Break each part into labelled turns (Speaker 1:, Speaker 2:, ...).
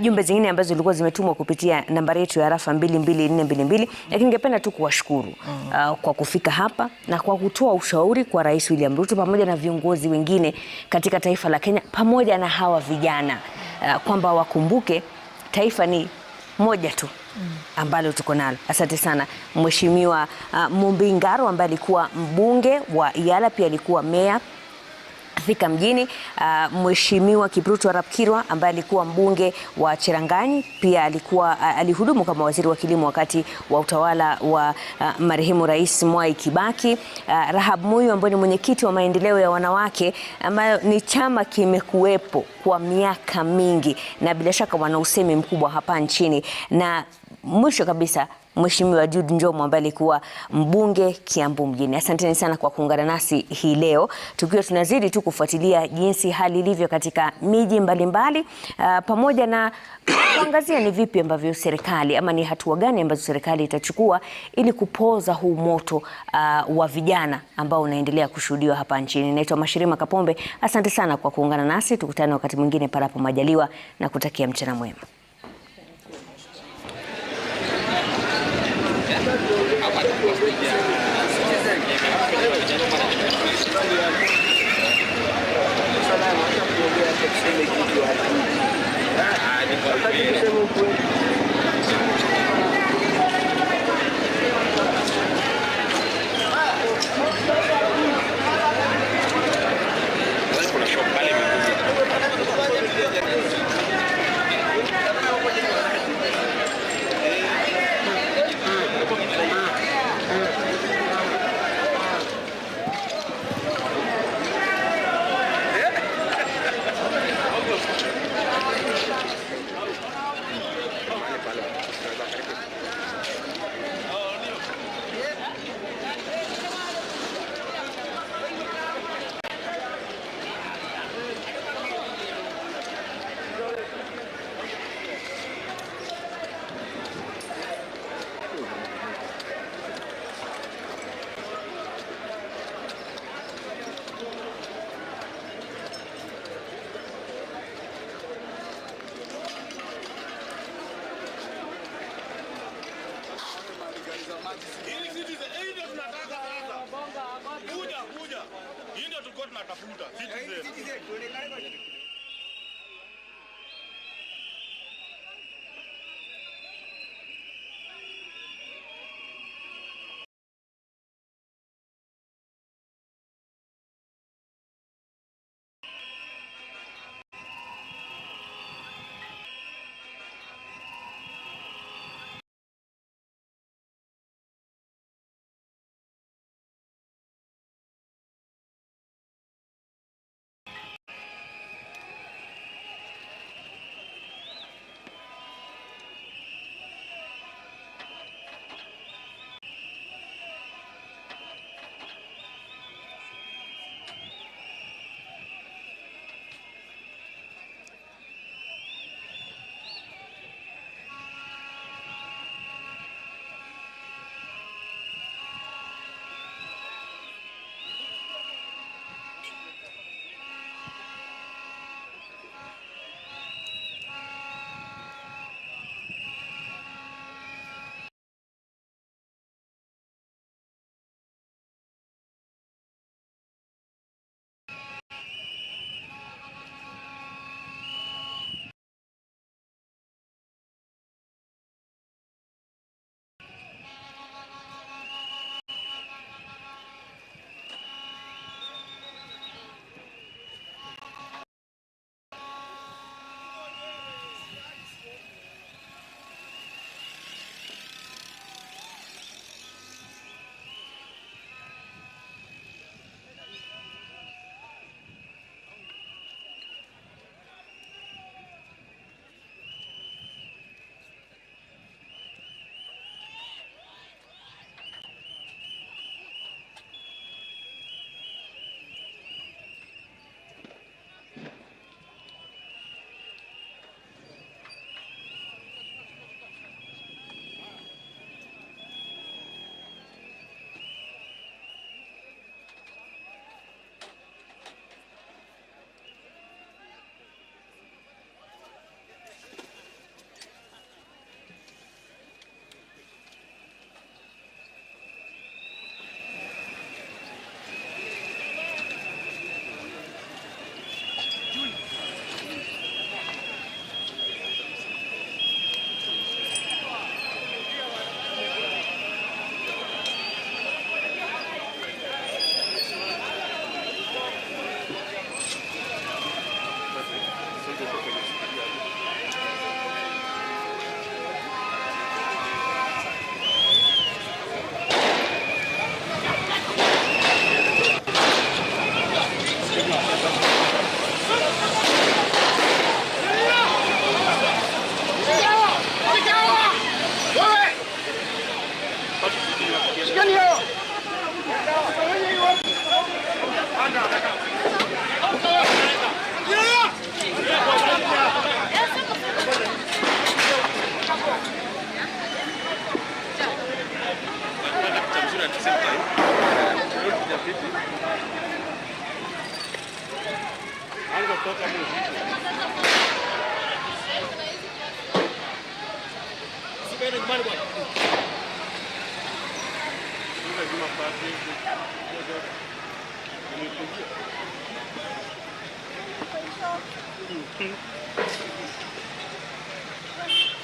Speaker 1: jumbe zingine ambazo zilikuwa zimetumwa kupitia nambari yetu ya rafa 22422, lakini ningependa tu kuwashukuru kwa kufika hapa na kwa kutoa ushauri kwa Rais William Ruto pamoja na viongozi wengine katika taifa la Kenya pamoja na hawa vijana kwamba wakumbuke taifa ni moja tu ambalo tuko nalo. Asante sana Mheshimiwa Mumbi Ngaro ambaye alikuwa mbunge wa Yala, pia alikuwa meya Thika mjini. Mheshimiwa Kipruto Arap Kirwa ambaye alikuwa mbunge wa Cherangani, pia alihudumu kama waziri wa kilimo wakati wa utawala wa marehemu Rais Mwai Kibaki. Rahab Muyu ambaye ni mwenyekiti wa maendeleo ya wanawake, ambayo ni chama kimekuwepo kwa miaka mingi na bila shaka wana usemi mkubwa hapa nchini. Na mwisho kabisa Mheshimiwa Jude Njomo ambaye alikuwa mbunge Kiambu mjini. Asanteni sana kwa kuungana nasi hii leo, tukiwa tunazidi tu kufuatilia jinsi hali ilivyo katika miji mbalimbali, pamoja na kuangazia ni vipi ambavyo serikali ama ni hatua gani ambazo serikali itachukua ili kupoza huu moto wa vijana ambao unaendelea kushuhudiwa hapa nchini. Naitwa Mashirima Kapombe. Asante sana kwa kuungana nasi, tukutane wakati mwingine panapo majaliwa na kutakia mchana mwema.
Speaker 2: Hii ndio tulikuwa tunatafuta Citizen.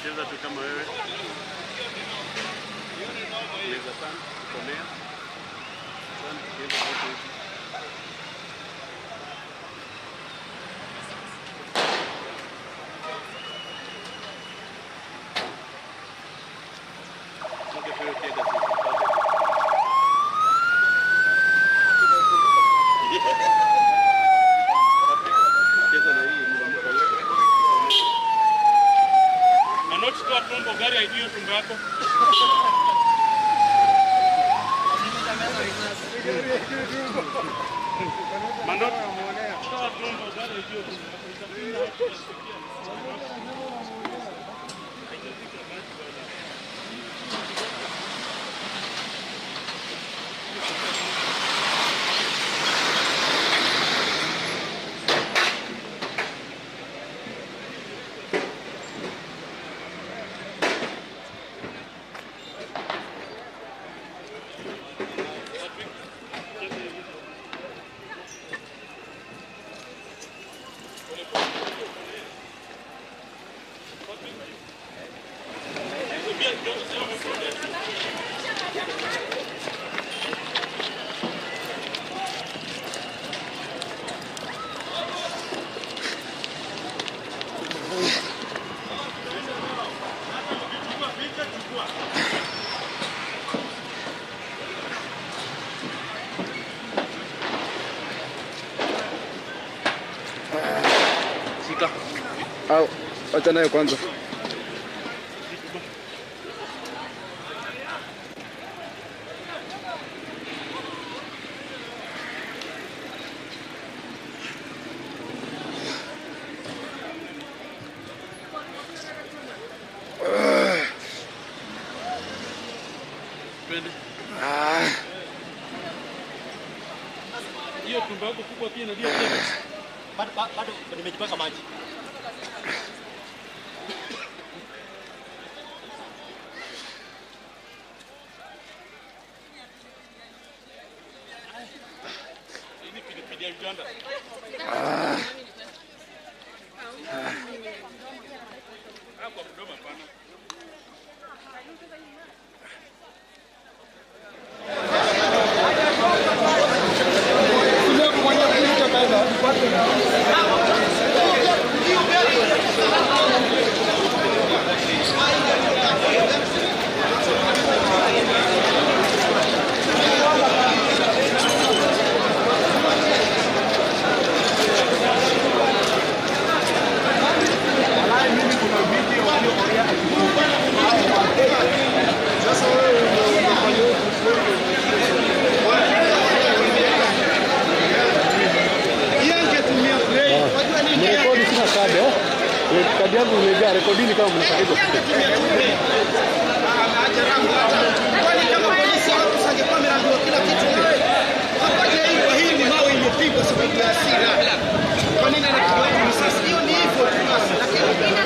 Speaker 2: Cheza tu kama wewe. Meza sana, komea. Sana cheza hapo. Gari haijui tumbo yako. Mandoto muonea. Toa tumbo gari haijui tumbo yako.
Speaker 3: Au acha nayo kwanza.
Speaker 2: Hiyo tumbo yako kubwa pia ndio bado nimejipaka maji. Ini pilipili ya Uganda. Kwa mdomo hapana.
Speaker 3: Kadi yangu imejaa, rekodini kama mnataka.
Speaker 4: Kwani kama polisi hawasingekuwa wameambiwa kila kitu wewe. Hapaje hivyo, hii ni mawe iliyopigwa sababu ya hasira. Kwa nini anapigwa risasi? Hiyo ni hivyo tu basi. Lakini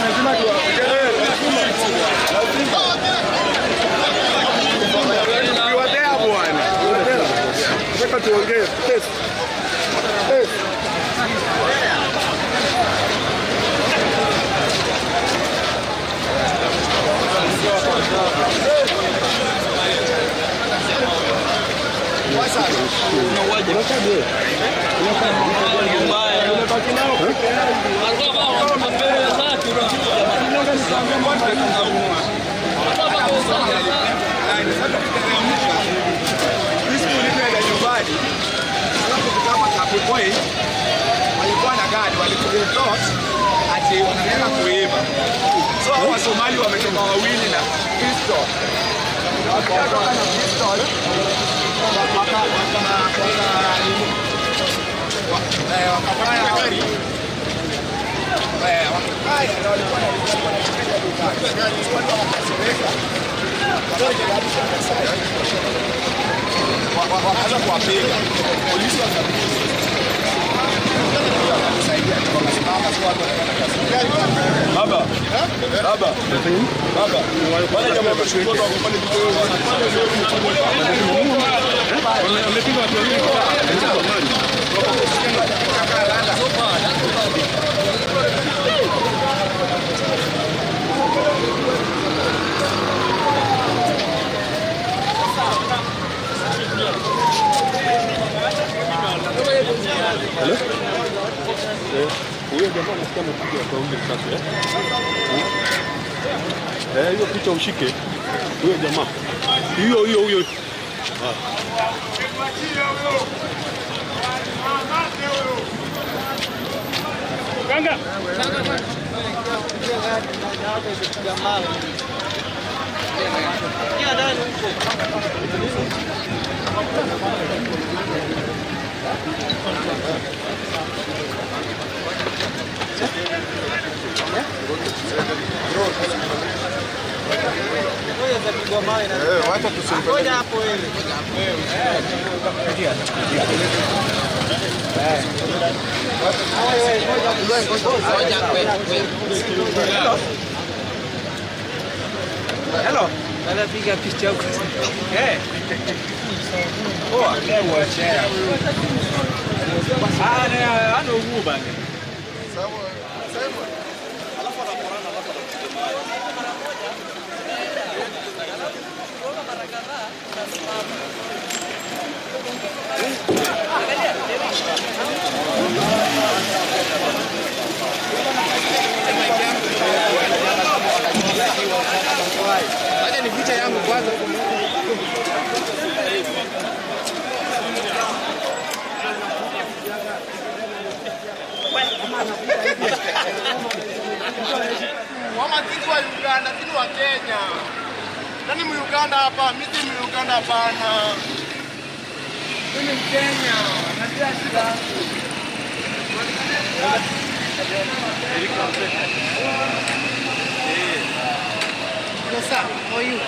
Speaker 3: lazima tuwatea bwana. Nataka tuongee.
Speaker 5: walikuwa na gari walikuwa ati wanataka kuiba. So Wasomali wametoka wawili na pistol. Wakatoka na pistol wakafanya gari. Wakafanya na walikuwa na wakaanza kuwapiga. Polisi
Speaker 3: huyo jamaa anasikia mpigo kwa ule sasa. Hiyo picha ushike. Huyo jamaa. Huyo.
Speaker 2: Ganga.
Speaker 5: wacha tusimpe hapo wewe. Hello. Anapiga picha huko. Oh, amewacha. Ana ugu bana. Sawa. Alafu anaporana acha ni picha yangu kwanza. Mama kitu wa Uganda, kitu wa Kenya. Nani Uganda hapa? Mimi si Uganda hapana. Mimi ni Kenya. Natia shida. What's up? How are you?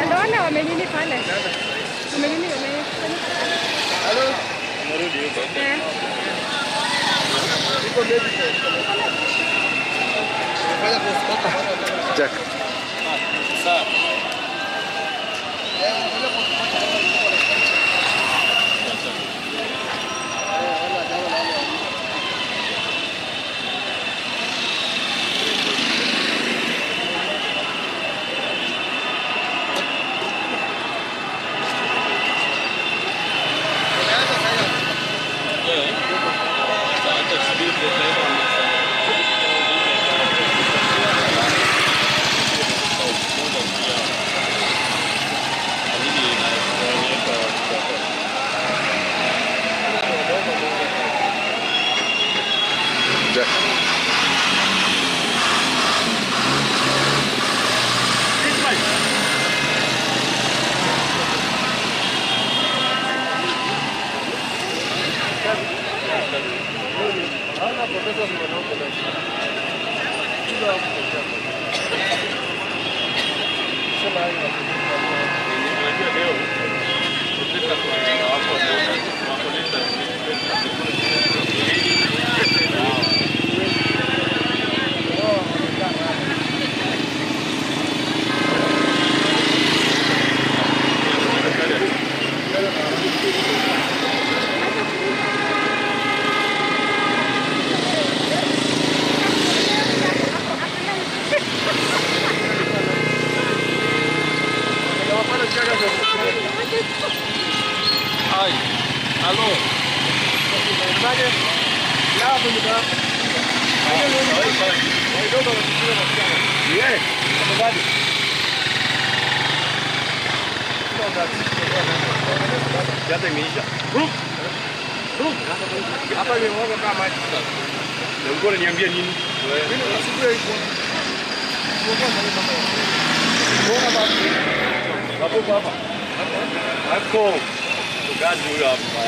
Speaker 6: Ndio wamenini pale. Wamenini Hello. Amerudi huko.
Speaker 3: Jack.
Speaker 5: Sawa. Hapa imemwaga kama maji sasa. Ndio niambia nini? Mimi nasubiri hivyo. Mbona baba? Baba. Hapo. Tukazi huyo hapa.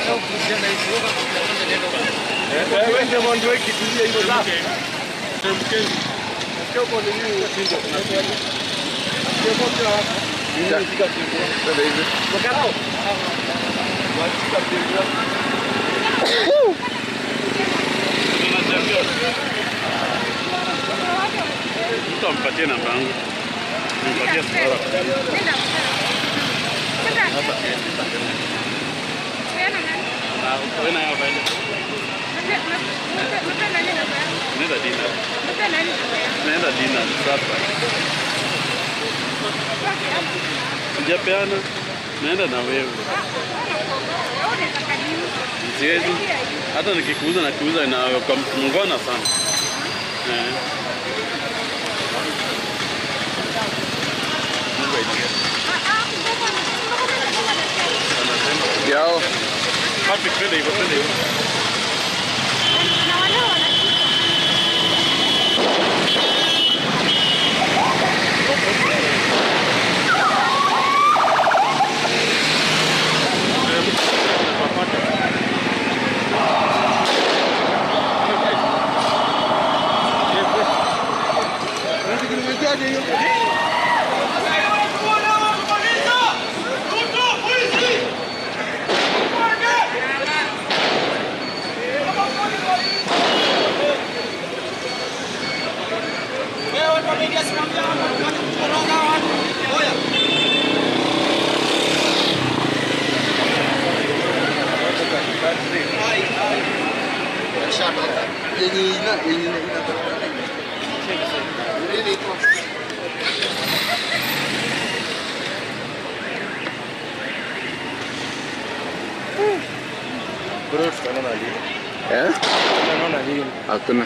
Speaker 5: Leo kusiana hizo kwa wewe ndio mwanzo wiki tulia hizo zako. Mkeni. Nasikia uko nini hizo? Ndio moja hapa. Nitafika siku. Ndio hizo. Wakao. Wachika pia. Mtu ampatie namba yangu. Nimpatie sura. Wewe na yeye pale. Nenda dina. Nenda dina sasa. Sijapeana. Naenda na wewe. Siwezi. Hata nikikuuza na kuuza na kwa mngona sana.
Speaker 3: Yao.
Speaker 5: Happy twende hivyo.
Speaker 3: Hakuna.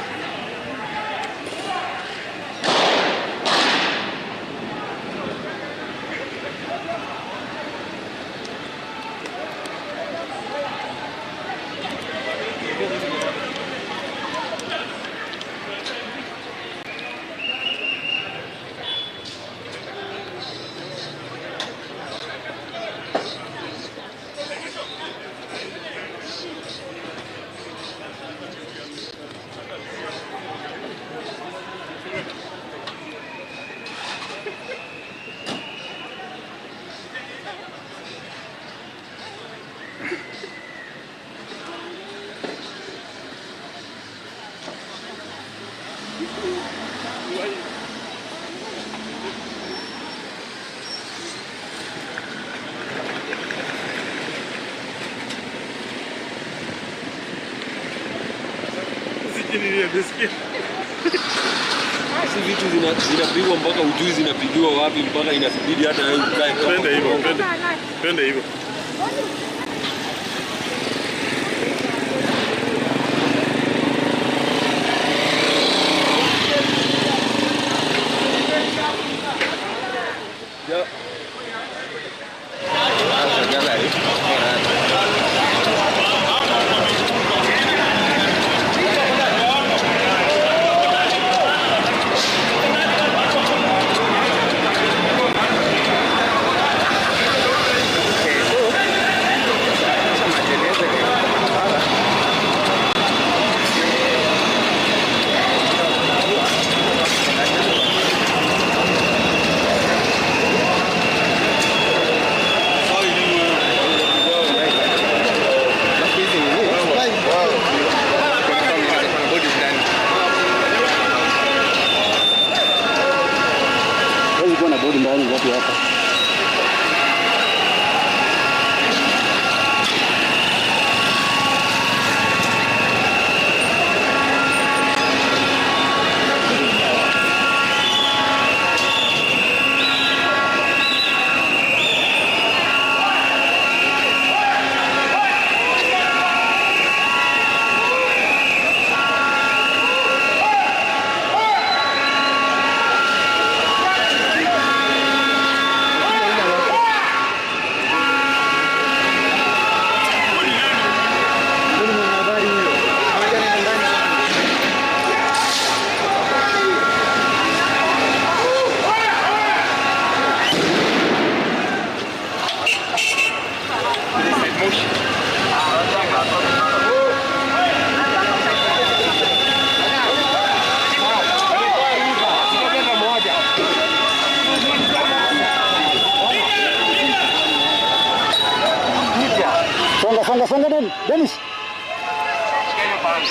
Speaker 7: Si vitu zinapigwa mpaka ujui zinapigiwa wapi mpaka inabidi hata wewe ukae.
Speaker 5: Twende hivyo.
Speaker 8: Dennis.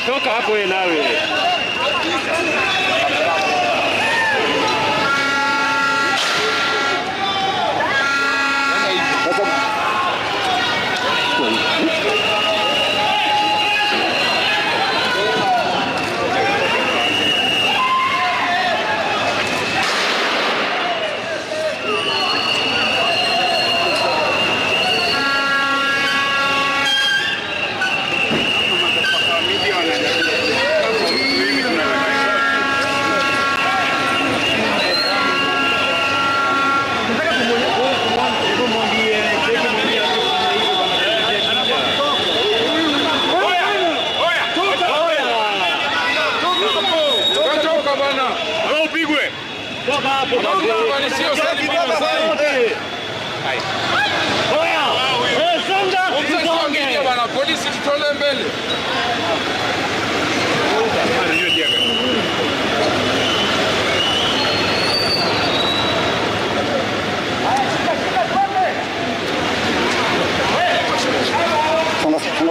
Speaker 2: Toka hapo wewe nawe.
Speaker 7: Polisi tutole mbele.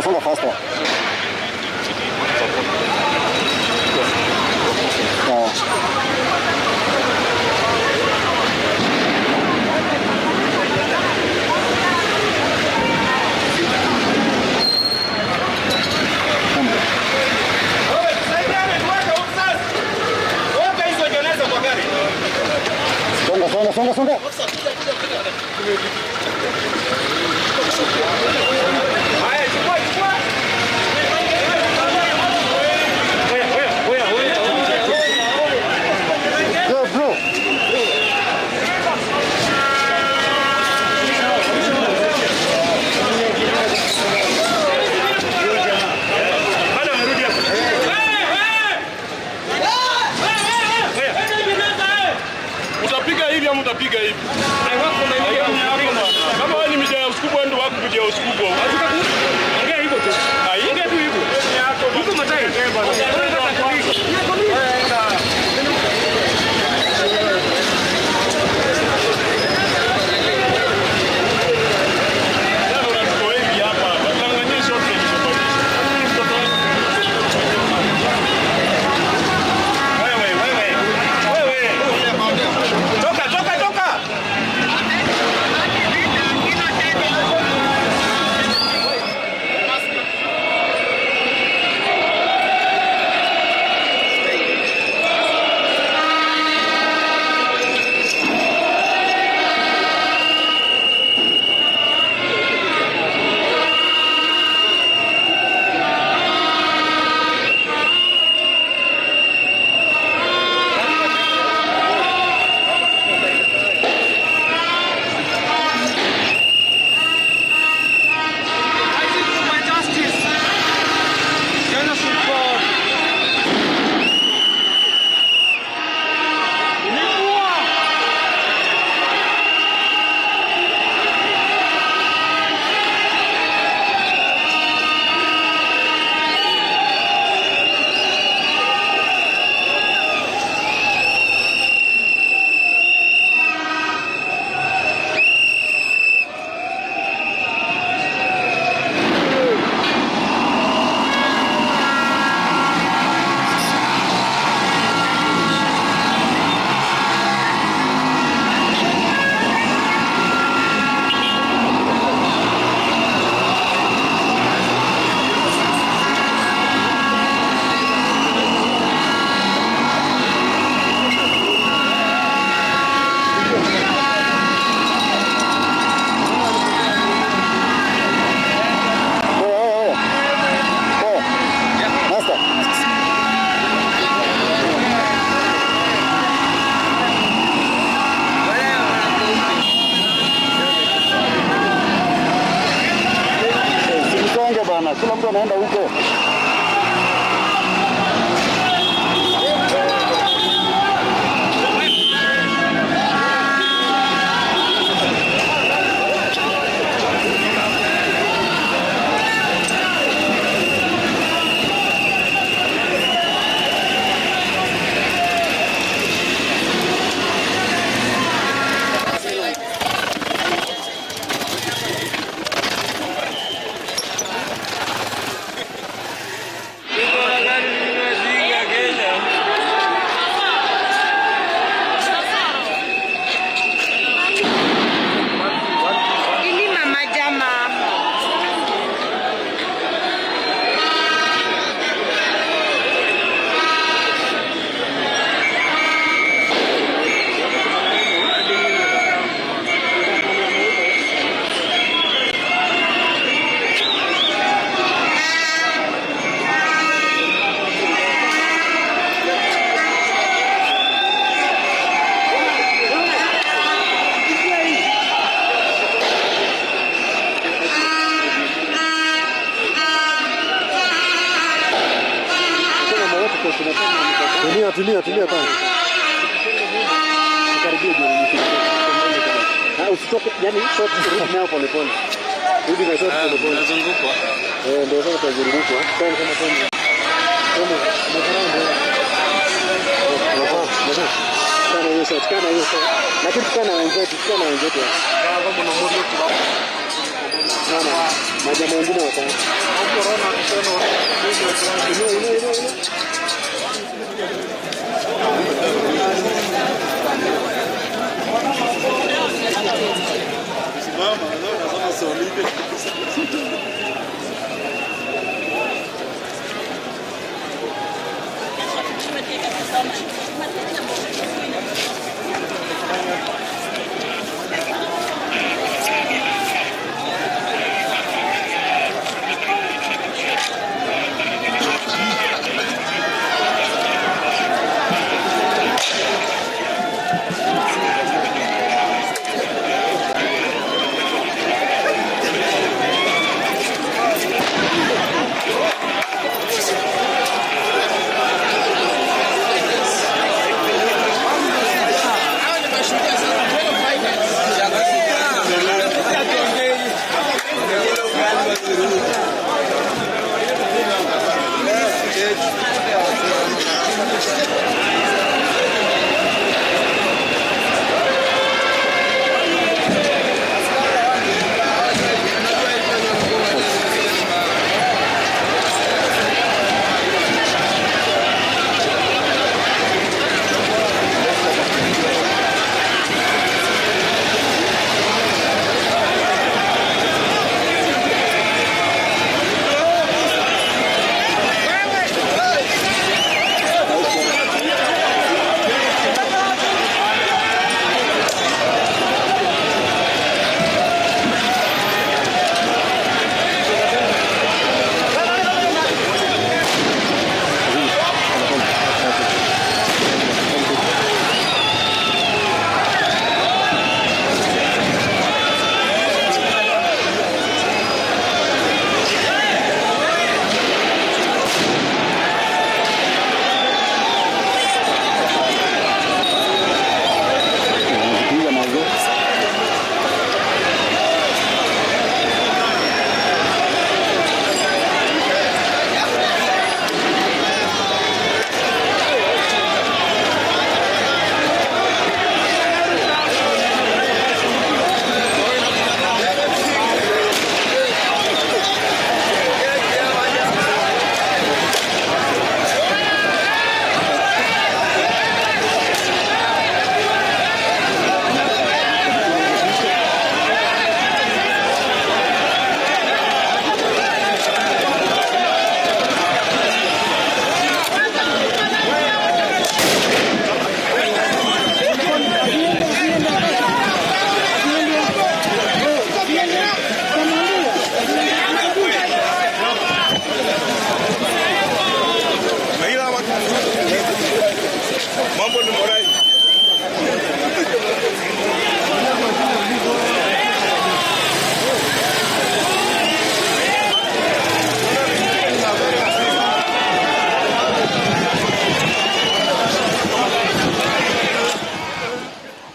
Speaker 8: Songa faster. Songa.
Speaker 7: Utapiga hivi. Kama wewe ni mjaya usikubwa ndio wako kujia usikubwa. Ongea hivyo tu. Ongea tu hivyo. Huko matai.
Speaker 8: Kila mtu anaenda huko. tulia kwanza. Karibia jioni. Usitoke, yani short rudi nao pole pole. Rudi na short pole pole.
Speaker 3: Unazungukwa.
Speaker 8: Ndio sasa tutazungukwa. Kama tena. Kana hiyo short. Lakini tukana wenzetu. Kama kuna mmoja tu. Sana. Majamaa wengine wako. Corona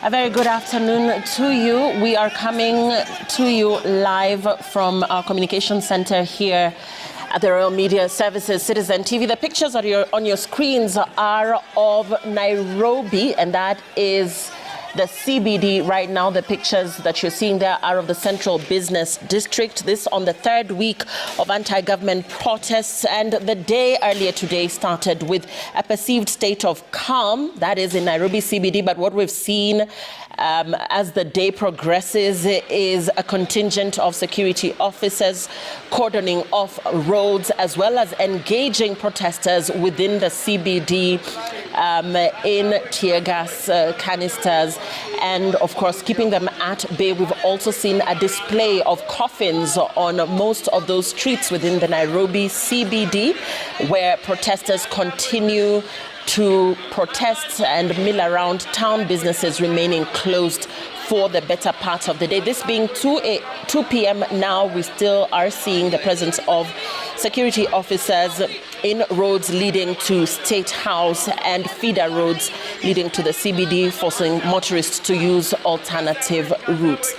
Speaker 9: A very good afternoon to you. We are coming to you live from our communication center here at the Royal Media Services Citizen TV. The pictures on your screens are of Nairobi, and that is the CBD right now. The pictures that you're seeing there are of the Central Business District. This on the third week of anti-government protests, and the day earlier today started with a perceived state of calm. That is in Nairobi CBD, but what we've seen as the day progresses is a contingent of security officers cordoning off roads, as well as engaging protesters within the CBD in tear gas canisters, and of course keeping them at bay. We've also seen a display of coffins on most of those streets within the Nairobi CBD, where protesters continue to protest and mill around town, businesses remaining closed for the better part of the day. This being 2 p.m. now, we still are seeing the presence of security officers in roads leading to State House and feeder roads leading to the CBD, forcing motorists to use alternative routes.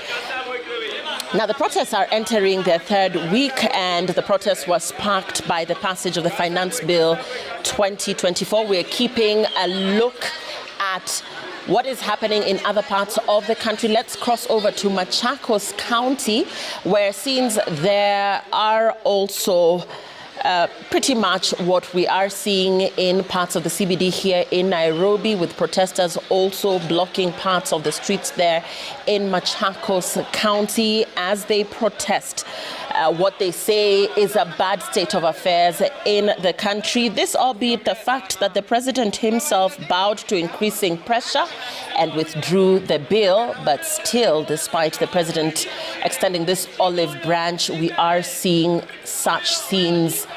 Speaker 9: Now, the protests are entering their third week, and the protest was sparked by the passage of the Finance Bill 2024. We're keeping a look at what is happening in other parts of the country. Let's cross over to Machakos County, where scenes there are also pretty much what we are seeing in parts of the CBD here in Nairobi, with protesters also blocking parts of the streets there in Machakos County as they protest what they say is a bad state of affairs in the country. This albeit the fact that the president himself bowed to increasing pressure and withdrew the bill, but still, despite the president extending this olive branch, we are seeing such scenes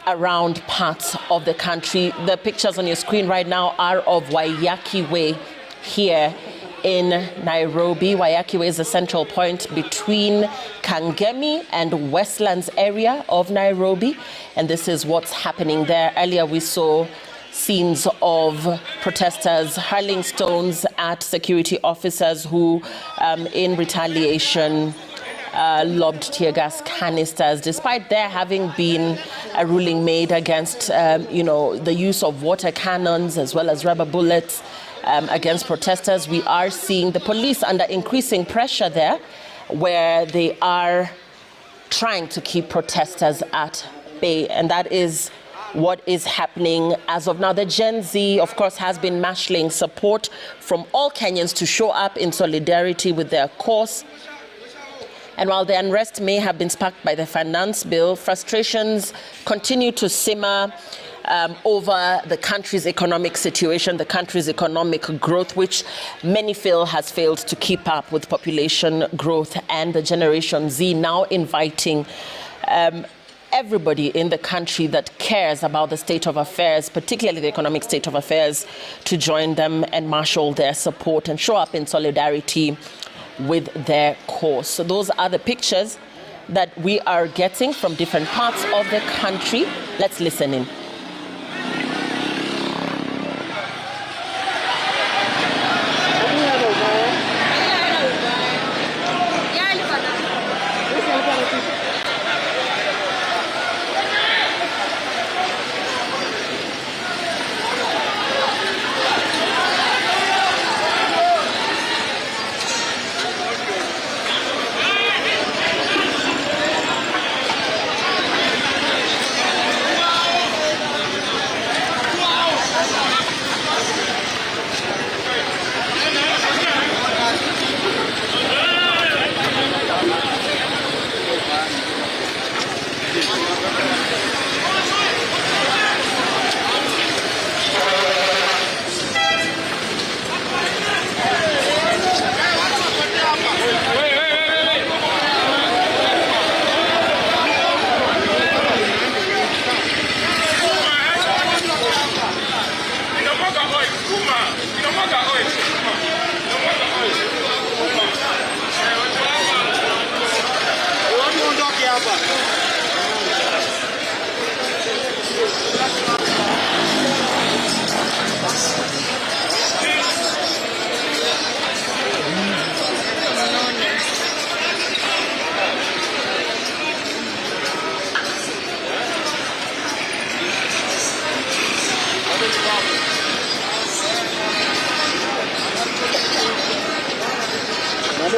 Speaker 9: around parts of the country. The pictures on your screen right now are of Waiyaki Way here in Nairobi. Waiyaki Way is a central point between Kangemi and Westlands area of Nairobi, and this is what's happening there. Earlier we saw scenes of protesters hurling stones at security officers who, in retaliation, lobbed tear gas canisters, despite there having been a ruling made against, the use of water cannons as well as rubber bullets against protesters. We are seeing the police under increasing pressure there, where they are trying to keep protesters at bay, and that is what is happening as of now. The Gen Z, of course, has been marshalling support from all Kenyans to show up in solidarity with their cause. And while the unrest may have been sparked by the finance bill, frustrations continue to simmer over the country's economic situation, the country's economic growth, which many feel has failed to keep up with population growth, and the Generation Z now inviting everybody in the country that cares about the state of affairs, particularly the economic state of affairs, to join them and marshal their support and show up in solidarity with their cause. So those are the pictures that we are getting from different parts of the country. Let's listen in.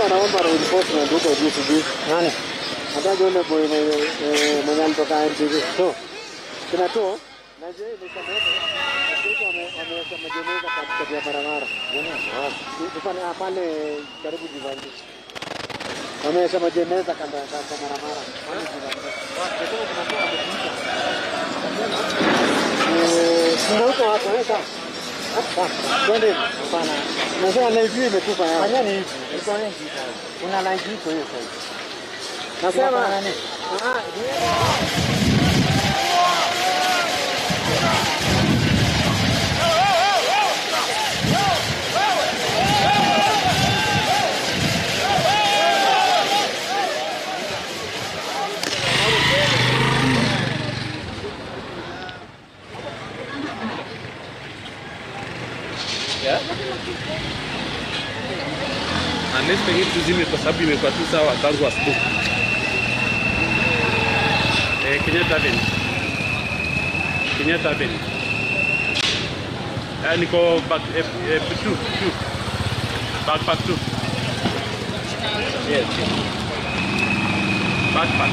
Speaker 8: Anaomba reinforcement huko juu sijui. Nani? Hata yule boy mwenye alitoka NTV. So, kuna tu na je ni kama hapo ameweka majeneza katikati ya barabara. Unaona? Pale karibu Jivanji. Wameweka majeneza kando ya barabara. Pale Jivanji. Ndio huko hapo sasa. Twende. Hapana. Nasema live imetupa yao. Fanya hivi. Iko wengi sana. Kuna live iko hiyo sasa. Nasema nani?
Speaker 3: Unless pengine tuzime kwa sababu imekuwa tu sawa tangu asubuhi. Kenyatta Avenue. Kenyatta Avenue. Niko back 2. Backpack 2. Yes. Backpack.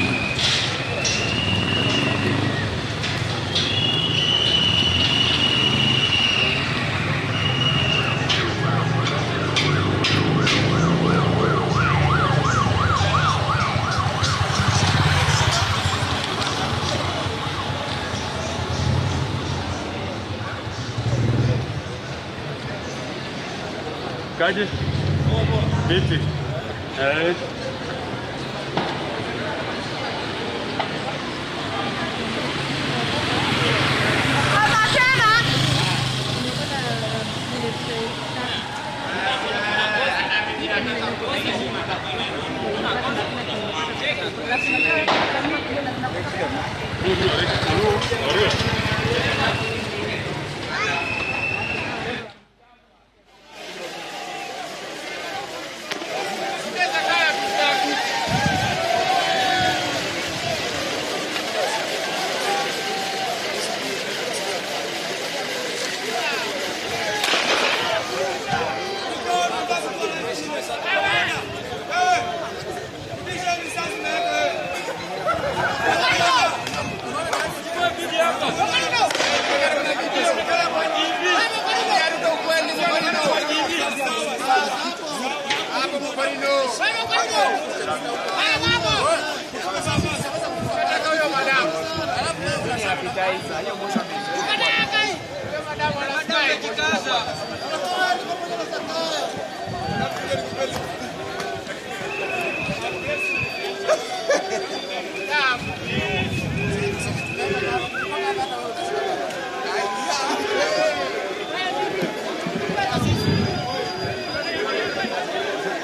Speaker 3: Kaje? Vipi?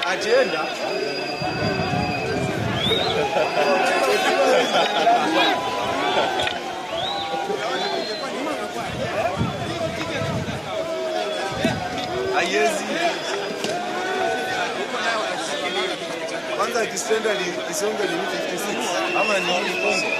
Speaker 5: Agenda. Ayezi. Kwanza kisenda isonge ni 56 ama ni Kongo.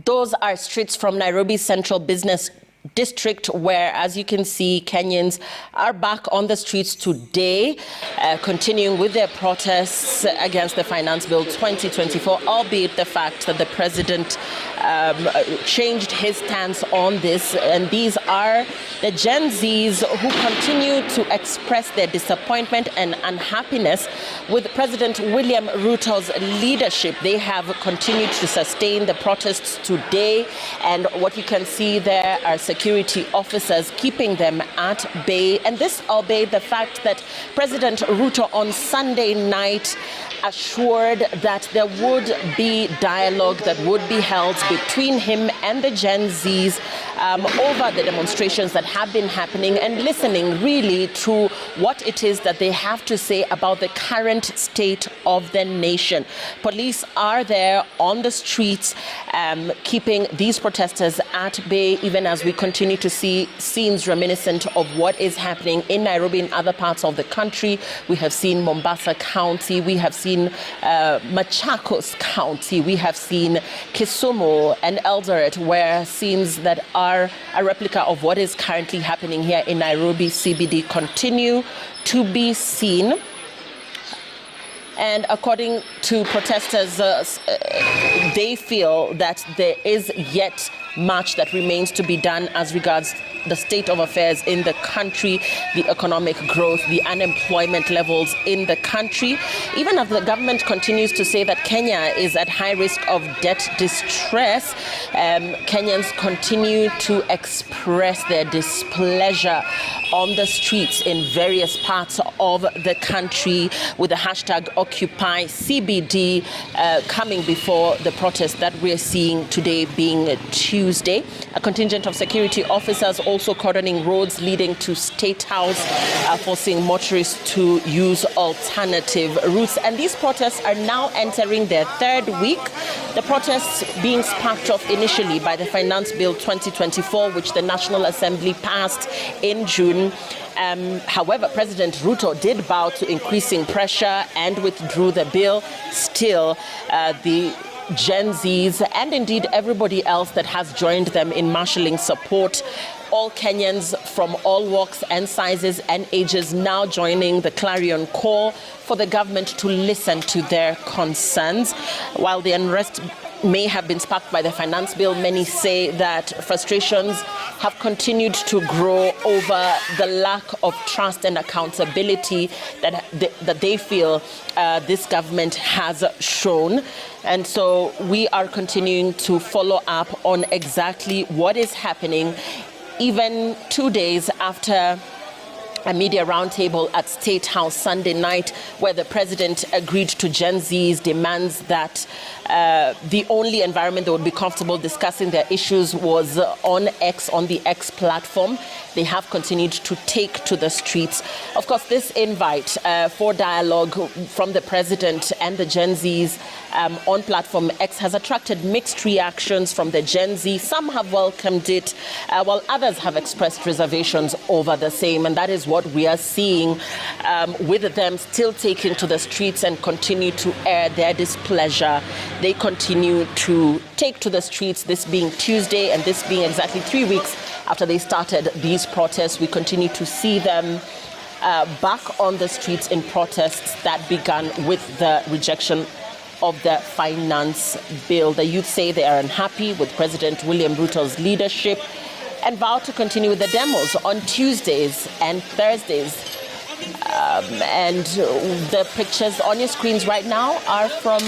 Speaker 9: Those are streets from Nairobi's Central Business District, where, as you can see, Kenyans are back on the streets today, continuing with their protests against the Finance Bill 2024, albeit the fact that the president changed his stance on this. And these are the Gen Zs who continue to express their disappointment and unhappiness with President William Ruto's leadership. They have continued to sustain the protests today, and what you can see there are security officers keeping them at bay. And this albeit the fact that President Ruto on Sunday night assured that there would be dialogue that would be held between him and the Gen Zs over the demonstrations that have been happening, and listening really to what it is that they have to say about the current state of the nation. Police are there on the streets, keeping these protesters at bay, even as we continue to see scenes reminiscent of what is happening in Nairobi and other parts of the country. We have seen Mombasa County, we have seen Machakos County, we have seen Kisumu and Eldoret, where scenes that are a replica of what is currently happening here in Nairobi CBD continue to be seen. And according to protesters, they feel that there is yet much that remains to be done as regards the state of affairs in the country, the economic growth, the unemployment levels in the country. Even as the government continues to say that Kenya is at high risk of debt distress, Kenyans continue to express their displeasure on the streets in various parts of the country, with the hashtag Occupy CBD coming before the protest that we're seeing today, being Tuesday. A contingent of security officers also cordoning roads leading to State House, forcing motorists to use alternative routes. And these protests are now entering their third week. The protests being sparked off initially by the Finance Bill 2024, which the National Assembly passed in June. However, President Ruto did bow to increasing pressure and withdrew the bill. Still, the Gen Zs and indeed everybody else that has joined them in marshalling support, all Kenyans from all walks and sizes and ages now joining the clarion call for the government to listen to their concerns. While the unrest may have been sparked by the finance bill, many say that frustrations have continued to grow over the lack of trust and accountability that they feel this government has shown. And so we are continuing to follow up on exactly what is happening, even 2 days after a media roundtable at State House Sunday night, where the president agreed to Gen Z's demands that the only environment that would be comfortable discussing their issues was on X, on the X platform. They have continued to take to the streets. Of course, this invite for dialogue from the president and the Gen Z's on platform X has attracted mixed reactions from the Gen Z. Some have welcomed it, while others have expressed reservations over the same. And that is what we are seeing, with them still taking to the streets and continue to air their displeasure. They continue to take to the streets, this being Tuesday and this being exactly 3 weeks after they started these protests. We continue to see them back on the streets in protests that began with the rejection of the finance bill. The youth say they are unhappy with President William Ruto's leadership and vow to continue with the demos on Tuesdays and Thursdays. And the pictures on your screens right now are from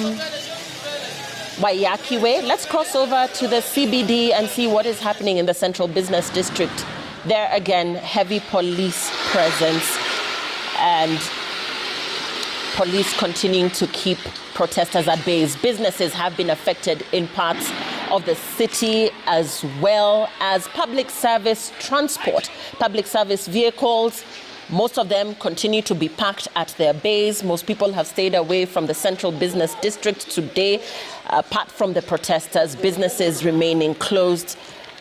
Speaker 9: Waiyaki Way. Let's cross over to the CBD and see what is happening in the Central Business District. There again, heavy police presence and police continuing to keep protesters at bay. Businesses have been affected in parts of the city, as well as public service transport, public service vehicles. Most of them continue to be parked at their bays. Most people have stayed away from the central business district today. Apart from the protesters, businesses remaining closed.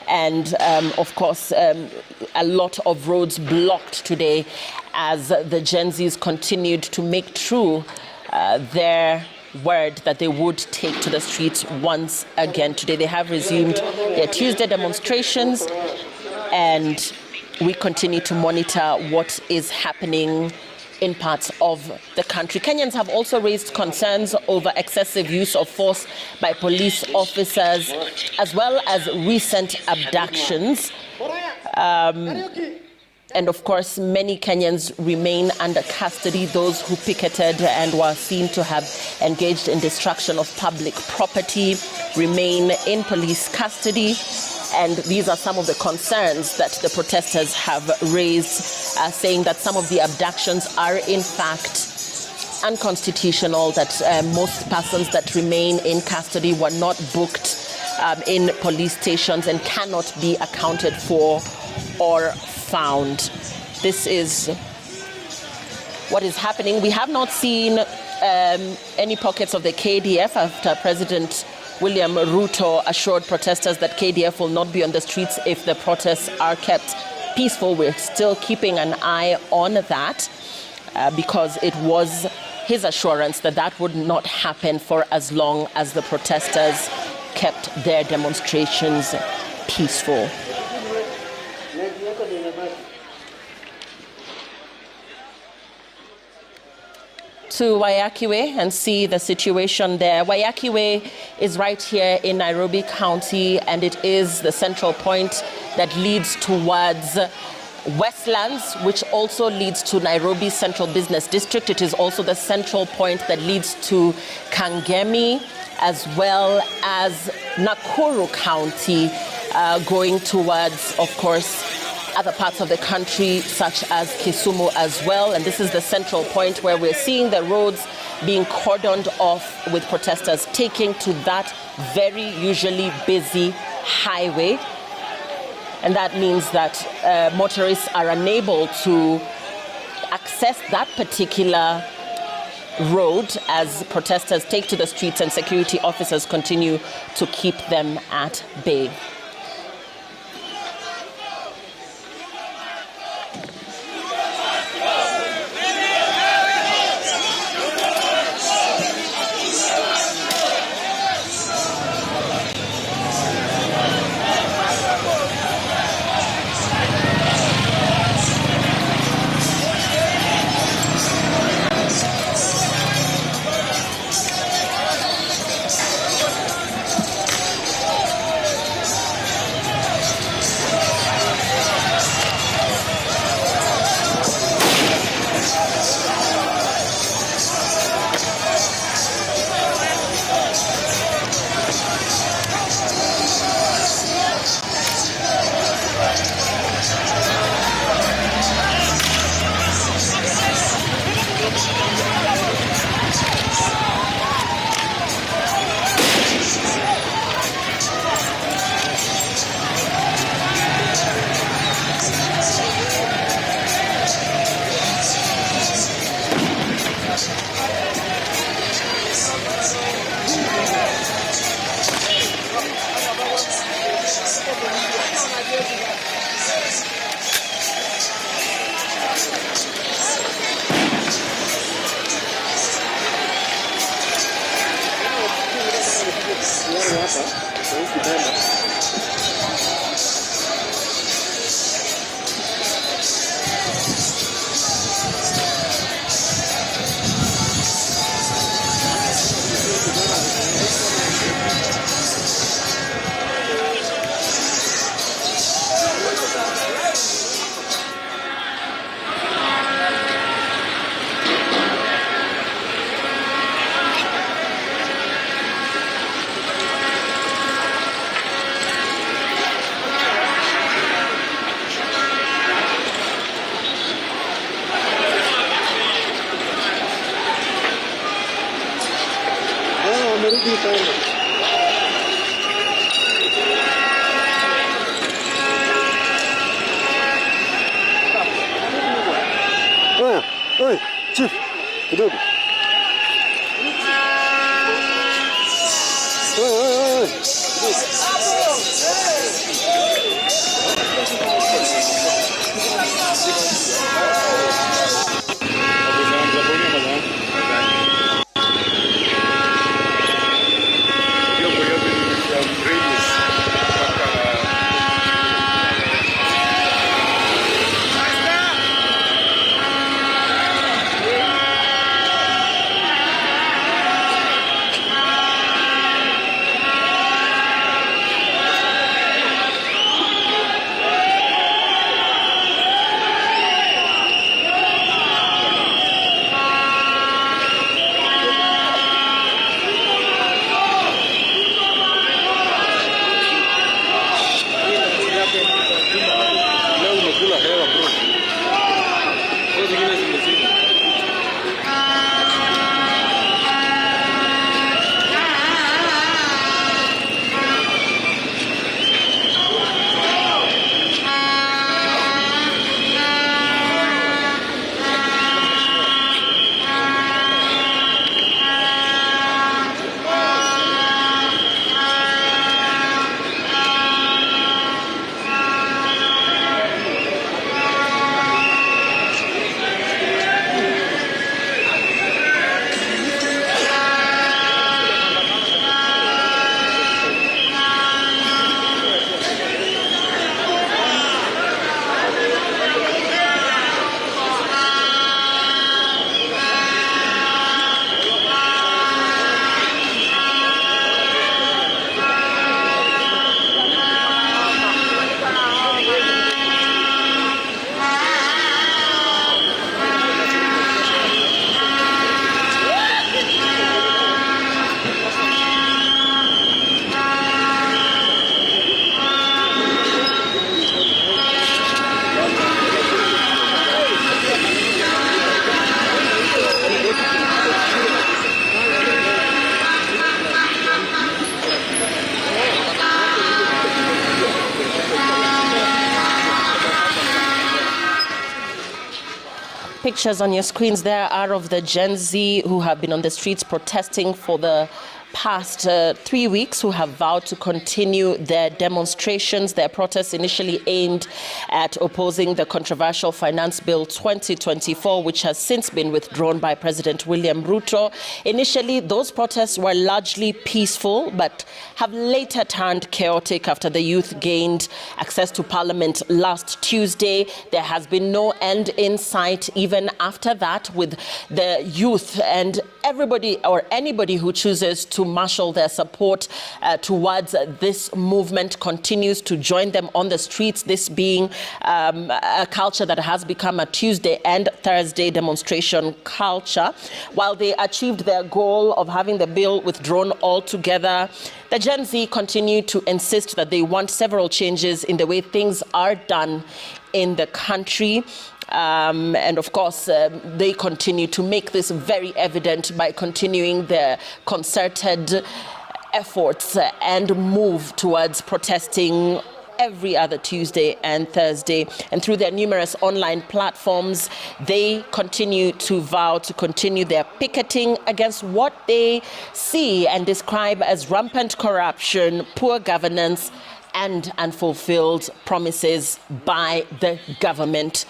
Speaker 9: And of course, a lot of roads blocked today as the Gen Zs continued to make true their word that they would take to the streets once again. Today they have resumed their Tuesday demonstrations, and we continue to monitor what is happening in parts of the country. Kenyans have also raised concerns over excessive use of force by police officers, as well as recent abductions. And of course, many Kenyans remain under custody. Those who picketed and were seen to have engaged in destruction of public property remain in police custody. And these are some of the concerns that the protesters have raised, saying that some of the abductions are in fact unconstitutional, that most persons that remain in custody were not booked in police stations and cannot be accounted for or found. This is what is happening. We have not seen any pockets of the KDF after President William Ruto assured protesters that KDF will not be on the streets if the protests are kept peaceful. We're still keeping an eye on that because it was his assurance that that would not happen for as long as the protesters kept their demonstrations peaceful. To Wayakiwe and see the situation there. Wayakiwe is right here in Nairobi County, and it is the central point that leads towards Westlands, which also leads to Nairobi Central Business District. It is also the central point that leads to Kangemi, as well as Nakuru County, going towards, of course, other parts of the country, such as Kisumu as well. And this is the central point where we're seeing the roads being cordoned off with protesters taking to that very usually busy highway. And that means that motorists are unable to access that particular road as protesters take to the streets and security officers continue to keep them at bay.
Speaker 8: Chief, kidogo.
Speaker 9: Pictures on your screens there are of the Gen Z who have been on the streets protesting for the past 3 weeks, who have vowed to continue their demonstrations, their protests initially aimed at opposing the controversial Finance Bill 2024, which has since been withdrawn by President William Ruto. Initially, those protests were largely peaceful, but have later turned chaotic after the youth gained access to Parliament last Tuesday. There has been no end in sight even after that, with the youth and everybody or anybody who chooses to marshal their support towards this movement continues to join them on the streets, this being a culture that has become a Tuesday and Thursday demonstration culture. While they achieved their goal of having the bill withdrawn altogether, the Gen Z continue to insist that they want several changes in the way things are done in the country. And of course, they continue to make this very evident by continuing their concerted efforts and move towards protesting every other Tuesday and Thursday. And through their numerous online platforms, they continue to vow to continue their picketing against what they see and describe as rampant corruption, poor governance, and unfulfilled promises by the government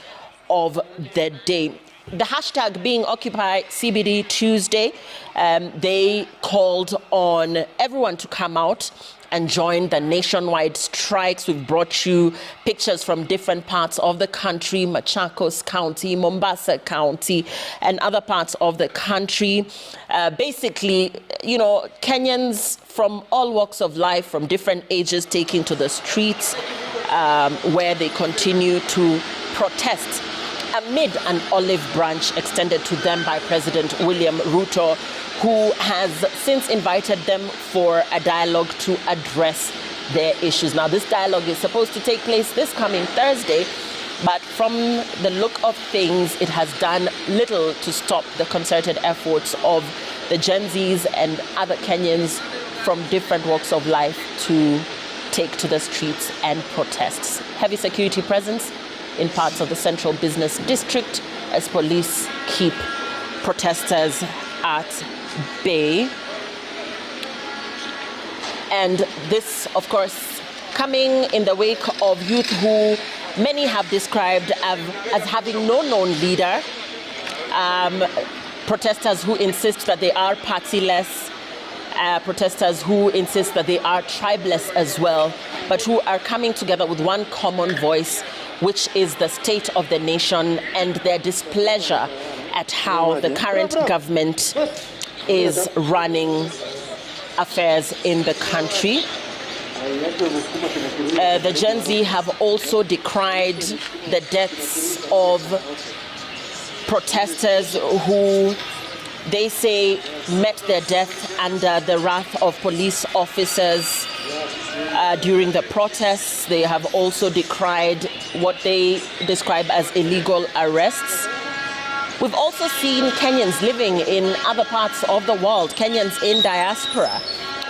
Speaker 9: of the day. The hashtag being Occupy CBD Tuesday, they called on everyone to come out and join the nationwide strikes. We've brought you pictures from different parts of the country, Machakos County, Mombasa County, and other parts of the country. Basically, you know, Kenyans from all walks of life, from different ages, taking to the streets where they continue to protest amid an olive branch extended to them by President William Ruto, who has since invited them for a dialogue to address their issues. Now, this dialogue is supposed to take place this coming Thursday, but from the look of things, it has done little to stop the concerted efforts of the Gen Zs and other Kenyans from different walks of life to take to the streets and protest. Heavy security presence in parts of the central business district as police keep protesters at bay. And this, of course, coming in the wake of youth who many have described as having no known leader, protesters who insist that they are partyless, protesters who insist that they are tribeless as well, but who are coming together with one common voice, which is the state of the nation and their displeasure at how the current government is running affairs in the country. The Gen Z have also decried the deaths of protesters who they say met their death under the wrath of police officers during the protests. They have also decried what they describe as illegal arrests. We've also seen Kenyans living in other parts of the world, Kenyans in diaspora,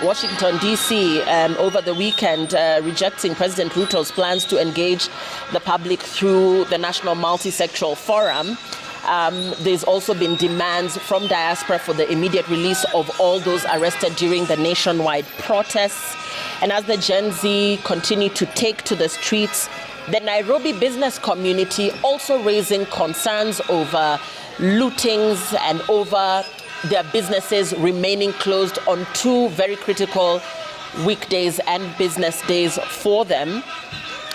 Speaker 9: Washington, D.C., over the weekend, rejecting President Ruto's plans to engage the public through the National Multisectoral Forum. There's also been demands from diaspora for the immediate release of all those arrested during the nationwide protests. And as the Gen Z continue to take to the streets, the Nairobi business community also raising concerns over lootings and over their businesses remaining closed on two very critical weekdays and business days for them.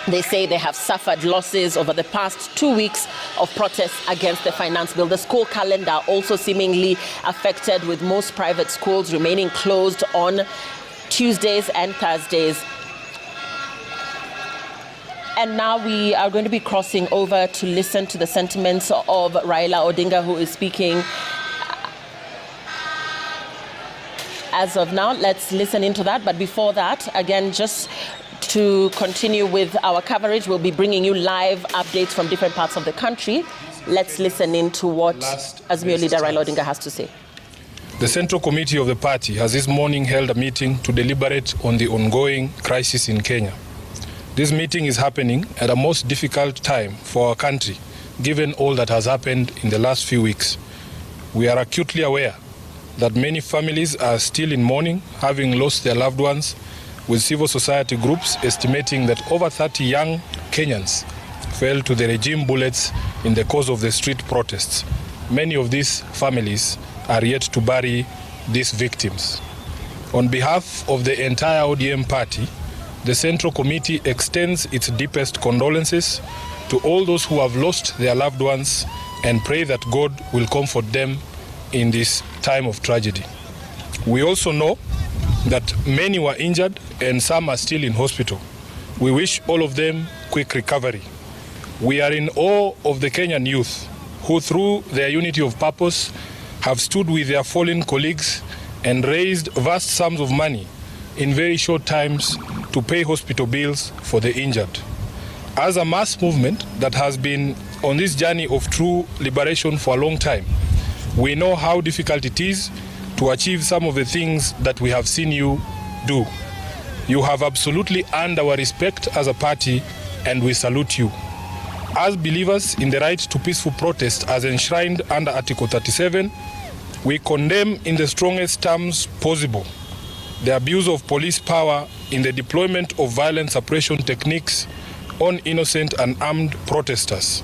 Speaker 9: They say they have suffered losses over the past 2 weeks of protests against the finance bill. The school calendar also seemingly affected, with most private schools remaining closed on Tuesdays and Thursdays. And now we are going to be crossing over to listen to the sentiments of Raila Odinga, who is speaking. As of now, let's listen into that. But before that, again, just to continue with our coverage, we'll be bringing you live updates from different parts of the country. Let's listen into what Azimio leader Raila Odinga has to say.
Speaker 10: The Central Committee of the party has this morning held a meeting to deliberate on the ongoing crisis in Kenya. This meeting is happening at a most difficult time for our country, given all that has happened in the last few weeks. We are acutely aware that many families are still in mourning, having lost their loved ones, with civil society groups estimating that over 30 young Kenyans fell to the regime bullets in the course of the street protests. Many of these families are yet to bury these victims. On behalf of the entire ODM party, the Central Committee extends its deepest condolences to all those who have lost their loved ones and pray that God will comfort them in this time of tragedy. We also know that many were injured and some are still in hospital. We wish all of them quick recovery. We are in awe of the Kenyan youth who, through their unity of purpose, have stood with their fallen colleagues and raised vast sums of money in very short times to pay hospital bills for the injured. As a mass movement that has been on this journey of true liberation for a long time, we know how difficult it is to achieve some of the things that we have seen you do. You have absolutely earned our respect as a party, and we salute you. As believers in the right to peaceful protest as enshrined under Article 37, we condemn in the strongest terms possible the abuse of police power in the deployment of violent suppression techniques on innocent and armed protesters.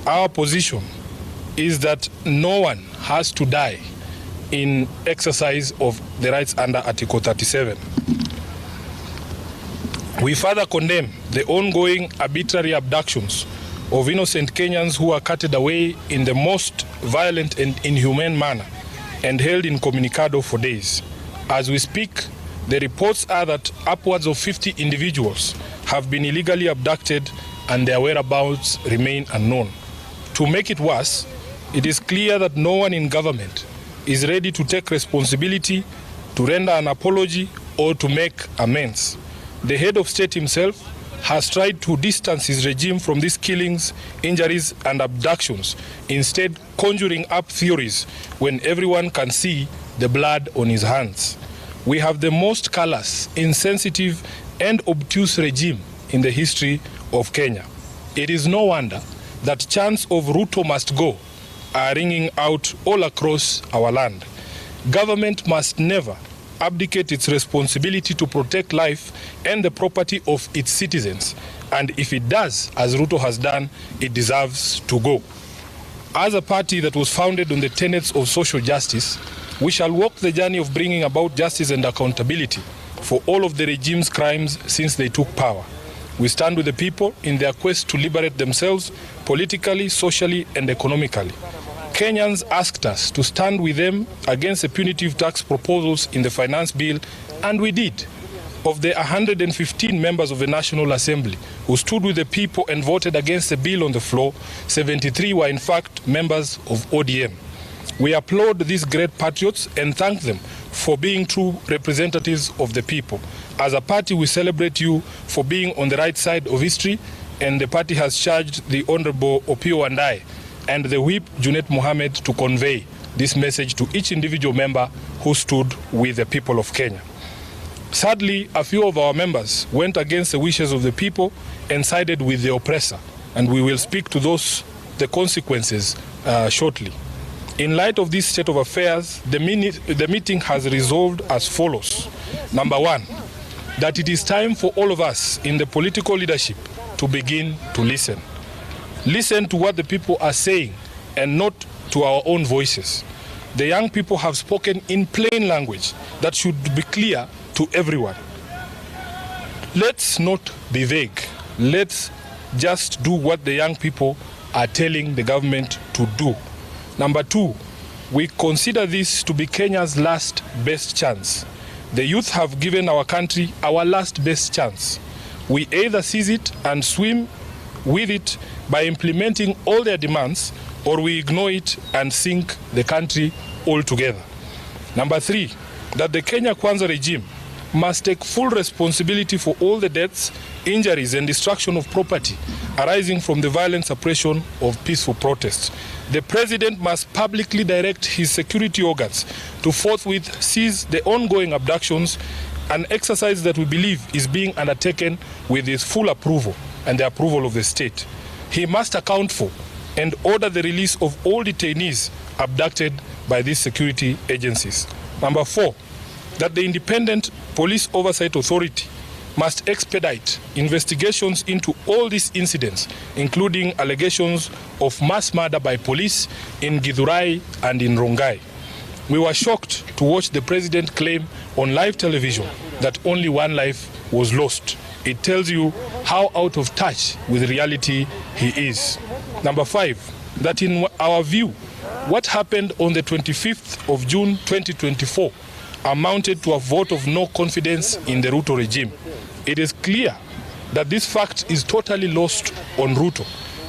Speaker 10: Our position is that no one has to die in exercise of the rights under Article 37. We further condemn the ongoing arbitrary abductions of innocent Kenyans who are carted away in the most violent and inhumane manner and held in Communicado for days. As we speak, the reports are that upwards of 50 individuals have been illegally abducted and their whereabouts remain unknown. To make it worse, it is clear that no one in government is ready to take responsibility, to render an apology, or to make amends. The head of state himself has tried to distance his regime from these killings, injuries, and abductions, instead conjuring up theories when everyone can see the blood on his hands. We have the most callous, insensitive, and obtuse regime in the history of Kenya. It is no wonder that chants of Ruto must go are ringing out all across our land. Government must never abdicate its responsibility to protect life and the property of its citizens. And if it does, as Ruto has done, it deserves to go. As a party that was founded on the tenets of social justice, we shall walk the journey of bringing about justice and accountability for all of the regime's crimes since they took power. We stand with the people in their quest to liberate themselves politically, socially, and economically. Kenyans asked us to stand with them against the punitive tax proposals in the finance bill, and we did. Of the 115 members of the National Assembly who stood with the people and voted against the bill on the floor, 73 were in fact members of ODM. We applaud these great patriots and thank them for being true representatives of the people. As a party, we celebrate you for being on the right side of history, and the party has charged the Honorable Opiyo Wandayi and the Whip Junet Mohammed to convey this message to each individual member who stood with the people of Kenya. Sadly, a few of our members went against the wishes of the people and sided with the oppressor, and we will speak to the consequences shortly. In light of this state of affairs, the meeting has resolved as follows. Number one, that it is time for all of us in the political leadership to begin to listen. Listen to what the people are saying and not to our own voices. The young people have spoken in plain language that should be clear to everyone. Let's not be vague. Let's just do what the young people are telling the government to do. Number two, we consider this to be Kenya's last best chance. The youth have given our country our last best chance. We either seize it and swim with it by implementing all their demands, or we ignore it and sink the country altogether. Number three, that the Kenya Kwanza regime must take full responsibility for all the deaths, injuries, and destruction of property arising from the violent suppression of peaceful protests. The president must publicly direct his security organs to forthwith seize the ongoing abductions, an exercise that we believe is being undertaken with his full approval and the approval of the state. He must account for and order the release of all detainees abducted by these security agencies. Number four, that the Independent Police Oversight Authority must expedite investigations into all these incidents, including allegations of mass murder by police in Githurai and in Rongai. We were shocked to watch the president claim on live television that only one life was lost. It tells you how out of touch with reality he is. Number five, that in our view, what happened on the 25th of June 2024 amounted to a vote of no confidence in the Ruto regime. It is clear that this fact is totally lost on Ruto.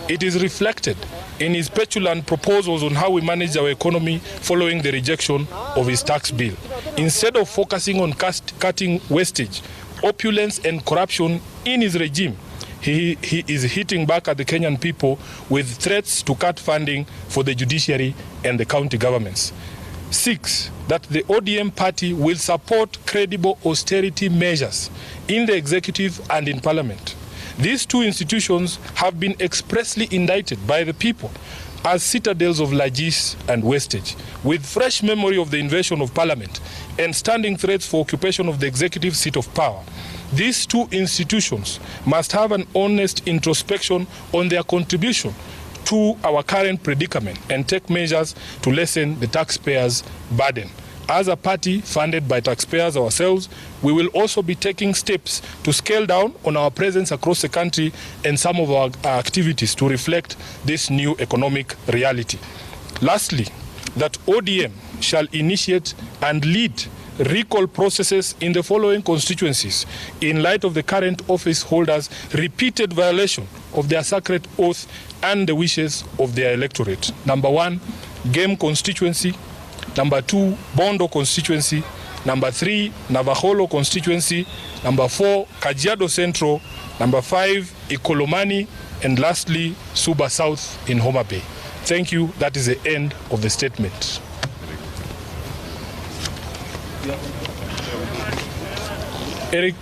Speaker 10: It is reflected in his petulant proposals on how we manage our economy following the rejection of his tax bill. Instead of focusing on cutting wastage, opulence, and corruption in his regime, he is hitting back at the Kenyan people with threats to cut funding for the judiciary and the county governments. Six, that the ODM party will support credible austerity measures in the executive and in parliament. These two institutions have been expressly indicted by the people as citadels of largesse and wastage, with fresh memory of the invasion of parliament and standing threats for occupation of the executive seat of power. These two institutions must have an honest introspection on their contribution to our current predicament and take measures to lessen the taxpayers' burden. As a party funded by taxpayers ourselves, we will also be taking steps to scale down on our presence across the country and some of our activities to reflect this new economic reality. Lastly, that ODM shall initiate and lead recall processes in the following constituencies in light of the current office holders' repeated violation of their sacred oath and the wishes of their electorate. Number one, Game constituency. Number two, Bondo constituency. Number three, Navaholo constituency. Number four, Kajiado Central. Number five, Ikolomani. And lastly, Suba South in Homa Bay. Thank you. That is the end of the statement. Eric.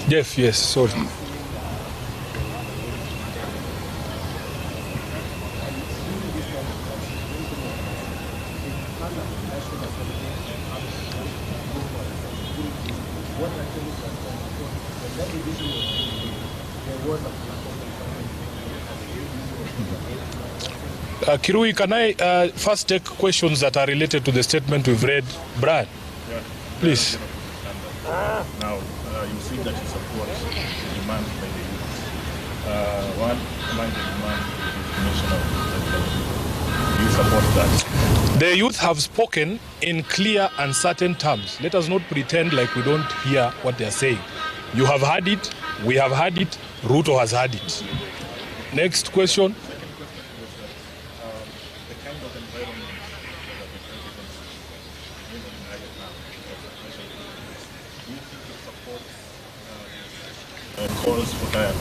Speaker 10: Jeff, yes, sorry.
Speaker 4: what I tell you that division there was a
Speaker 10: Kirui, can I first take questions that are related to the statement we've read? Brad, please.
Speaker 2: Now, you see that you support the demand by the youth. One among the demand is national. Do you support that?
Speaker 10: The youth have spoken in clear and certain terms. Let us not pretend like we don't hear what they are saying. You have heard it, we have heard it, Ruto has heard it. Next question.
Speaker 2: Calls for dialogue.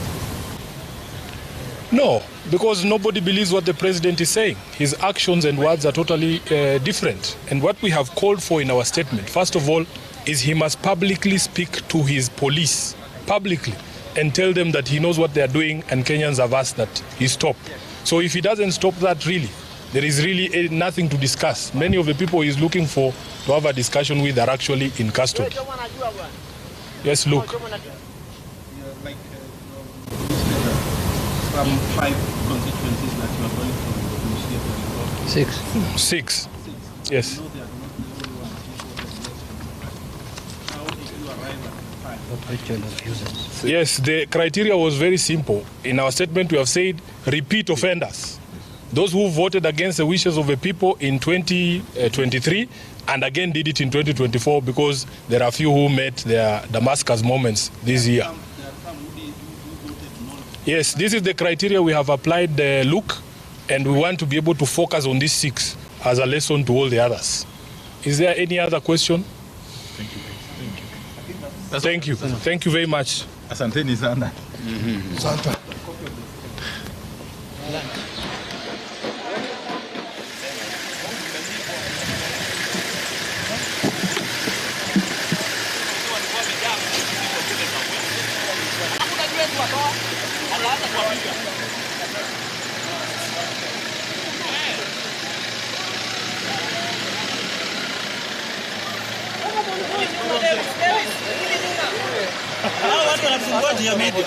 Speaker 10: No, because nobody believes what the president is saying. His actions and words are totally different. And what we have called for in our statement, first of all, is he must publicly speak to his police, publicly, and tell them that he knows what they are doing and Kenyans have asked that he stop. So if he doesn't stop that, really, there is really nothing to discuss. Many of the people he's looking for to have a discussion with are actually in custody. Yes, Luke.
Speaker 4: from 5 constituencies that you are going to initiate.
Speaker 10: 6. Yes. Yes, the criteria was very simple. In our statement, we have said repeat offenders. Those who voted against the wishes of the people in 2023 and again did it in 2024 because there are few who met their Damascus moments this year. Yes, this is the criteria we have applied, Luke, and we want to be able to focus on these 6 as a lesson to all the others. Is there any other question?
Speaker 2: Thank you.
Speaker 10: Thank you. Thank you very much.
Speaker 2: Asanteni sana.
Speaker 10: Asante.
Speaker 4: Watu wanafungua njia media.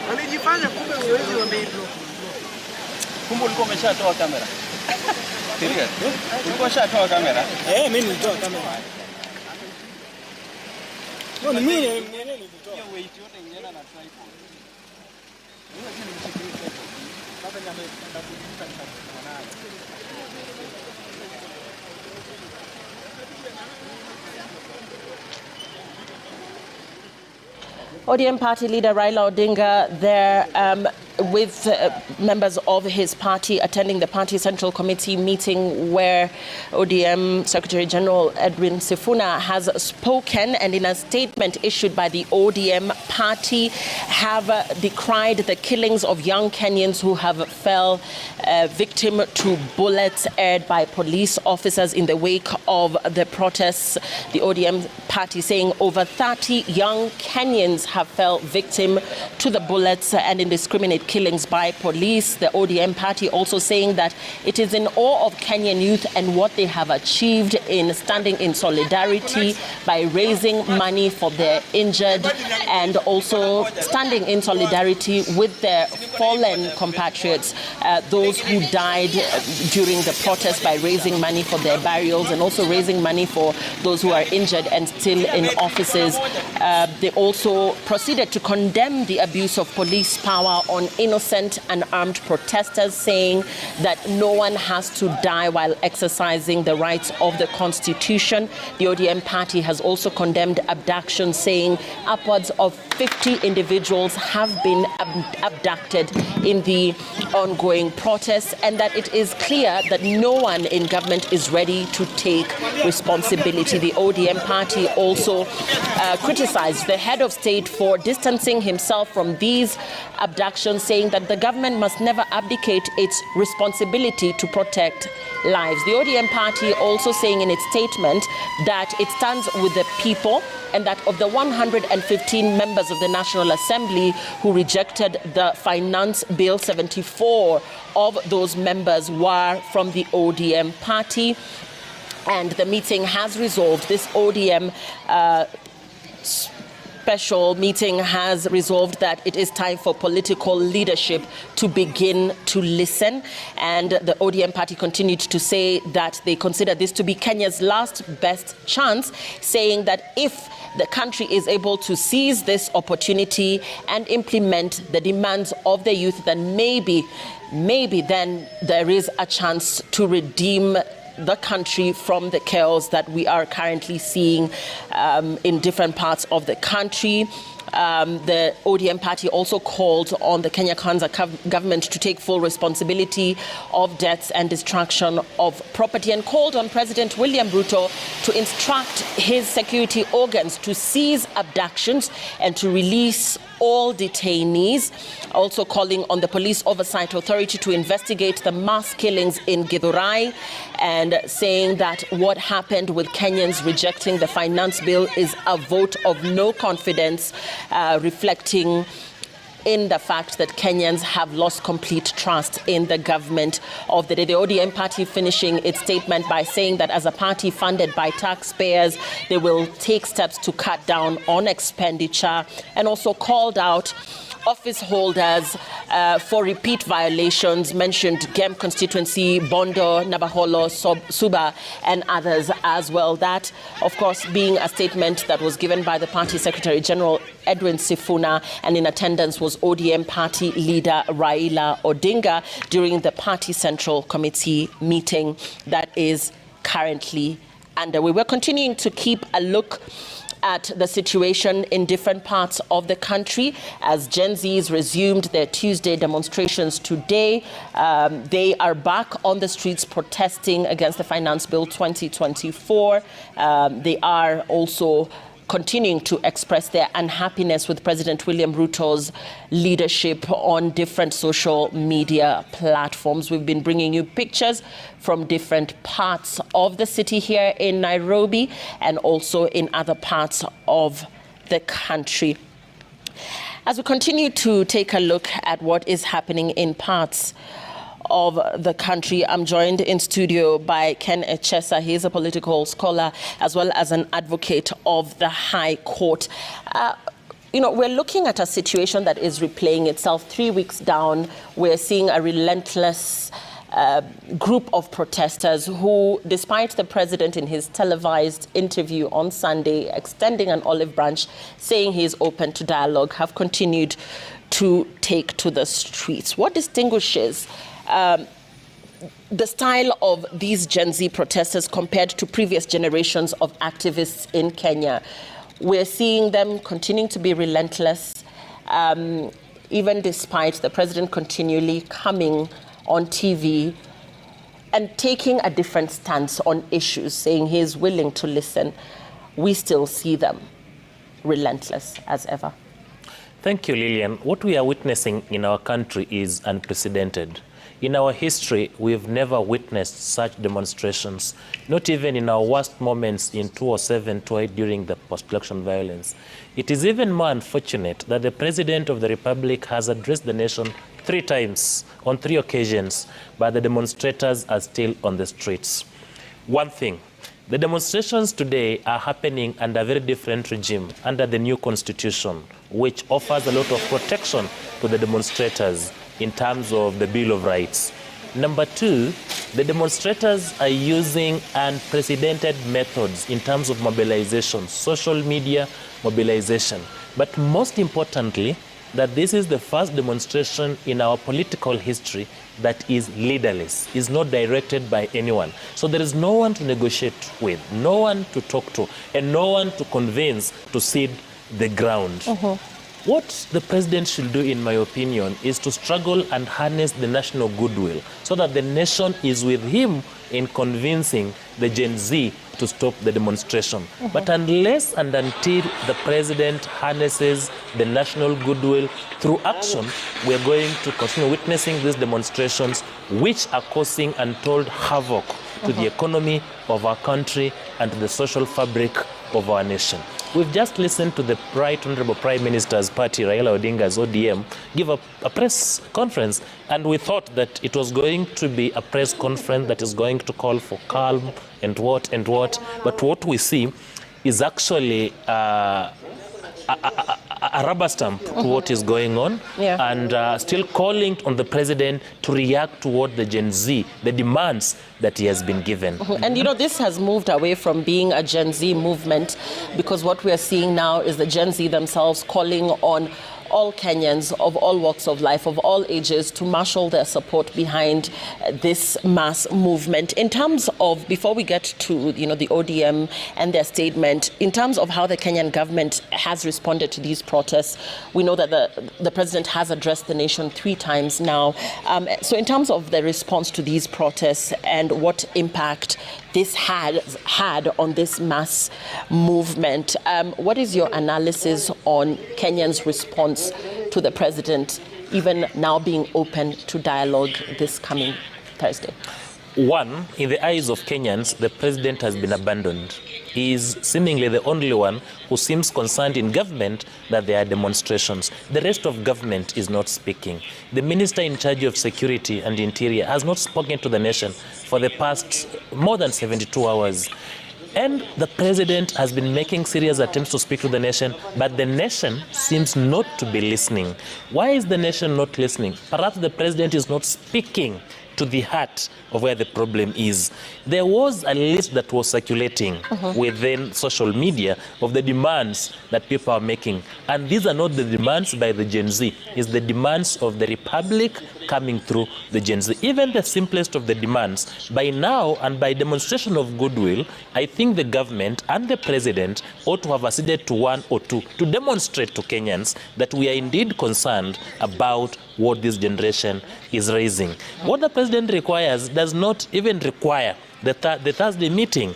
Speaker 4: Walijifanya kumbe uwezi wameiblo. Kumbe ulikuwa umeshatoa kamera. Serious? Ulikuwa umeshatoa kamera? Mimi nilitoa kamera. No, ni mimi nilitoa. Hiyo weight yote inaenda na tripod. Sasa nimeenda kujifunza nayo.
Speaker 9: ODM party leader Raila Odinga there with members of his party attending the party central committee meeting where ODM Secretary General Edwin Sifuna has spoken, and in a statement issued by the ODM party have decried the killings of young Kenyans who have fell victim to bullets aired by police officers in the wake of the protests. The ODM party saying over 30 young Kenyans have fell victim to the bullets and indiscriminate killings by police. The ODM party also saying that it is in awe of Kenyan youth and what they have achieved in standing in solidarity by raising money for their injured and also standing in solidarity with their fallen compatriots, those who died during the protest, by raising money for their burials and also raising money for those who are injured and still in offices. They also proceeded to condemn the abuse of police power on innocent and armed protesters, saying that no one has to die while exercising the rights of the Constitution. The ODM party has also condemned abduction, saying upwards of 50 individuals have been abducted in the ongoing protests, and that it is clear that no one in government is ready to take responsibility. The ODM party also criticized the head of state for distancing himself from these abductions, saying that the government must never abdicate its responsibility to protect lives. The ODM party also saying in its statement that it stands with the people, and that of the 115 members of the National Assembly who rejected the Finance Bill, 74 of those members were from the ODM party. And the meeting has resolved, this ODM special meeting has resolved that it is time for political leadership to begin to listen. And the ODM party continued to say that they consider this to be Kenya's last best chance, saying that if the country is able to seize this opportunity and implement the demands of the youth, then maybe then there is a chance to redeem the country from the chaos that we are currently seeing in different parts of the country. The ODM party also called on the Kenya Kwanza government to take full responsibility of deaths and destruction of property, and called on President William Ruto to instruct his security organs to cease abductions and to release all detainees, also calling on the Police Oversight Authority to investigate the mass killings in Githurai, and saying that what happened with Kenyans rejecting the finance bill is a vote of no confidence, reflecting in the fact that Kenyans have lost complete trust in the government of the day. The ODM party finishing its statement by saying that as a party funded by taxpayers, they will take steps to cut down on expenditure, and also called out office holders for repeat violations, mentioned Gem constituency, Bondo, Nabaholo, Suba, and others as well. That, of course, being a statement that was given by the party Secretary General Edwin Sifuna, and in attendance was ODM party leader Raila Odinga during the party Central Committee meeting that is currently underway. We're continuing to keep a look at the situation in different parts of the country as Gen Zs resumed their Tuesday demonstrations today. They are back on the streets protesting against the Finance Bill 2024. They are also continuing to express their unhappiness with President William Ruto's leadership on different social media platforms. We've been bringing you pictures from different parts of the city here in Nairobi and also in other parts of the country. As we continue to take a look at what is happening in parts of the country, I'm joined in studio by Ken Echesa. He is a political scholar as well as an advocate of the High Court. We're looking at a situation that is replaying itself 3 weeks down. We're seeing a relentless group of protesters who, despite the president in his televised interview on Sunday extending an olive branch, saying he is open to dialogue, have continued to take to the streets. What distinguishes the style of these Gen Z protesters compared to previous generations of activists in Kenya? We're seeing them continuing to be relentless, even despite the president continually coming on TV and taking a different stance on issues, saying he is willing to listen. We still see them relentless as ever.
Speaker 11: Thank you, Lillian. What we are witnessing in our country is unprecedented. In our history, we've never witnessed such demonstrations, not even in our worst moments in 2007-2008 during the post-election violence. It is even more unfortunate that the President of the Republic has addressed the nation 3 times, on 3 occasions, but the demonstrators are still on the streets. One thing, the demonstrations today are happening under a very different regime, under the new constitution, which offers a lot of protection to the demonstrators in terms of the Bill of Rights. Number 2, the demonstrators are using unprecedented methods in terms of mobilization, social media mobilization. But most importantly, that this is the first demonstration in our political history that is leaderless, is not directed by anyone. So there is no one to negotiate with, no one to talk to, and no one to convince to cede the ground. What the president should do, in my opinion, is to struggle and harness the national goodwill so that the nation is with him in convincing the Gen Z to stop the demonstration. But unless and until the president harnesses the national goodwill through action, we are going to continue witnessing these demonstrations, which are causing untold havoc to the economy of our country and to the social fabric of our nation. We've just listened to the Right Honorable Prime Minister's party, Raila Odinga's ODM, give a press conference, and we thought that it was going to be a press conference that is going to call for calm and what. But what we see is actually a rubber stamp to what is going on, and still calling on the president to react to what the Gen Z, the demands that he has been given.
Speaker 9: And you know, this has moved away from being a Gen Z movement, because what we are seeing now is the Gen Z themselves calling on all Kenyans of all walks of life, of all ages, to marshal their support behind this mass movement. In terms of, before we get to the ODM and their statement, in terms of how the Kenyan government has responded to these protests, we know that the president has addressed the nation 3 times now. So in terms of the response to these protests and what impact this had on this mass movement, what is your analysis on Kenyans' response to the president, even now being open to dialogue this coming Thursday?
Speaker 11: One, in the eyes of Kenyans, the president has been abandoned. He is seemingly the only one who seems concerned in government that there are demonstrations. The rest of government is not speaking. The minister in charge of security and interior has not spoken to the nation for the past more than 72 hours. And the president has been making serious attempts to speak to the nation, but the nation seems not to be listening. Why is the nation not listening? Perhaps the president is not speaking to the heart of where the problem is. There was a list that was circulating within social media of the demands that people are making. And these are not the demands by the Gen Z. It's the demands of the Republic coming through the Gen Z. Even the simplest of the demands, by now and by demonstration of goodwill, I think the government and the president ought to have acceded to 1 or 2 to demonstrate to Kenyans that we are indeed concerned about what this generation is raising. What the president requires does not even require the Thursday meeting,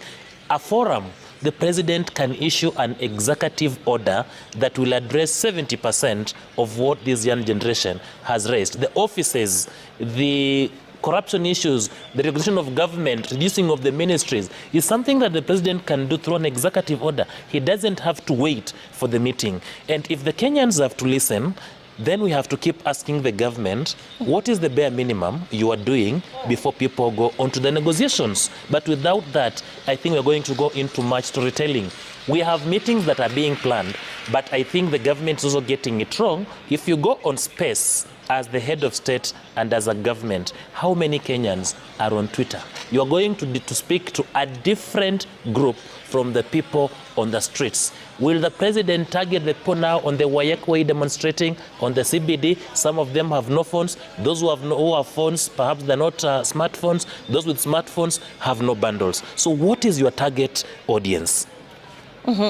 Speaker 11: a forum. The president can issue an executive order that will address 70% of what this young generation has raised. The offices, the corruption issues, the regulation of government, reducing of the ministries is something that the president can do through an executive order. He doesn't have to wait for the meeting. And if the Kenyans have to listen, then we have to keep asking the government, what is the bare minimum you are doing before people go on to the negotiations? But without that, I think we're going to go into much storytelling. We have meetings that are being planned, but I think the government is also getting it wrong. If you go on Space as the head of state and as a government, how many Kenyans are on Twitter? You are going to speak to a different group from the people on the streets. Will the president target the people now on the Wayek Way demonstrating on the CBD? Some of them have no phones. Those who have phones, perhaps they're not smartphones. Those with smartphones have no bundles. So what is your target audience?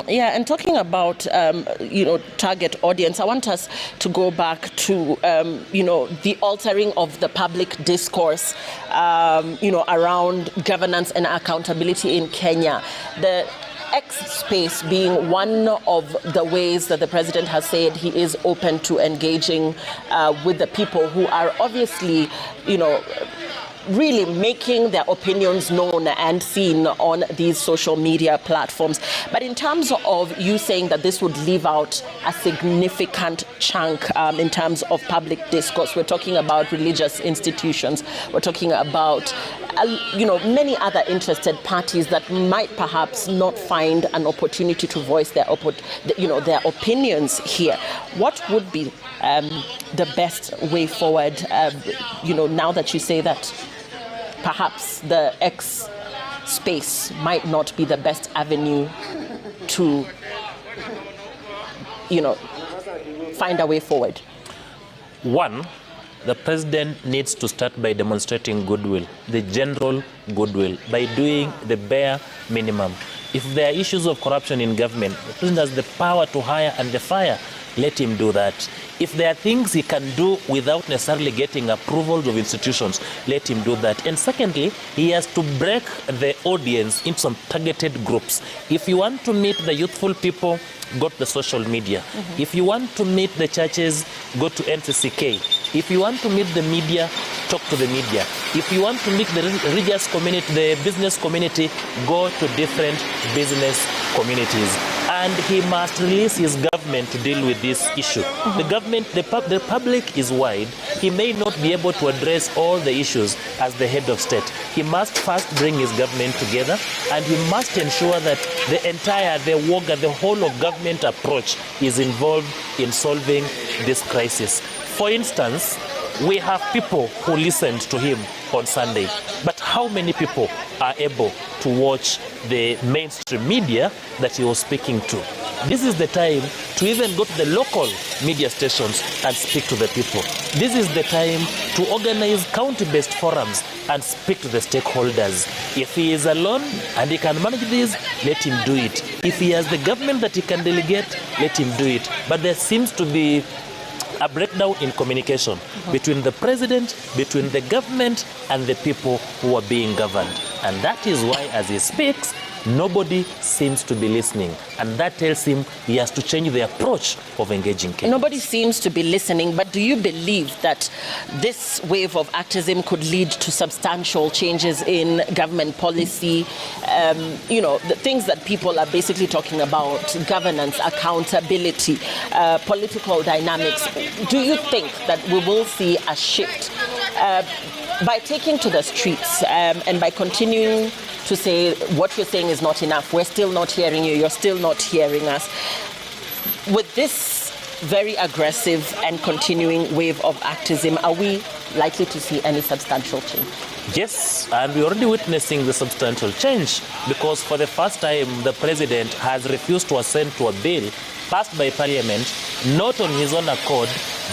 Speaker 9: Yeah, and talking about, target audience, I want us to go back to, the altering of the public discourse, around governance and accountability in Kenya. The X space being one of the ways that the president has said he is open to engaging with the people who are obviously, really making their opinions known and seen on these social media platforms. But in terms of you saying that this would leave out a significant chunk in terms of public discourse, we're talking about religious institutions, we're talking about many other interested parties that might perhaps not find an opportunity to voice their opinions here. What would be the best way forward, now that you say that perhaps the X space might not be the best avenue to, find a way forward?
Speaker 11: One, the president needs to start by demonstrating goodwill, the general goodwill, by doing the bare minimum. If there are issues of corruption in government, the president has the power to hire and fire let him do that. If there are things he can do without necessarily getting approvals of institutions, let him do that. And secondly, he has to break the audience into some targeted groups. If you want to meet the youthful people, go to the social media. If you want to meet the churches, go to NCCK. If you want to meet the media, talk to the media. If you want to meet the religious community, the business community, go to different business communities. And he must release his government to deal with this issue. The government, the public is wide. He may not be able to address all the issues as the head of state. He must first bring his government together, and he must ensure that the whole of government approach is involved in solving this crisis. For instance, we have people who listened to him on Sunday, but how many people are able to watch the mainstream media that he was speaking to? This is the time to even go to the local media stations and speak to the people. This is the time to organize county-based forums and speak to the stakeholders. If he is alone and he can manage this, let him do it. If he has the government that he can delegate, let him do it. But there seems to be a breakdown in communication between the president, between the government, and the people who are being governed. And that is why, as he speaks, nobody seems to be listening. And that tells him he has to change the approach of engaging Kenyans.
Speaker 9: Nobody seems to be listening, but do you believe that this wave of activism could lead to substantial changes in government policy? The things that people are basically talking about, governance, accountability, political dynamics. Do you think that we will see a shift by taking to the streets and by continuing to say what you're saying is not enough, we're still not hearing you, you're still not hearing us? With this very aggressive and continuing wave of activism, are we likely to see any substantial change?
Speaker 11: Yes, and we're already witnessing the substantial change, because for the first time the president has refused to assent to a bill passed by parliament, not on his own accord,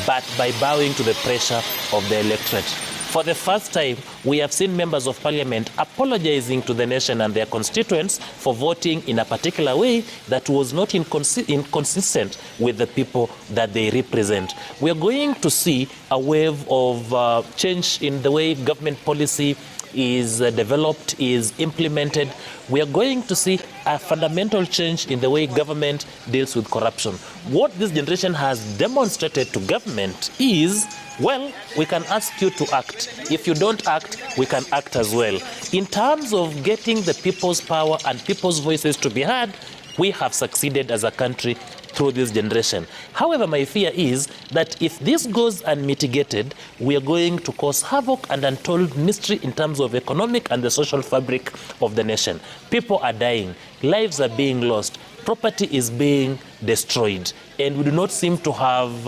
Speaker 11: but by bowing to the pressure of the electorate. For the first time, we have seen members of parliament apologizing to the nation and their constituents for voting in a particular way that was not inconsistent with the people that they represent. We are going to see a wave of change in the way government policy is developed, is implemented. We are going to see a fundamental change in the way government deals with corruption. What this generation has demonstrated to government is, well, we can ask you to act. If you don't act, we can act as well. In terms of getting the people's power and people's voices to be heard, we have succeeded as a country through this generation. However, my fear is that if this goes unmitigated, we are going to cause havoc and untold mystery in terms of economic and the social fabric of the nation. People are dying, lives are being lost, property is being destroyed, and we do not seem to have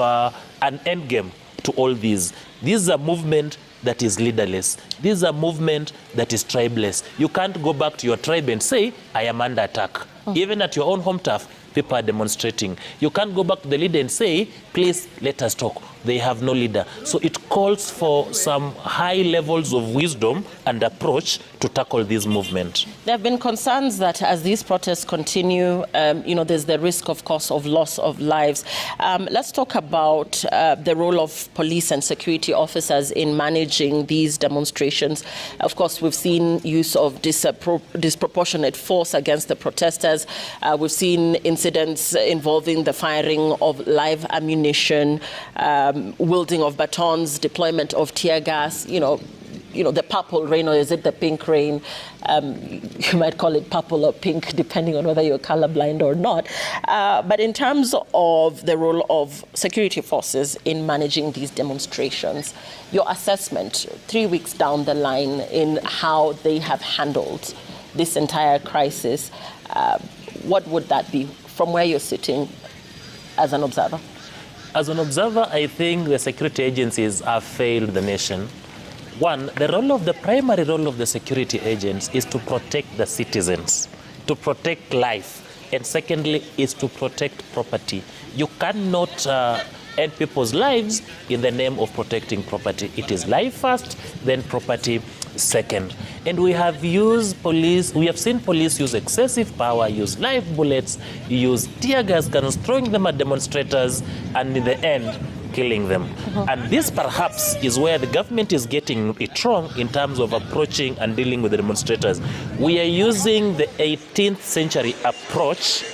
Speaker 11: an end game to all these. This is a movement that is leaderless. This is a movement that is tribeless. You can't go back to your tribe and say, I am under attack. Even at your own home turf, people are demonstrating. You can't go back to the leader and say, please let us talk. They have no leader. So it calls for some high levels of wisdom and approach to tackle this movement.
Speaker 9: There have been concerns that as these protests continue, there's the risk, of course, of loss of lives. Let's talk about the role of police and security officers in managing these demonstrations. Of course, we've seen use of disproportionate force against the protesters. We've seen incidents involving the firing of live ammunition, wielding of batons, deployment of tear gas, the purple rain, or is it the pink rain? You might call it purple or pink, depending on whether you're colorblind or not. But in terms of the role of security forces in managing these demonstrations, your assessment 3 weeks down the line in how they have handled this entire crisis, what would that be from where you're sitting as an observer?
Speaker 11: As an observer, I think the security agencies have failed the nation. One, the primary role of the security agents is to protect the citizens, to protect life. And secondly, is to protect property. You cannot end people's lives in the name of protecting property. It is life first, then property second. And we have seen police use excessive power, use live bullets, use tear gas guns, throwing them at demonstrators, and in the end, killing them. And this perhaps is where the government is getting it wrong in terms of approaching and dealing with the demonstrators. We are using the 18th century approach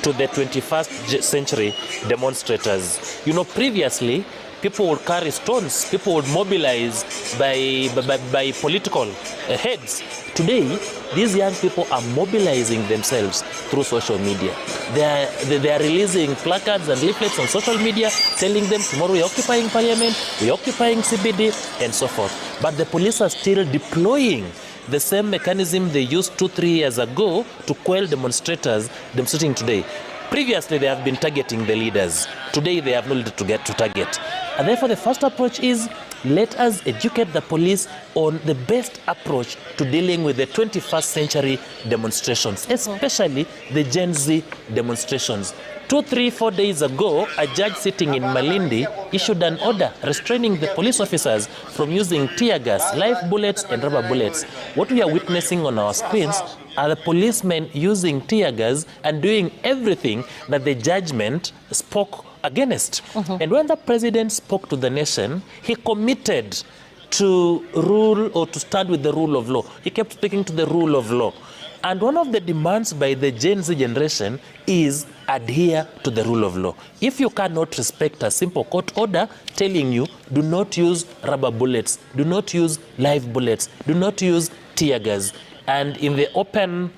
Speaker 11: to the 21st century demonstrators. You know, previously, people would carry stones, people would mobilize by political heads. Today, these young people are mobilizing themselves through social media. They are releasing placards and leaflets on social media, telling them tomorrow we're occupying Parliament, we're occupying CBD, and so forth. But the police are still deploying the same mechanism they used 2-3 years ago to quell demonstrators demonstrating today. Previously, they have been targeting the leaders. Today, they have no leader to get to target. And therefore, the first approach is let us educate the police on the best approach to dealing with the 21st century demonstrations, especially the Gen Z demonstrations. 2, 3, 4 days ago, a judge sitting in Malindi issued an order restraining the police officers from using tear gas, live bullets, and rubber bullets. What we are witnessing on our screens are the policemen using tear gas and doing everything that the judgment spoke against. And when the president spoke to the nation, he committed to rule or to stand with the rule of law. He kept speaking to the rule of law. And one of the demands by the Gen Z generation is adhere to the rule of law. If you cannot respect a simple court order telling you do not use rubber bullets, do not use live bullets, do not use tear gas, and in the open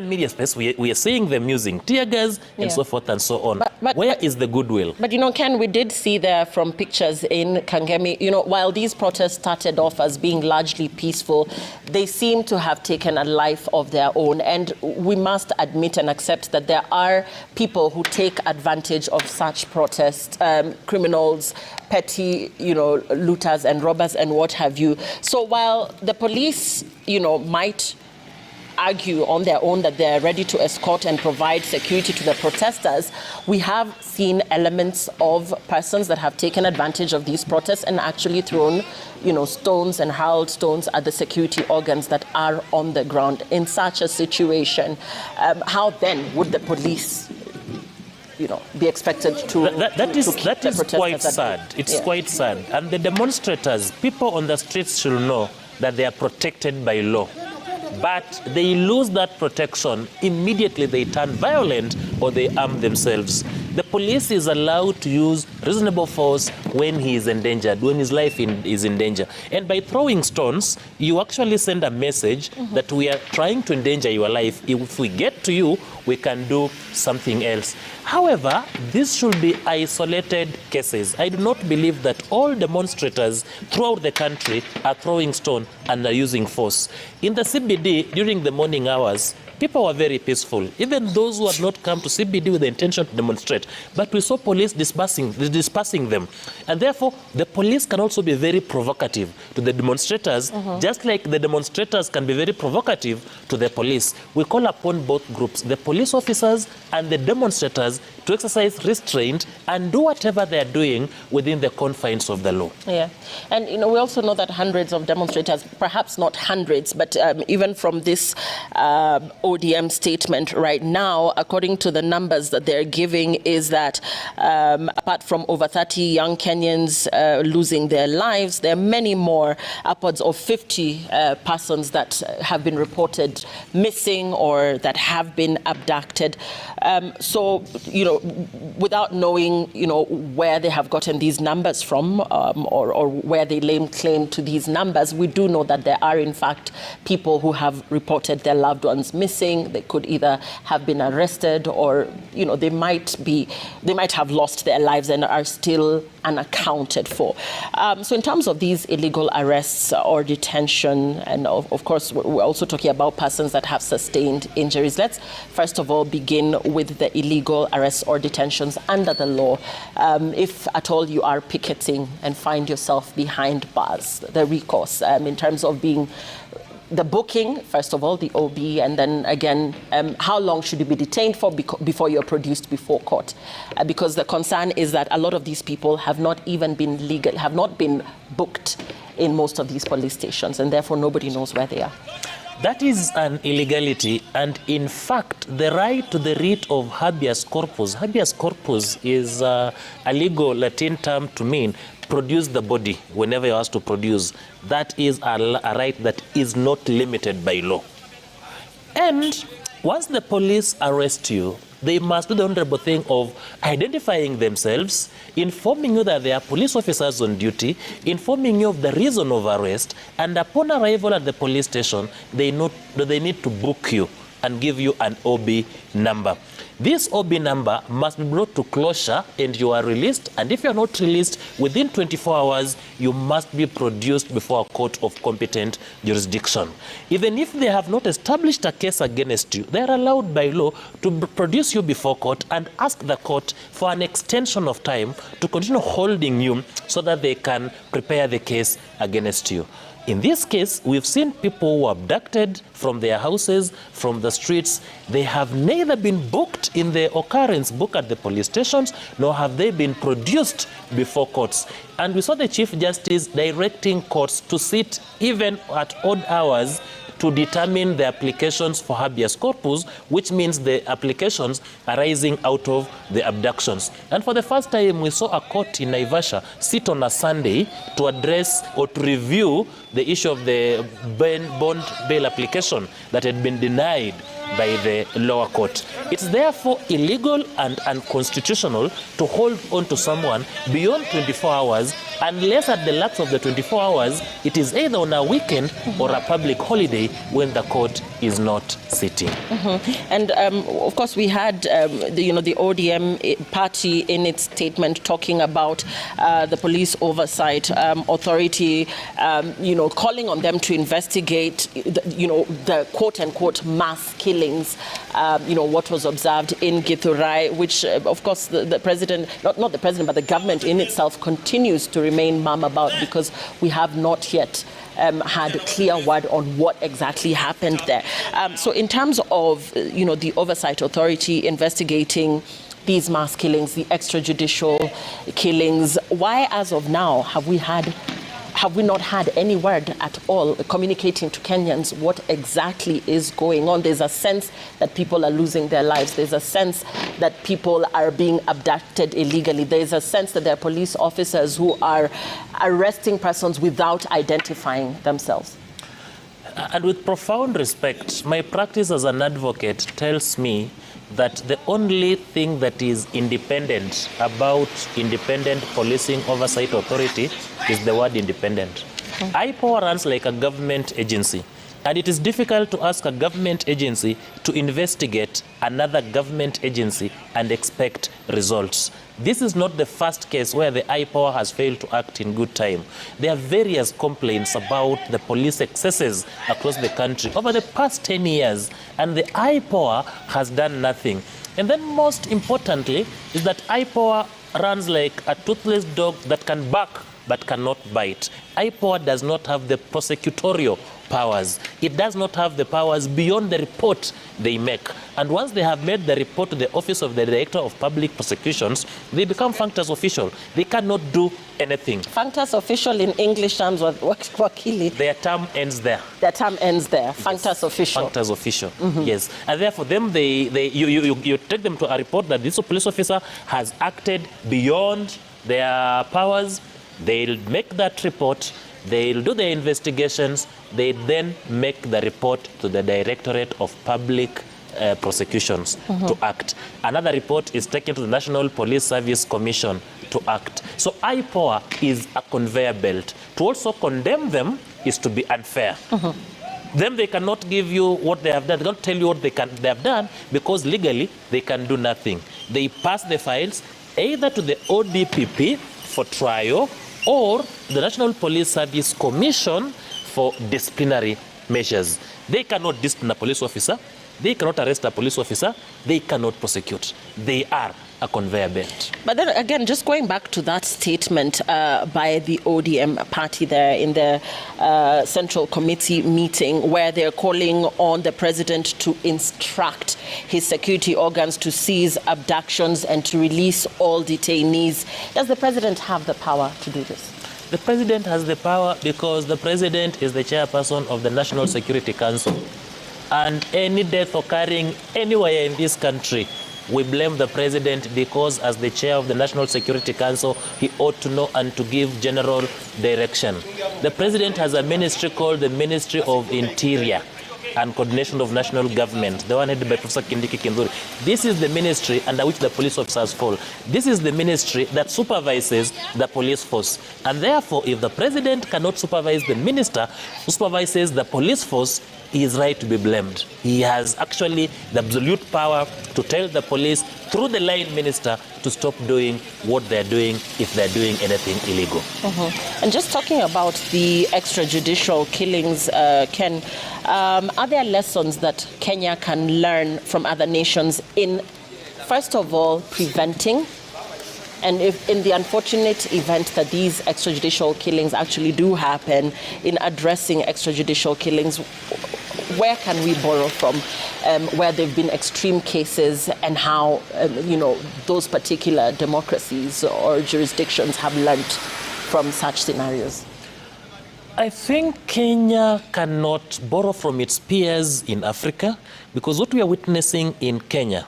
Speaker 11: media space, we are seeing them using tear gas and so forth and so on. Where is the goodwill?
Speaker 9: But, you know, Ken, we did see there from pictures in Kangemi, you know, while these protests started off as being largely peaceful, they seem to have taken a life of their own. And we must admit and accept that there are people who take advantage of such protests, criminals, petty, you know, looters and robbers and what have you. So while the police, you know, might argue on their own that they're ready to escort and provide security to the protesters, we have seen elements of persons that have taken advantage of these protests and actually thrown, you know, stones and hurled stones at the security organs that are on the ground. In such a situation, how then would the police, you know, be expected to
Speaker 11: That is quite sad. It's quite sad. And the demonstrators, people on the streets should know that they are protected by law. But they lose that protection, immediately they turn violent or they arm themselves. The police is allowed to use reasonable force when he is endangered, when his life is in danger. And by throwing stones, you actually send a message that we are trying to endanger your life. If we get to you, we can do something else. However, this should be isolated cases. I do not believe that all demonstrators throughout the country are throwing stone and are using force. In the CBD, during the morning hours, people were very peaceful, even those who had not come to CBD with the intention to demonstrate. But we saw police dispersing them. And therefore, the police can also be very provocative to the demonstrators, just like the demonstrators can be very provocative to the police. We call upon both groups, the police officers and the demonstrators, to exercise restraint and do whatever they are doing within the confines of the law.
Speaker 9: Yeah. And, you know, we also know that hundreds of demonstrators, perhaps not hundreds, but even from this ODM statement right now, according to the numbers that they're giving, is that apart from over 30 young Kenyans losing their lives, there are many more, upwards of 50 persons that have been reported missing or that have been abducted. So, you know, without knowing, you know, where they have gotten these numbers from or where they lay claim to these numbers, we do know that there are, in fact, people who have reported their loved ones missing. They could either have been arrested or, you know, they might have lost their lives and are still unaccounted for. So in terms of these illegal arrests or detention, and of course, we're also talking about persons that have sustained injuries. Let's first of all begin with the illegal arrests or detentions under the law. If at all you are picketing and find yourself behind bars, the recourse in terms of being the booking, first of all, the OB, and then again, how long should you be detained for before you're produced before court? Because the concern is that a lot of these people have not even been legal, have not been booked in most of these police stations, and therefore nobody knows where they are.
Speaker 11: That is an illegality, and in fact, the right to the writ of habeas corpus is a legal Latin term to mean produce the body whenever you're asked to produce. That is a right that is not limited by law. And once the police arrest you, they must do the honorable thing of identifying themselves, informing you that they are police officers on duty, informing you of the reason of arrest, and upon arrival at the police station, they need to book you and give you an OB number. This OB number must be brought to closure and you are released, and if you are not released within 24 hours, you must be produced before a court of competent jurisdiction. Even if they have not established a case against you, they are allowed by law to produce you before court and ask the court for an extension of time to continue holding you so that they can prepare the case against you. In this case, we've seen people who were abducted from their houses, from the streets. They have neither been booked in the occurrence book at the police stations, nor have they been produced before courts. And we saw the Chief Justice directing courts to sit even at odd hours to determine the applications for habeas corpus, which means the applications arising out of the abductions. And for the first time, we saw a court in Naivasha sit on a Sunday to address or to review the issue of the bond bail application that had been denied by the lower court. It's therefore illegal and unconstitutional to hold on to someone beyond 24 hours unless at the lapse of the 24 hours it is either on a weekend or a public holiday when the court is not sitting.
Speaker 9: And of course we had the ODM party in its statement talking about the police oversight authority calling on them to investigate the quote-unquote mass killings, what was observed in Githurai, which of course the president, not the president, but the government in itself continues to remain mum about, because we have not yet had a clear word on what exactly happened there. So in terms of the oversight authority investigating these mass killings, the extrajudicial killings, why as of now have we not had any word at all communicating to Kenyans what exactly is going on? There's a sense that people are losing their lives. There's a sense that people are being abducted illegally. There's a sense that there are police officers who are arresting persons without identifying themselves.
Speaker 11: And with profound respect, my practice as an advocate tells me that the only thing that is independent about independent policing oversight authority is the word independent. IPOA runs like a government agency, and it is difficult to ask a government agency to investigate another government agency and expect results. This is not the first case where the IPOA has failed to act in good time. There are various complaints about the police excesses across the country over the past 10 years, and the IPOA has done nothing. And then most importantly is that IPOA runs like a toothless dog that can bark but cannot bite. IPOA does not have the prosecutorial powers. It does not have the powers beyond the report they make. And once they have made the report to the Office of the Director of Public Prosecutions, they become functus official. They cannot do anything.
Speaker 9: Functus official in English terms, wakili.
Speaker 11: Their term ends there.
Speaker 9: Their term ends there. Functus official.
Speaker 11: Functus official, yes. And therefore, them, you take them to a report that this police officer has acted beyond their powers. They'll make that report, they'll do their investigations, they then make the report to the Directorate of Public Prosecutions to act. Another report is taken to the National Police Service Commission to act. So IPOA is a conveyor belt. To also condemn them is to be unfair. Them, they cannot give you what they have done. They don't tell you what they have done, because legally they can do nothing. They pass the files either to the ODPP for trial or the National Police Service Commission for disciplinary measures. They cannot discipline a police officer. They cannot arrest a police officer. They cannot prosecute. They are a conveyor belt.
Speaker 9: But then again, just going back to that statement by the ODM party there in the Central Committee meeting, where they're calling on the president to instruct his security organs to cease abductions and to release all detainees. Does the president have the power to do this?
Speaker 11: The president has the power because the president is the chairperson of the National Security Council. And any death occurring anywhere in this country, we blame the president because as the chair of the National Security Council, he ought to know and to give general direction. The president has a ministry called the Ministry of Interior and Coordination of National Government, the one headed by Professor Kindiki Kinduri. This is the ministry under which the police officers fall. This is the ministry that supervises the police force. And therefore, if the president cannot supervise the minister who supervises the police force, he is right to be blamed. He has actually the absolute power to tell the police through the line minister to stop doing what they're doing if they're doing anything illegal.
Speaker 9: And just talking about the extrajudicial killings, Ken, are there lessons that Kenya can learn from other nations in, first of all, preventing? And if in the unfortunate event that these extrajudicial killings actually do happen, in addressing extrajudicial killings, where can we borrow from where there have been extreme cases and how, those particular democracies or jurisdictions have learned from such scenarios?
Speaker 11: I think Kenya cannot borrow from its peers in Africa because what we are witnessing in Kenya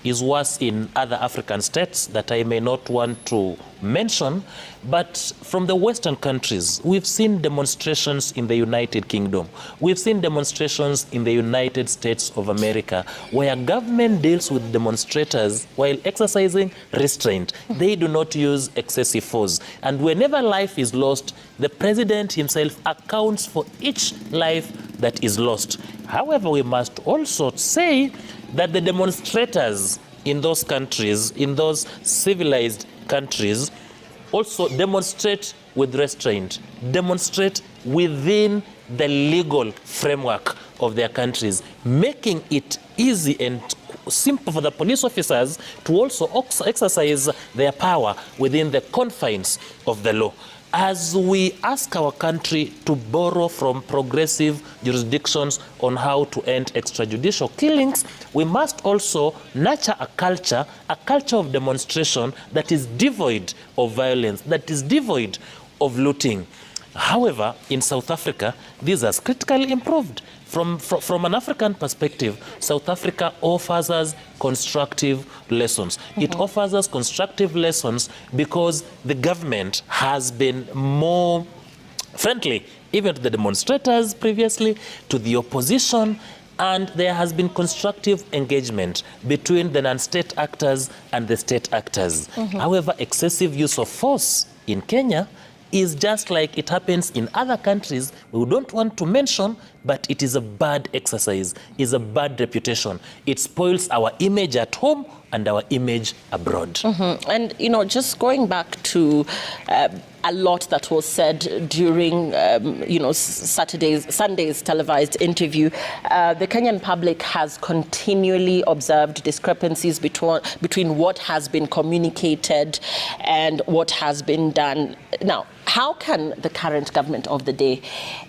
Speaker 11: is worse in other African states that I may not want to mention, but from the Western countries, we've seen demonstrations in the United Kingdom. We've seen demonstrations in the United States of America where government deals with demonstrators while exercising restraint. They do not use excessive force. And whenever life is lost, the president himself accounts for each life that is lost. However, we must also say that the demonstrators in those countries, in those civilized countries, also demonstrate with restraint, demonstrate within the legal framework of their countries, making it easy and simple for the police officers to also exercise their power within the confines of the law. As we ask our country to borrow from progressive jurisdictions on how to end extrajudicial killings, we must also nurture a culture of demonstration that is devoid of violence, that is devoid of looting. However, in South Africa, this has critically improved. From an African perspective, South Africa offers us constructive lessons. It offers us constructive lessons because the government has been more friendly, even to the demonstrators previously, to the opposition, and there has been constructive engagement between the non-state actors and the state actors. However, excessive use of force in Kenya is just like it happens in other countries we don't want to mention, but it is a bad exercise, is a bad reputation. It spoils our image at home and our image abroad.
Speaker 9: And, just going back to a lot that was said during, Sunday's televised interview, the Kenyan public has continually observed discrepancies between what has been communicated and what has been done. Now, how can the current government of the day,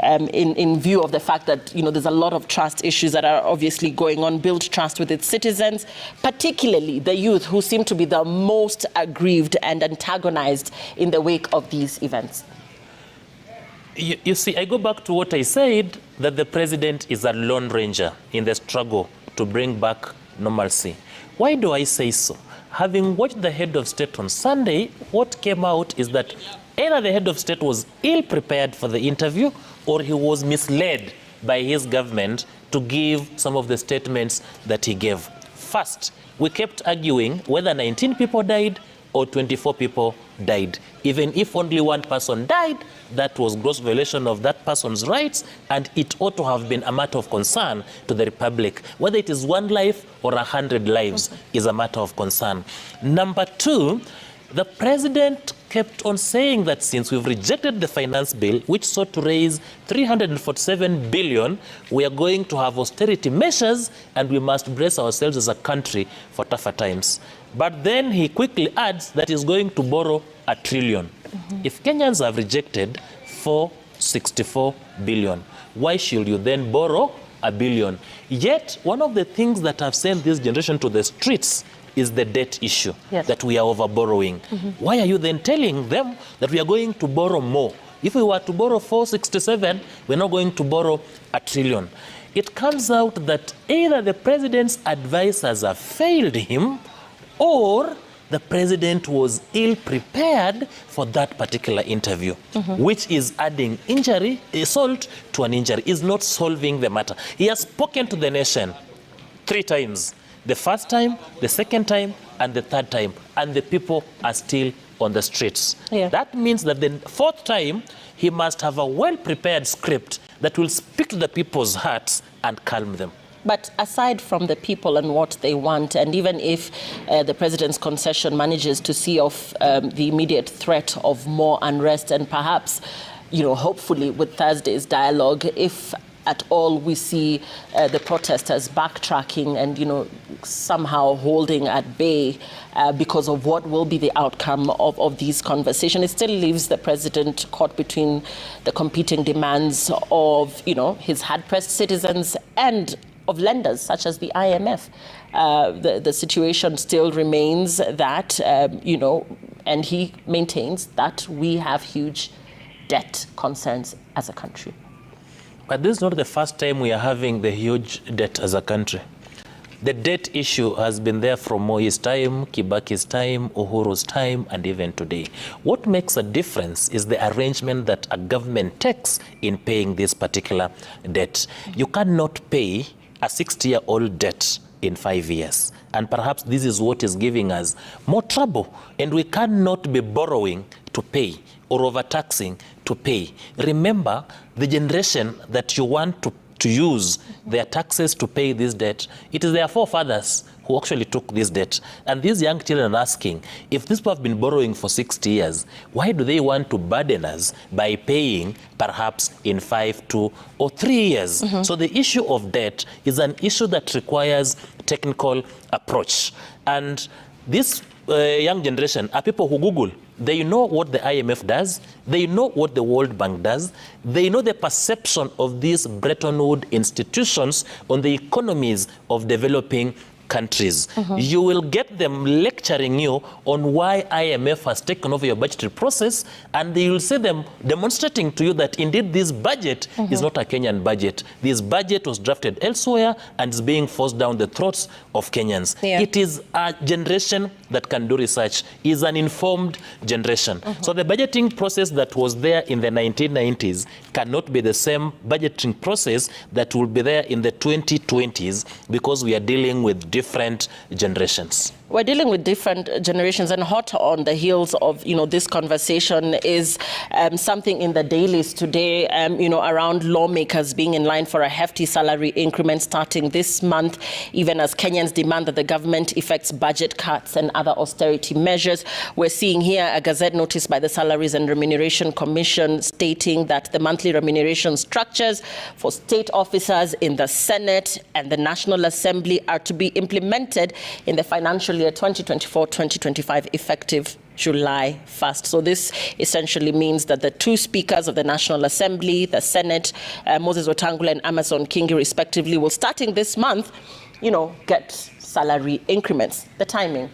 Speaker 9: in view of the fact that, there's a lot of trust issues that are obviously going on, build trust with its citizens, particularly the youth who seem to be the most aggrieved and antagonized in the wake of these events?
Speaker 11: You see, I go back to what I said, that the president is a lone ranger in the struggle to bring back normalcy. Why do I say so? Having watched the head of state on Sunday, what came out is that either the head of state was ill-prepared for the interview or he was misled by his government to give some of the statements that he gave. First, we kept arguing whether 19 people died or 24 people died. Even if only one person died, that was gross violation of that person's rights, and it ought to have been a matter of concern to the Republic. Whether it is 1 life or 100 lives is a matter of concern. Number two, the president kept on saying that since we've rejected the finance bill, which sought to raise 347 billion, we are going to have austerity measures and we must brace ourselves as a country for tougher times. But then he quickly adds that he's going to borrow 1 trillion. If Kenyans have rejected 464 billion, why should you then borrow 1 billion? Yet, one of the things that have sent this generation to the streets is the debt issue, that we are over borrowing. Why are you then telling them that we are going to borrow more If we were to borrow 467, we're not going to borrow $1 trillion. It comes out that either the president's advisors have failed him or the president was ill-prepared for that particular interview, which is adding insult to an injury, is not solving the matter. He has spoken to the nation 3 times. The first time, the second time, and the third time. And the people are still on the streets.
Speaker 9: Yeah.
Speaker 11: That means that the 4th time, he must have a well-prepared script that will speak to the people's hearts and calm them.
Speaker 9: But aside from the people and what they want, and even if the president's concession manages to see off the immediate threat of more unrest, and perhaps, hopefully with Thursday's dialogue, if at all we see the protesters backtracking and, somehow holding at bay because of what will be the outcome of these conversations, it still leaves the president caught between the competing demands of, his hard-pressed citizens and of lenders such as the IMF. The situation still remains that, and he maintains that we have huge debt concerns as a country.
Speaker 11: But this is not the first time we are having the huge debt as a country. The debt issue has been there from Moi's time, Kibaki's time, Uhuru's time, and even today. What makes a difference is the arrangement that a government takes in paying this particular debt. You cannot pay a 60-year-old debt in 5 years. And perhaps this is what is giving us more trouble. And we cannot be borrowing to pay or overtaxing to pay. Remember, the generation that you want to use their taxes to pay this debt, it is their forefathers who actually took this debt. And these young children are asking, if these people have been borrowing for 60 years, why do they want to burden us by paying perhaps in 5, 2, or 3 years? So the issue of debt is an issue that requires technical approach. And this young generation are people who Google. They know what the IMF does. They know what the World Bank does. They know the perception of these Bretton Woods institutions on the economies of developing countries. You will get them lecturing you on why IMF has taken over your budgetary process, and they will see them demonstrating to you that indeed this budget is not a Kenyan budget. This budget was drafted elsewhere and is being forced down the throats of Kenyans.
Speaker 9: Yeah.
Speaker 11: It is a generation that can do research, is an informed generation. So the budgeting process that was there in the 1990s cannot be the same budgeting process that will be there in the 2020s, because we are dealing with different generations.
Speaker 9: We're dealing with different generations, and hot on the heels of this conversation is something in the dailies today, around lawmakers being in line for a hefty salary increment starting this month, even as Kenyans demand that the government effects budget cuts and other austerity measures. We're seeing here a Gazette notice by the Salaries and Remuneration Commission stating that the monthly remuneration structures for state officers in the Senate and the National Assembly are to be implemented in the financial year 2024-2025, effective July 1st. So this essentially means that the 2 speakers of the National Assembly, the Senate, Moses Wetangula and Amason Kingi respectively, will, starting this month, get salary increments. The timing.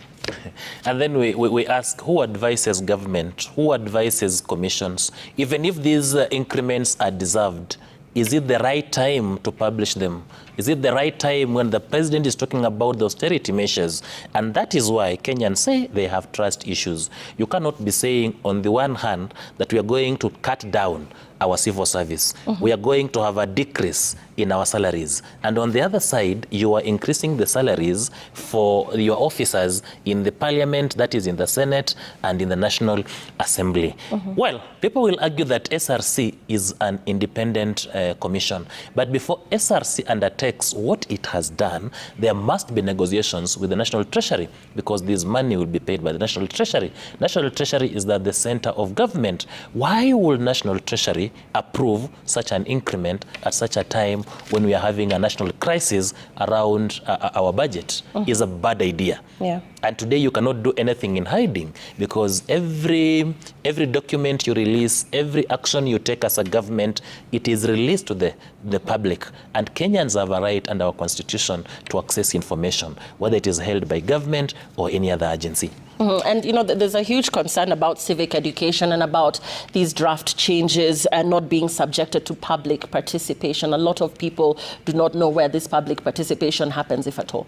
Speaker 11: And then we ask, who advises government? Who advises commissions? Even if these increments are deserved, is it the right time to publish them? Is it the right time when the president is talking about the austerity measures? And that is why Kenyans say they have trust issues. You cannot be saying on the one hand that we are going to cut down our civil service. We are going to have a decrease in our salaries. And on the other side, you are increasing the salaries for your officers in the parliament, that is in the Senate and in the National Assembly. Well, people will argue that SRC is an independent commission. But before SRC undertakes what it has done, there must be negotiations with the National Treasury, because this money will be paid by the National Treasury. National Treasury is at the center of government. Why will National Treasury approve such an increment at such a time when we are having a national crisis around our budget? Is a bad idea.
Speaker 9: Yeah.
Speaker 11: And today you cannot do anything in hiding, because every document you release, every action you take as a government, it is released to the public. And Kenyans have a right under our constitution to access information, whether it is held by government or any other agency.
Speaker 9: And, you know, there's a huge concern about civic education and about these draft changes and not being subjected to public participation. A lot of people do not know where this public participation happens, if at all.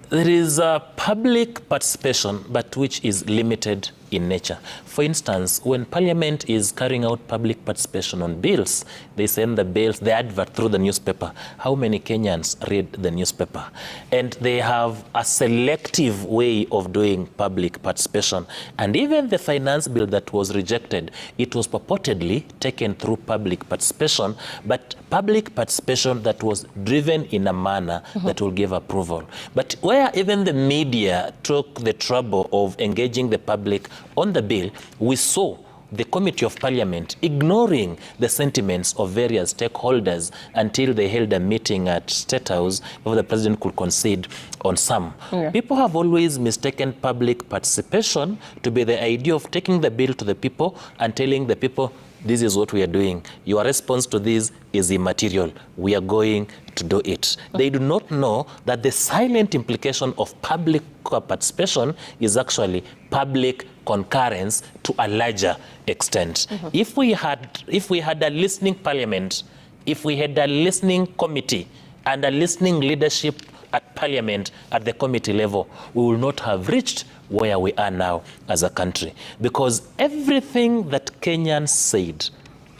Speaker 11: There is public participation, but which is limited in nature. For instance, when Parliament is carrying out public participation on bills, they send the bills, the advert through the newspaper. How many Kenyans read the newspaper? And they have a selective way of doing public participation. And even the finance bill that was rejected, it was purportedly taken through public participation, but public participation that was driven in a manner that will give approval. But where even the media took the trouble of engaging the public on the bill, we saw the Committee of Parliament ignoring the sentiments of various stakeholders until they held a meeting at State House where the President could concede on some. Yeah. People have always mistaken public participation to be the idea of taking the bill to the people and telling the people, this is what we are doing. Your response to this is immaterial. We are going to do it. They do not know that the silent implication of public participation is actually public concurrence to a larger extent. If we had a listening parliament, if we had a listening committee and a listening leadership at Parliament at the committee level, we will not have reached where we are now as a country, because everything that Kenyans said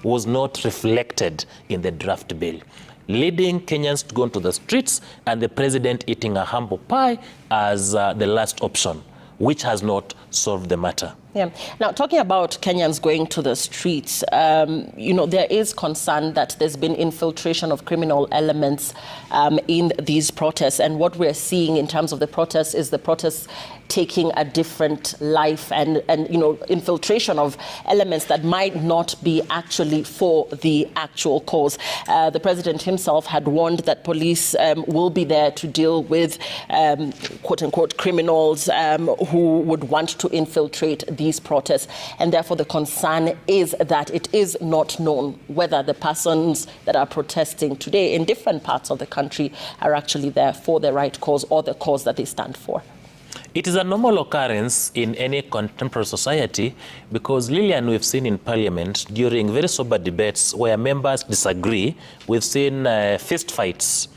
Speaker 11: was not reflected in the draft bill, leading Kenyans to go into the streets and the president eating a humble pie as the last option, which has not solved the matter.
Speaker 9: Yeah. Now, talking about Kenyans going to the streets, you know, there is concern that there's been infiltration of criminal elements in these protests. And what we're seeing in terms of the protests is the protests taking a different life and you know, infiltration of elements that might not be actually for the actual cause. The president himself had warned that police will be there to deal with quote-unquote criminals who would want to infiltrate these protests. And therefore the concern is that it is not known whether the persons that are protesting today in different parts of the country are actually there for the right cause or the cause that they stand for.
Speaker 11: It is a normal occurrence in any contemporary society because, Lillian, we've seen in Parliament during very sober debates where members disagree, we've seen fist fights.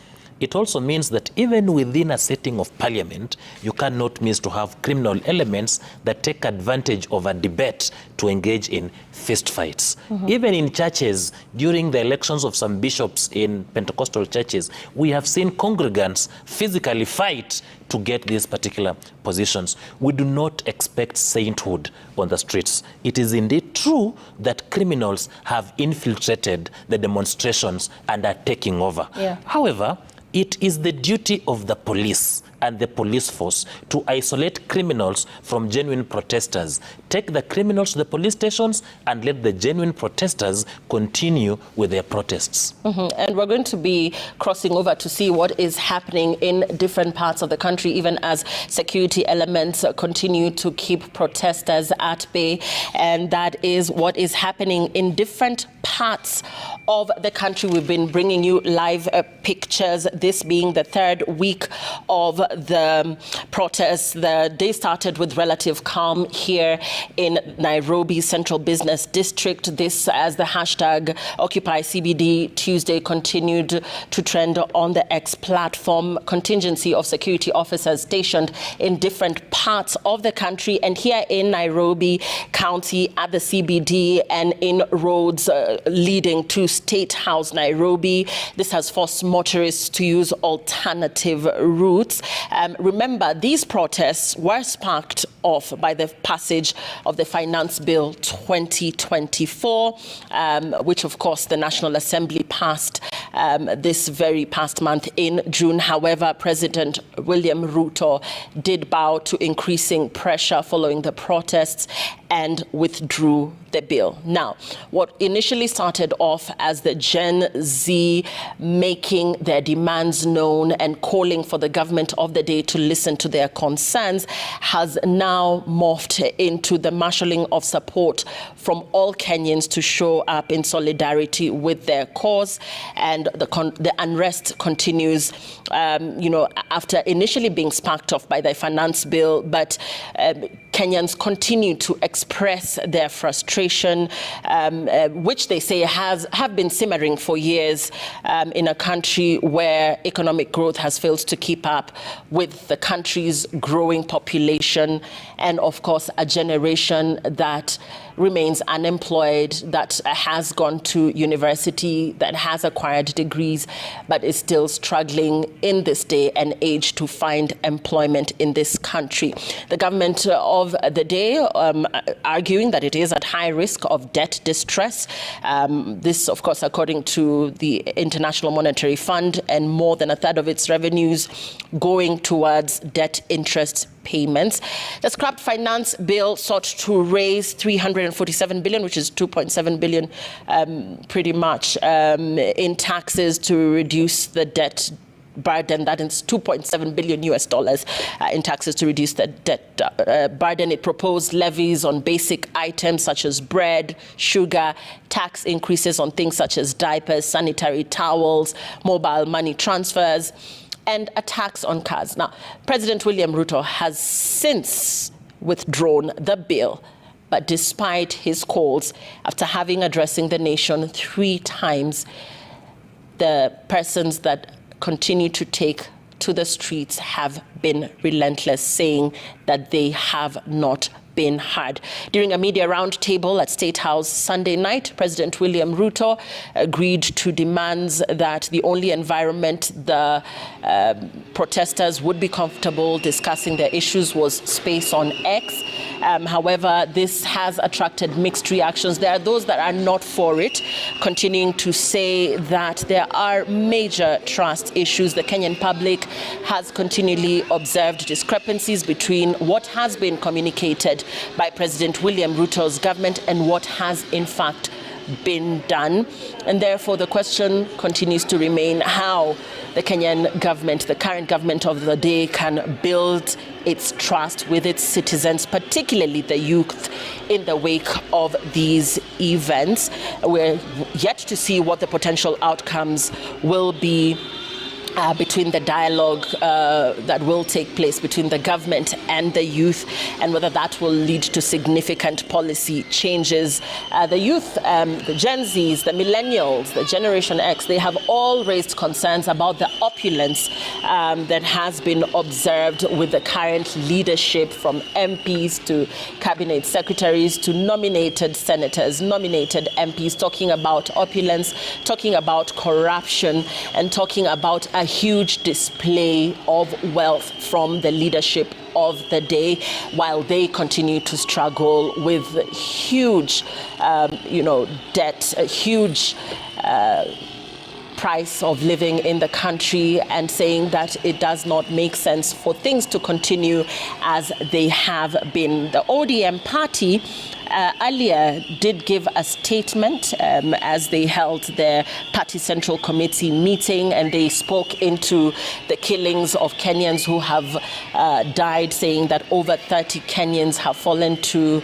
Speaker 11: It also means that even within a setting of Parliament, you cannot miss to have criminal elements that take advantage of a debate to engage in fist fights. Even in churches, during the elections of some bishops in Pentecostal churches, we have seen congregants physically fight to get these particular positions. We do not expect sainthood on the streets. It is indeed true that criminals have infiltrated the demonstrations and are taking over. Yeah. However, it is the duty of the police and the police force to isolate criminals from genuine protesters. Take the criminals to the police stations and let the genuine protesters continue with their protests.
Speaker 9: And we're going to be crossing over to see what is happening in different parts of the country, even as security elements continue to keep protesters at bay. And that is what is happening in different parts of the country. We've been bringing you live pictures, this being the third week of the protests. The day started with relative calm here in Nairobi Central Business District. This as the hashtag Occupy CBD Tuesday continued to trend on the X platform. Contingency of security officers stationed in different parts of the country, and here in Nairobi County at the CBD and in roads leading to State House Nairobi. This has forced motorists to use alternative routes. Remember, these protests were sparked off by the passage of the Finance Bill 2024, which of course the National Assembly passed this very past month in June. However, President William Ruto did bow to increasing pressure following the protests and withdrew the bill. Now, what initially started off as the Gen Z making their demands known and calling for the government of the day to listen to their concerns has now morphed into the marshalling of support from all Kenyans to show up in solidarity with their cause. And the unrest continues, after initially being sparked off by the finance bill, but Kenyans continue to express their frustration, which they say have been simmering for years in a country where economic growth has failed to keep up with the country's growing population, and of course a generation that remains unemployed, that has gone to university, that has acquired degrees, but is still struggling in this day and age to find employment in this country. The government of the day arguing that it is at high risk of debt distress. This, of course, according to the International Monetary Fund, and more than a third of its revenues going towards debt interest payments. The scrapped finance bill sought to raise 347 billion, which is 2.7 billion pretty much, in taxes to reduce the debt burden. That is $2.7 billion in taxes to reduce the debt burden. It proposed levies on basic items such as bread, sugar, tax increases on things such as diapers, sanitary towels, mobile money transfers, and a tax on cars. Now, President William Ruto has since withdrawn the bill, but despite his calls, after having addressing the nation 3 times, the persons that continue to take to the streets have been relentless, saying that they have not been heard. During a media roundtable at State House Sunday night, President William Ruto agreed to demands that the only environment the protesters would be comfortable discussing their issues was space on X. However, this has attracted mixed reactions. There are those that are not for it, continuing to say that there are major trust issues. The Kenyan public has continually observed discrepancies between what has been communicated by President William Ruto's government and what has in fact been done. And therefore the question continues to remain how the Kenyan government, the current government of the day, can build its trust with its citizens, particularly the youth, in the wake of these events. We're yet to see what the potential outcomes will be between the dialogue that will take place between the government and the youth, and whether that will lead to significant policy changes. The youth, the Gen Zs, the millennials, the Generation X, they have all raised concerns about the opulence that has been observed with the current leadership, from MPs to cabinet secretaries to nominated senators, nominated MPs, talking about opulence, talking about corruption, and talking about a huge display of wealth from the leadership of the day, while they continue to struggle with huge, debt, a huge price of living in the country, and saying that it does not make sense for things to continue as they have been. The ODM party earlier did give a statement as they held their party central committee meeting, and they spoke into the killings of Kenyans who have died, saying that over 30 Kenyans have fallen to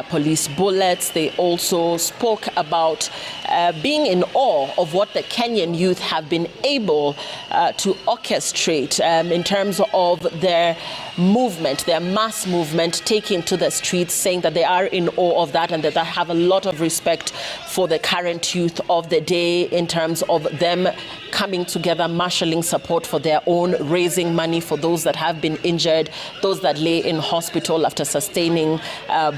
Speaker 9: police bullets. They also spoke about being in awe of what the Kenyan youth have been able to orchestrate in terms of their movement, their mass movement, taking to the streets, saying that they are in awe of that, and that they have a lot of respect for the current youth of the day in terms of them coming together, marshalling support for their own, raising money for those that have been injured, those that lay in hospital after sustaining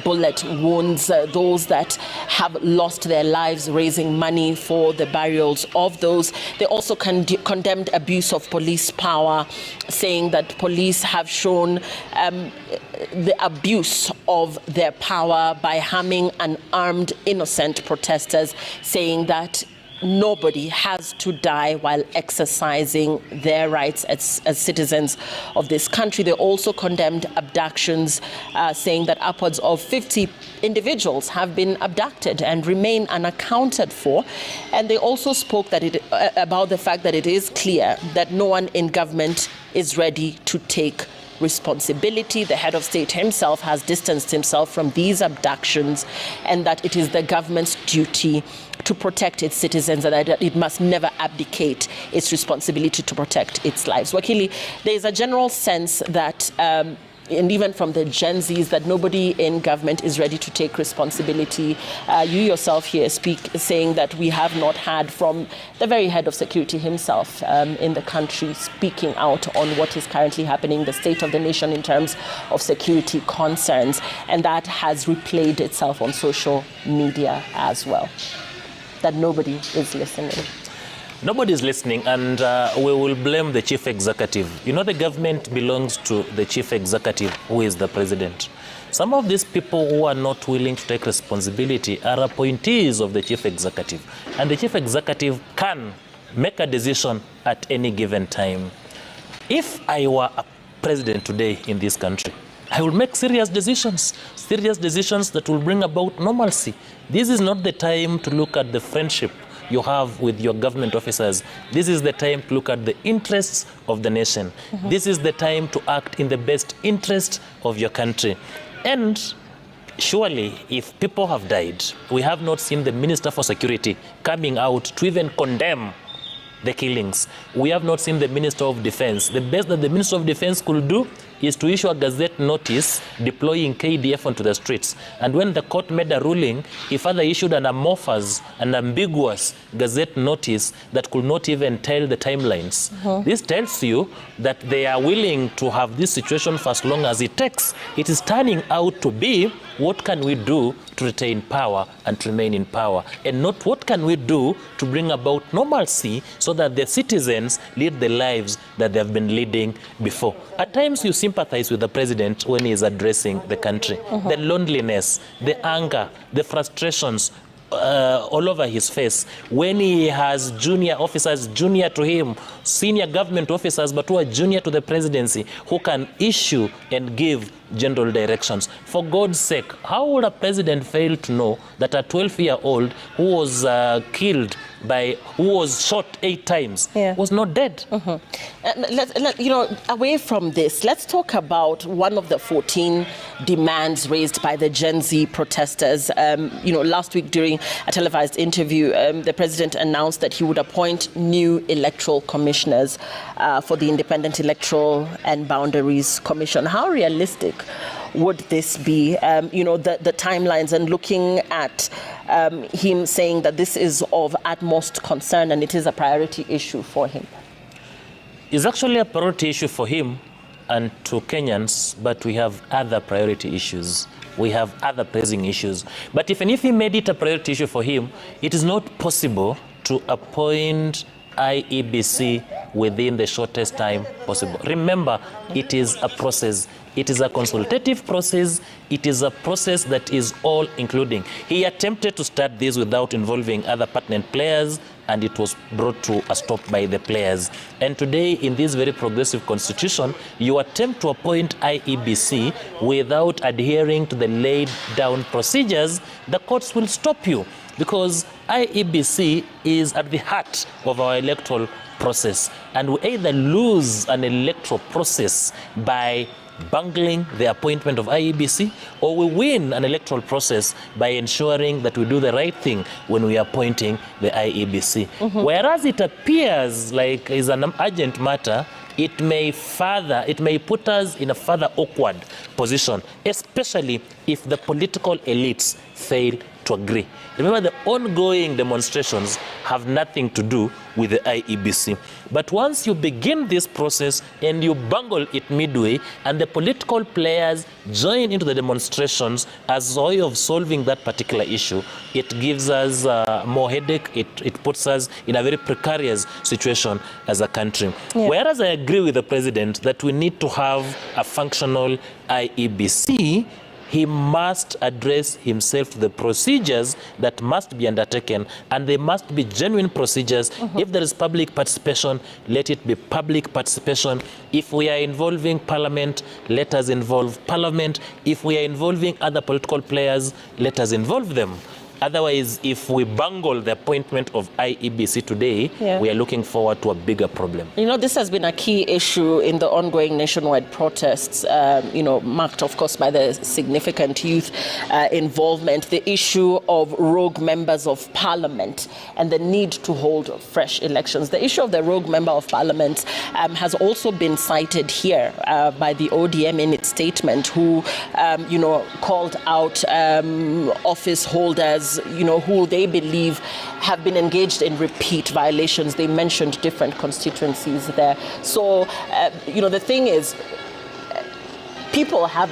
Speaker 9: bullet wounds, those that have lost their lives, raising money for the burials of those. They also condemned abuse of police power, saying that police have shown the abuse of their power by harming unarmed, innocent protesters, saying that nobody has to die while exercising their rights as citizens of this country. They also condemned abductions, saying that upwards of 50 individuals have been abducted and remain unaccounted for. And they also spoke about the fact that it is clear that no one in government is ready to take responsibility. The head of state himself has distanced himself from these abductions, and that it is the government's duty to protect its citizens, and that it must never abdicate its responsibility to protect its lives. Wakili, there is a general sense that and even from the Gen Zs, that nobody in government is ready to take responsibility. You yourself here saying that we have not had from the very head of security himself in the country speaking out on what is currently happening, the state of the nation in terms of security concerns, and that has replayed itself on social media as well. That nobody is listening.
Speaker 11: Nobody is listening, and we will blame the chief executive. You know, the government belongs to the chief executive, who is the president. Some of these people who are not willing to take responsibility are appointees of the chief executive, and the chief executive can make a decision at any given time. If I were a president today in this country, I will make serious decisions that will bring about normalcy. This is not the time to look at the friendship you have with your government officers. This is the time to look at the interests of the nation. This is the time to act in the best interest of your country. And surely, if people have died, we have not seen the Minister for Security coming out to even condemn the killings. We have not seen the Minister of Defense. The best that the Minister of Defense could do is to issue a gazette notice deploying KDF onto the streets. And when the court made a ruling, he further issued an amorphous and ambiguous gazette notice that could not even tell the timelines. This tells you that they are willing to have this situation for as long as it takes. It is turning out to be, what can we do to retain power and to remain in power, and not what can we do to bring about normalcy so that the citizens lead the lives that they have been leading before. At times you sympathize with the president when he is addressing the country. The loneliness, the anger, the frustrations all over his face, when he has junior officers junior to him, senior government officers but who are junior to the presidency, who can issue and give general directions. For God's sake, how would a president fail to know that a 12-year-old who was killed who was shot 8 times was not dead?
Speaker 9: Away from this, let's talk about one of the 14 demands raised by the Gen Z protesters. Last week during a televised interview, the president announced that he would appoint new electoral commissioners for the Independent Electoral and Boundaries Commission. How realistic would this be? The timelines, and looking at him saying that this is of utmost concern and it is a priority issue for him.
Speaker 11: It's actually a priority issue for him and to Kenyans, but we have other priority issues. We have other pressing issues. But even if he made it a priority issue for him, it is not possible to appoint IEBC within the shortest time possible. Remember, it is a process. It is a consultative process. It is a process that is all-including. He attempted to start this without involving other pertinent players, and it was brought to a stop by the players. And today, in this very progressive constitution, you attempt to appoint IEBC without adhering to the laid-down procedures, the courts will stop you, because IEBC is at the heart of our electoral process. And we either lose an electoral process by bungling the appointment of IEBC, or we win an electoral process by ensuring that we do the right thing when we are appointing the IEBC. Whereas it appears like is an urgent matter, it may put us in a further awkward position, especially if the political elites fail to agree. Remember, the ongoing demonstrations have nothing to do with the IEBC. But once you begin this process and you bungle it midway, and the political players join into the demonstrations as a way of solving that particular issue, it gives us more headache. It puts us in a very precarious situation as a country. Whereas I agree with the president that we need to have a functional IEBC, he must address himself to the procedures that must be undertaken, and they must be genuine procedures. If there is public participation, let it be public participation. If we are involving Parliament, let us involve Parliament. If we are involving other political players, let us involve them. Otherwise, if we bungle the appointment of IEBC today, we are looking forward to a bigger problem.
Speaker 9: You know, this has been a key issue in the ongoing nationwide protests, marked, of course, by the significant youth involvement, the issue of rogue members of parliament and the need to hold fresh elections. The issue of the rogue member of parliament has also been cited here by the ODM in its statement, who, called out office holders, who they believe have been engaged in repeat violations. They mentioned different constituencies there. So, the thing is, people have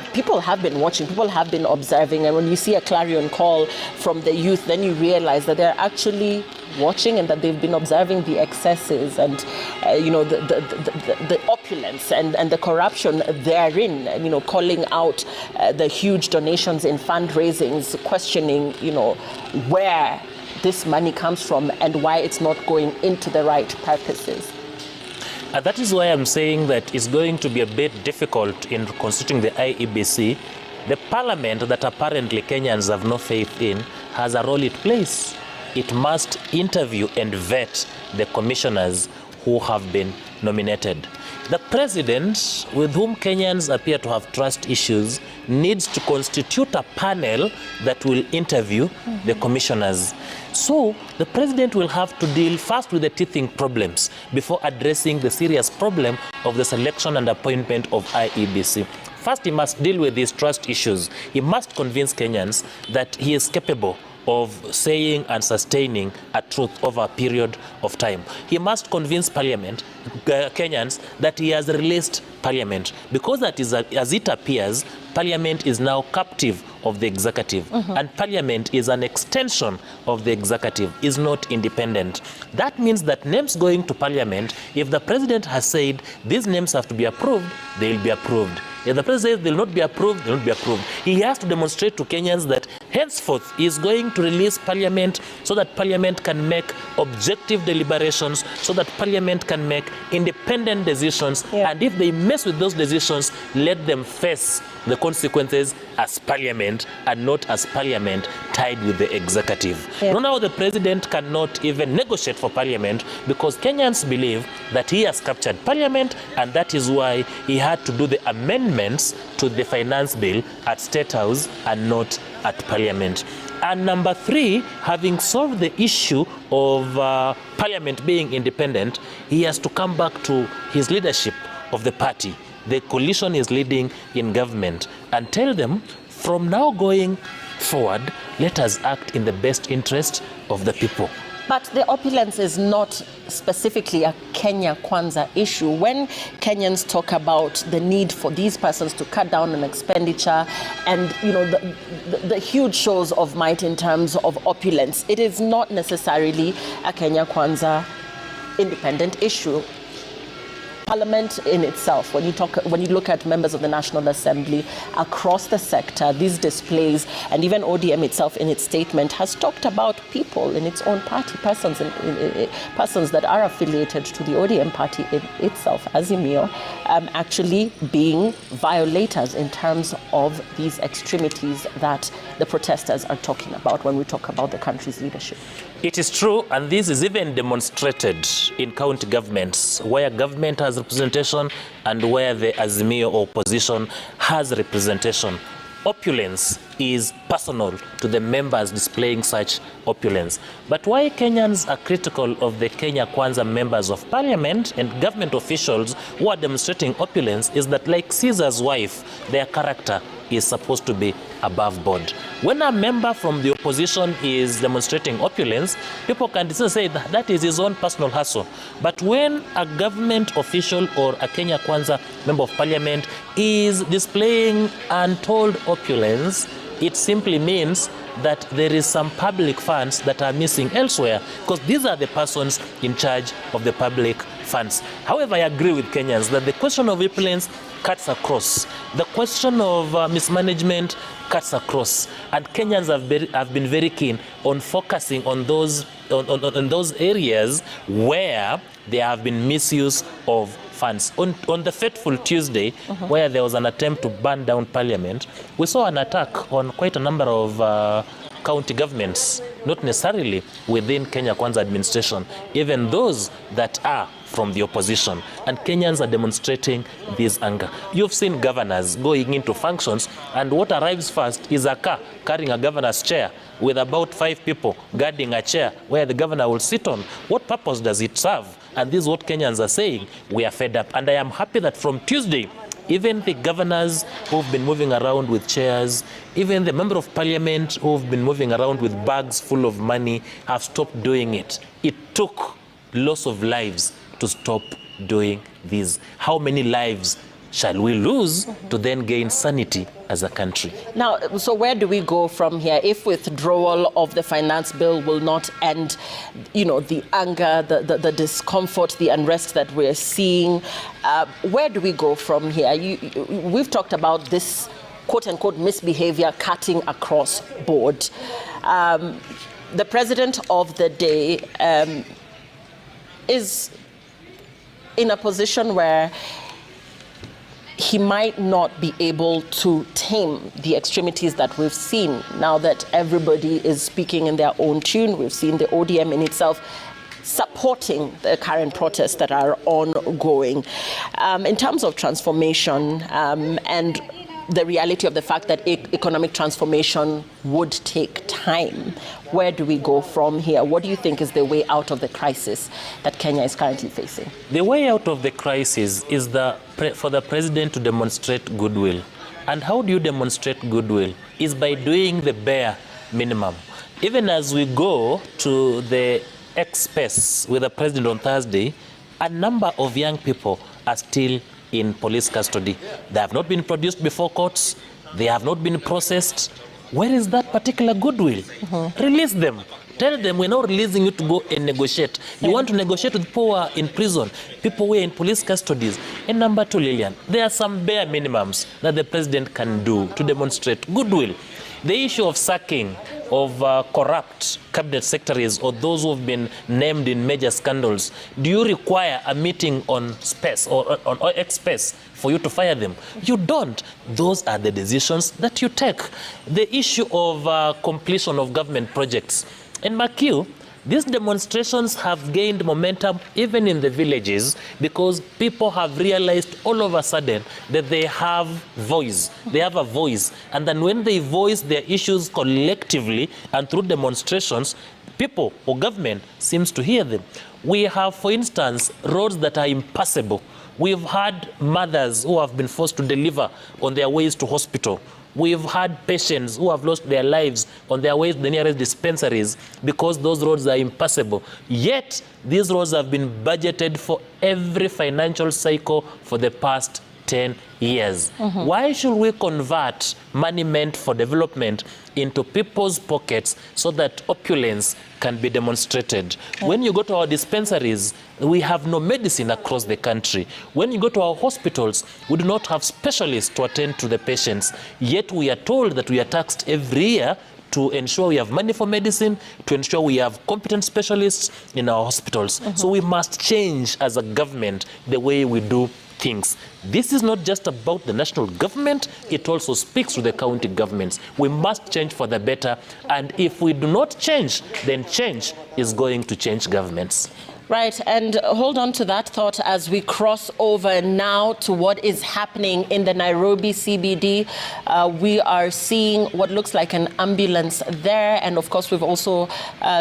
Speaker 9: been watching, people have been observing, and when you see a clarion call from the youth, then you realize that they're actually watching and that they've been observing the excesses and the opulence and the corruption therein, calling out the huge donations in fundraisings, questioning where this money comes from and why it's not going into the right purposes.
Speaker 11: That is why I'm saying that it's going to be a bit difficult in constituting the IEBC. The parliament that apparently Kenyans have no faith in has a role it plays. It must interview and vet the commissioners who have been nominated. The president, with whom Kenyans appear to have trust issues, needs to constitute a panel that will interview the commissioners. So the president will have to deal first with the teething problems before addressing the serious problem of the selection and appointment of IEBC. First, he must deal with these trust issues. He must convince Kenyans that he is capable of saying and sustaining a truth over a period of time. He must convince Parliament, Kenyans, that he has released Parliament, because that is, as it appears, Parliament is now captive of the executive, and Parliament is an extension of the executive, is not independent. That means that names going to Parliament, if the president has said these names have to be approved, they will be approved. If the president says they will not be approved, they will not be approved. He has to demonstrate to Kenyans that henceforth he is going to release Parliament so that Parliament can make objective deliberations, so that Parliament can make independent decisions, and if they mess with those decisions, let them face the consequences as Parliament and not as Parliament tied with the executive. Now the president cannot even negotiate for Parliament because Kenyans believe that he has captured Parliament, and that is why he had to do the amendments to the finance bill at State House and not at Parliament. And number three, having solved the issue of Parliament being independent, he has to come back to his leadership of the party, the coalition is leading in government, and tell them, from now going forward, let us act in the best interest of the people.
Speaker 9: But the opulence is not specifically a Kenya Kwanza issue. When Kenyans talk about the need for these persons to cut down on expenditure and the huge shows of might in terms of opulence, it is not necessarily a Kenya Kwanza independent issue. Parliament in itself, when you look at members of the National Assembly across the sector, these displays, and even ODM itself in its statement has talked about people in its own party, persons that are affiliated to the ODM party itself, Azimio, actually being violators in terms of these extremities that the protesters are talking about when we talk about the country's leadership.
Speaker 11: It is true, and this is even demonstrated in county governments, where government has representation and where the Azimio opposition has representation. Opulence is personal to the members displaying such opulence. But why Kenyans are critical of the Kenya Kwanza members of Parliament and government officials who are demonstrating opulence is that, like Caesar's wife, their character is supposed to be above board. When a member from the opposition is demonstrating opulence, people can say that is his own personal hustle. But when a government official or a Kenya Kwanza member of Parliament is displaying untold opulence, it simply means that there is some public funds that are missing elsewhere, because these are the persons in charge of the public funds. However, I agree with Kenyans that the question of implements cuts across. The question of mismanagement cuts across. And Kenyans have been very keen on focusing on those areas where there have been misuse of funds. On the fateful Tuesday, where there was an attempt to burn down Parliament, we saw an attack on quite a number of county governments, not necessarily within Kenya Kwanza administration, even those that are from the opposition. And Kenyans are demonstrating this anger. You've seen governors going into functions, and what arrives first is a car carrying a governor's chair with about 5 people guarding a chair where the governor will sit on. What purpose does it serve? And this is what Kenyans are saying. We are fed up. And I am happy that from Tuesday, even the governors who've been moving around with chairs, even the member of parliament who've been moving around with bags full of money have stopped doing it. It took loss of lives to stop doing this. How many lives shall we lose to then gain sanity as a country?
Speaker 9: Now, so where do we go from here? If withdrawal of the finance bill will not end, the anger, the discomfort, the unrest that we're seeing, where do we go from here? We've talked about this quote-unquote misbehavior cutting across board. The president of the day is in a position where he might not be able to tame the extremities that we've seen now that everybody is speaking in their own tune. We've seen the ODM in itself supporting the current protests that are ongoing. In terms of transformation and the reality of the fact that economic transformation would take time, where do we go from here? What do you think is the way out of the crisis that Kenya is currently facing?
Speaker 11: The way out of the crisis is for the president to demonstrate goodwill. And how do you demonstrate goodwill? Is by doing the bare minimum. Even as we go to the X-Space with the president on Thursday, a number of young people are still in police custody. They have not been produced before courts. They have not been processed. Where is that particular goodwill? Release them. Tell them we're not releasing you to go and negotiate. You want to negotiate with people who are in prison, people who are in police custodies. And number 2, Lillian, there are some bare minimums that the president can do to demonstrate goodwill. The issue of sacking of corrupt cabinet secretaries or those who have been named in major scandals, do you require a meeting on space or on X-Space for you to fire them? You don't. Those are the decisions that you take. The issue of completion of government projects. And McHugh, these demonstrations have gained momentum even in the villages because people have realized all of a sudden that they have voice. They have a voice. And then when they voice their issues collectively and through demonstrations, people or government seems to hear them. We have, for instance, roads that are impassable. We've had mothers who have been forced to deliver on their ways to hospital. We've had patients who have lost their lives on their way to the nearest dispensaries because those roads are impassable. Yet, these roads have been budgeted for every financial cycle for the past 10 years. Why should we convert money meant for development into people's pockets so that opulence can be demonstrated? When you go to our dispensaries, we have no medicine across the country. When you go to our hospitals, we do not have specialists to attend to the patients. Yet we are told that we are taxed every year to ensure we have money for medicine, to ensure we have competent specialists in our hospitals. So we must change as a government the way we do things. This is not just about the national government, it also speaks to the county governments. We must change for the better, and if we do not change, then change is going to change governments.
Speaker 9: Right, and hold on to that thought as we cross over now to what is happening in the Nairobi CBD. We are seeing what looks like an ambulance there, and of course we've also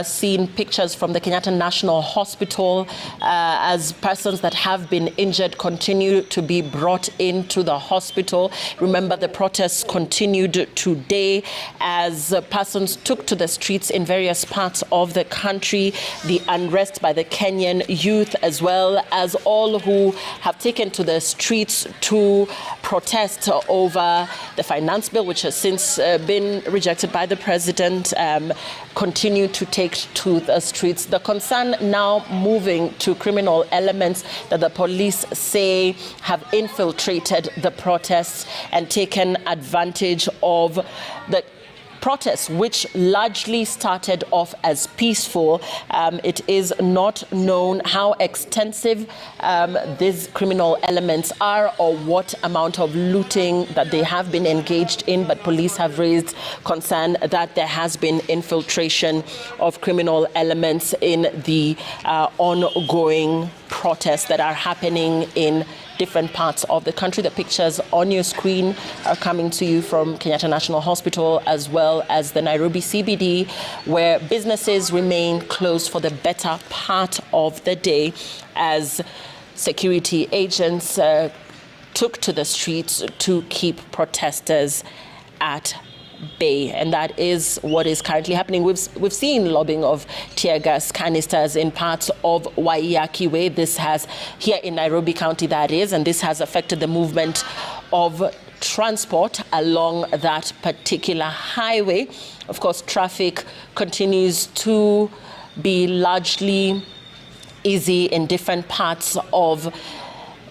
Speaker 9: seen pictures from the Kenyatta National Hospital as persons that have been injured continue to be brought into the hospital. Remember, the protests continued today as persons took to the streets in various parts of the country. The unrest by the Kenyan Kenyan youth, as well as all who have taken to the streets to protest over the finance bill, which has since been rejected by the president, continue to take to the streets. The concern now moving to criminal elements that the police say have infiltrated the protests and taken advantage of the protests, which largely started off as peaceful. It is not known how extensive these criminal elements are or what amount of looting that they have been engaged in, but police have raised concern that there has been infiltration of criminal elements in the ongoing protests that are happening in different parts of the country. The pictures on your screen are coming to you from Kenyatta National Hospital, as well as the Nairobi CBD, where businesses remain closed for the better part of the day as security agents took to the streets to keep protesters at bay. And that is what is currently happening. We've seen lobbing of tear gas canisters in parts of Waiyaki Way. This has, here in Nairobi County that is, and this has affected the movement of transport along that particular highway. Of course, traffic continues to be largely easy in different parts of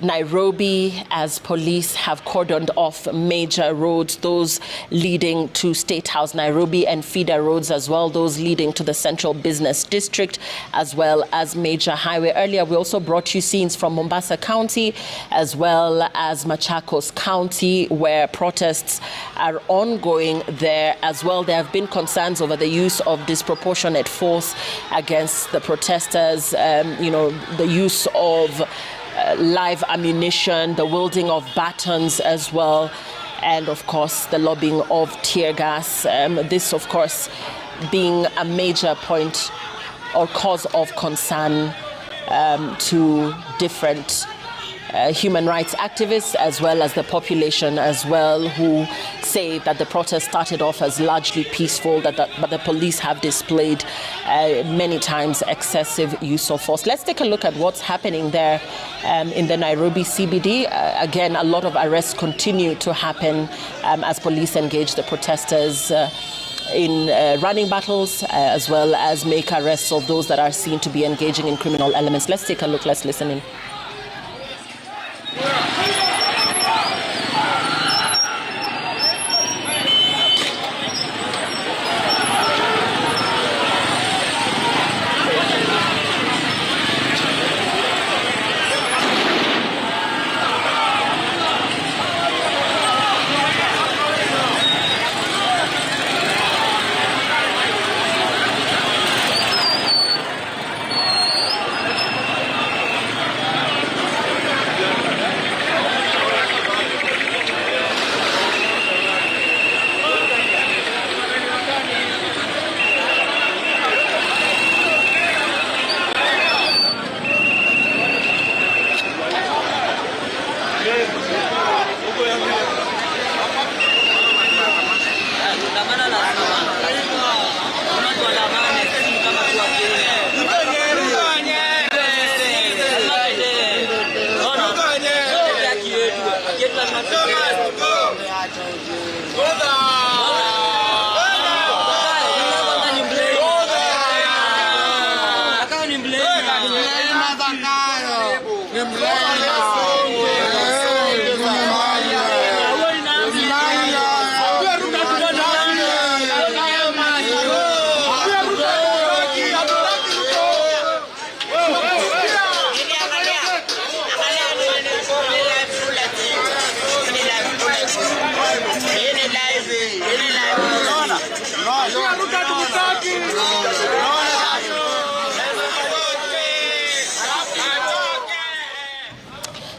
Speaker 9: Nairobi, as police have cordoned off major roads, those leading to State House Nairobi, and feeder roads as well, those leading to the Central Business District, as well as major highway. Earlier, we also brought you scenes from Mombasa County, as well as Machakos County, where protests are ongoing there as well. There have been concerns over the use of disproportionate force against the protesters, the use of live ammunition, the wielding of batons as well, and of course the lobbing of tear gas. This, of course, being a major point or cause of concern to different human rights activists, as well as the population as well, who say that the protest started off as largely peaceful, but the police have displayed many times excessive use of force. Let's take a look at what's happening there in the Nairobi CBD. Again, a lot of arrests continue to happen as police engage the protesters in running battles, as well as make arrests of those that are seen to be engaging in criminal elements. Let's take a look, let's listen in.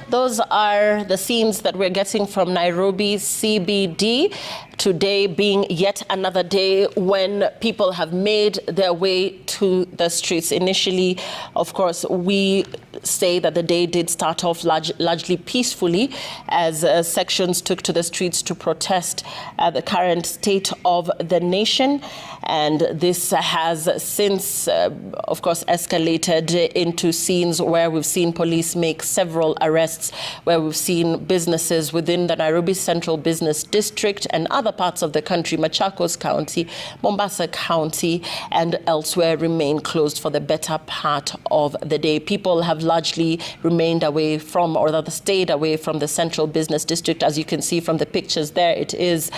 Speaker 9: Those are the scenes that we're getting from Nairobi CBD. Today being yet another day when people have made their way to the streets. Initially, of course, we say that the day did start off largely peacefully as sections took to the streets to protest the current state of the nation. And this has since, of course, escalated into scenes where we've seen police make several arrests, where we've seen businesses within the Nairobi Central Business District and other parts of the country, Machakos County, Mombasa County, and elsewhere remain closed for the better part of the day. People have largely remained away from, or rather stayed away from, the Central Business District. As you can see from the pictures there, it is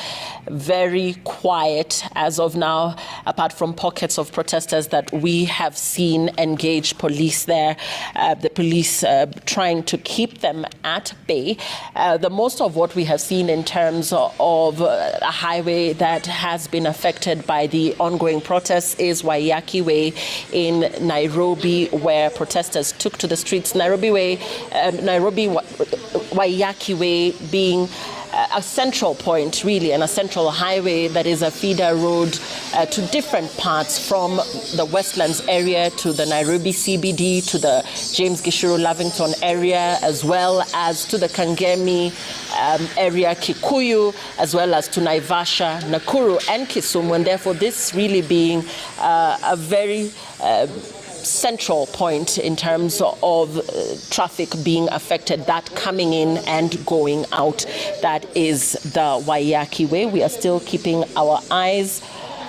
Speaker 9: very quiet as of now, apart from pockets of protesters that we have seen engage police there, the police trying to keep them at bay. The most of what we have seen in terms of a highway that has been affected by the ongoing protests is Waiyaki Way in Nairobi, where protesters took to the streets. Waiyaki Way being a central point, really, and a central highway that is a feeder road to different parts, from the Westlands area to the Nairobi CBD to the James Gishuru Lavington area, as well as to the Kangemi area, Kikuyu, as well as to Naivasha, Nakuru, and Kisumu. And therefore, this really being a very central point in terms of traffic being affected, that coming in and going out. That is the Waiyaki Way. We are still keeping our eyes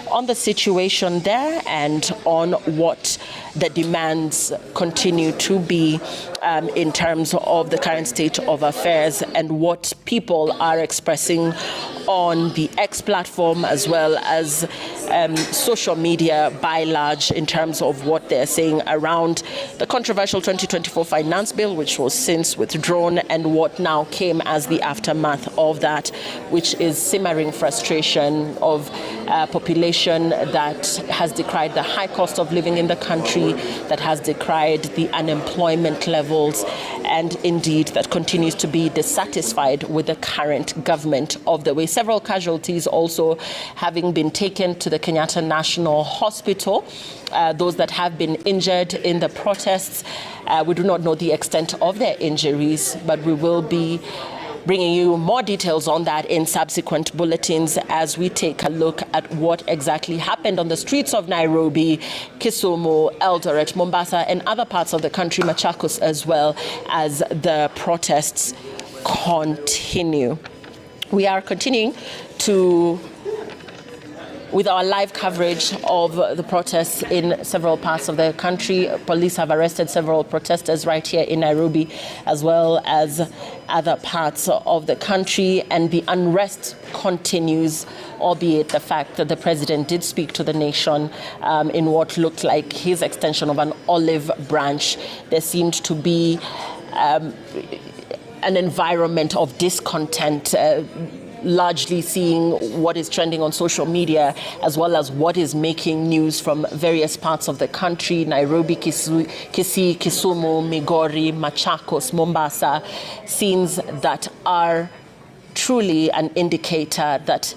Speaker 9: on the situation there and on what the demands continue to be in terms of the current state of affairs and what people are expressing on the X platform, as well as social media by large, in terms of what they're saying around the controversial 2024 finance bill, which was since withdrawn, and what now came as the aftermath of that, which is simmering frustration of a population that has decried the high cost of living in the country, that has decried the unemployment levels, and indeed that continues to be dissatisfied with the current government of the way. Several casualties also having been taken to the Kenyatta National Hospital. Those that have been injured in the protests, we do not know the extent of their injuries, but we will be bringing you more details on that in subsequent bulletins as we take a look at what exactly happened on the streets of Nairobi, Kisumu, Eldoret, Mombasa, and other parts of the country, Machakos, as well as the protests continue. We are continuing with our live coverage of the protests in several parts of the country. Police have arrested several protesters right here in Nairobi, as well as other parts of the country, and the unrest continues, albeit the fact that the president did speak to the nation in what looked like his extension of an olive branch. There seemed to be an environment of discontent, largely seeing what is trending on social media, as well as what is making news from various parts of the country: Nairobi, Kisii, Kisumu, Migori, Machakos, Mombasa, scenes that are truly an indicator that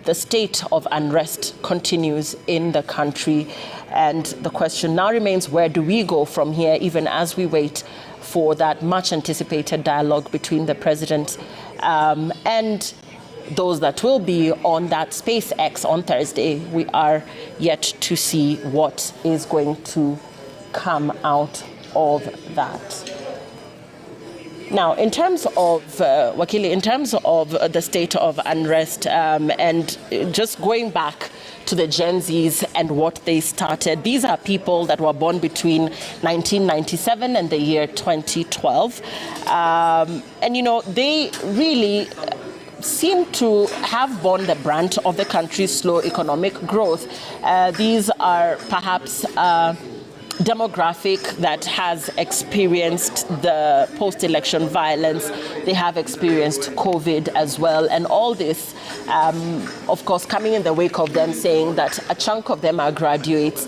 Speaker 9: the state of unrest continues in the country. And the question now remains, where do we go from here, even as we wait for that much anticipated dialogue between the president and those that will be on that SpaceX on Thursday. We are yet to see what is going to come out of that. Now, in terms of, Wakili, in terms of the state of unrest, and just going back to the Gen Zs and what they started, these are people that were born between 1997 and the year 2012. And, you know, they really seem to have borne the brunt of the country's slow economic growth. These are perhaps demographic that has experienced the post-election violence. They have experienced COVID as well. And all this, of course, coming in the wake of them saying that a chunk of them are graduates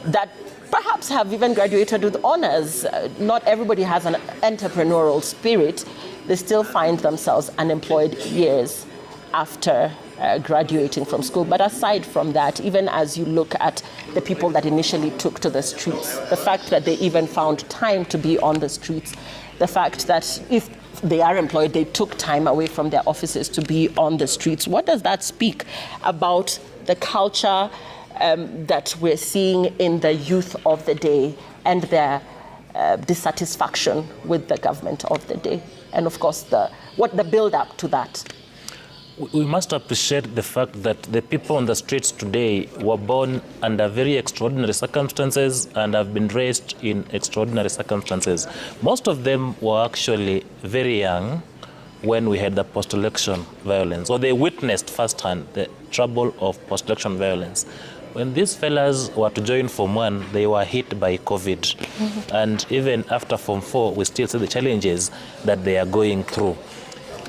Speaker 9: that perhaps have even graduated with honors. Not everybody has an entrepreneurial spirit. They still find themselves unemployed years after graduating from school. But aside from that, even as you look at the people that initially took to the streets, the fact that they even found time to be on the streets, the fact that if they are employed, they took time away from their offices to be on the streets. What does that speak about the culture that we're seeing in the youth of the day and their dissatisfaction with the government of the day? And of course, what the build-up to that?
Speaker 11: We must appreciate the fact that the people on the streets today were born under very extraordinary circumstances and have been raised in extraordinary circumstances. Most of them were actually very young when we had the post-election violence, or they witnessed firsthand the trouble of post-election violence. When these fellas were to join Form 1, they were hit by COVID. And even after Form 4, we still see the challenges that they are going through.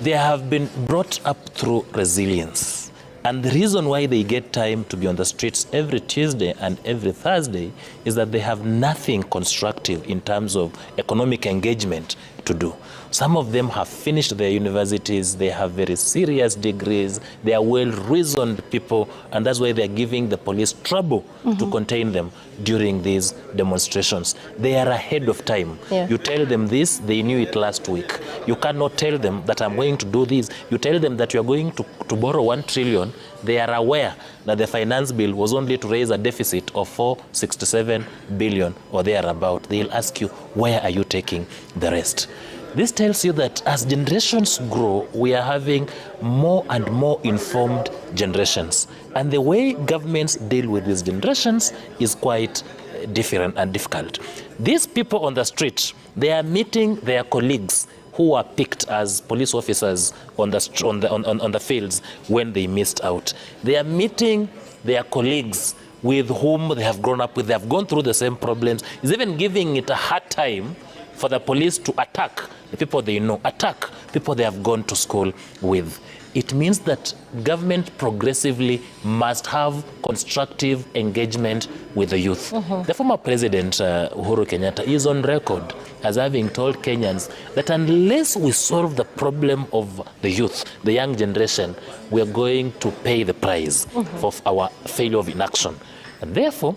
Speaker 11: They have been brought up through resilience. And the reason why they get time to be on the streets every Tuesday and every Thursday is that they have nothing constructive in terms of economic engagement to do. Some of them have finished their universities, they have very serious degrees, they are well-reasoned people, and that's why they're giving the police trouble to contain them during these demonstrations. They are ahead of time. You tell them this, they knew it last week. You cannot tell them that I'm going to do this. You tell them that you're going to borrow 1 trillion. They are aware that the finance bill was only to raise a deficit of 467 billion or thereabout. They'll ask you, where are you taking the rest? This tells you that as generations grow, we are having more and more informed generations. And the way governments deal with these generations is quite different and difficult. These people on the street, they are meeting their colleagues who are picked as police officers on the fields when they missed out. They are meeting their colleagues with whom they have grown up with. They have gone through the same problems. It's even giving it a hard time for the police to attack the people they know, attack people they have gone to school with. It means that government progressively must have constructive engagement with the youth. The former president, Uhuru Kenyatta, is on record as having told Kenyans that unless we solve the problem of the youth, the young generation, we are going to pay the price for our failure of inaction. And therefore,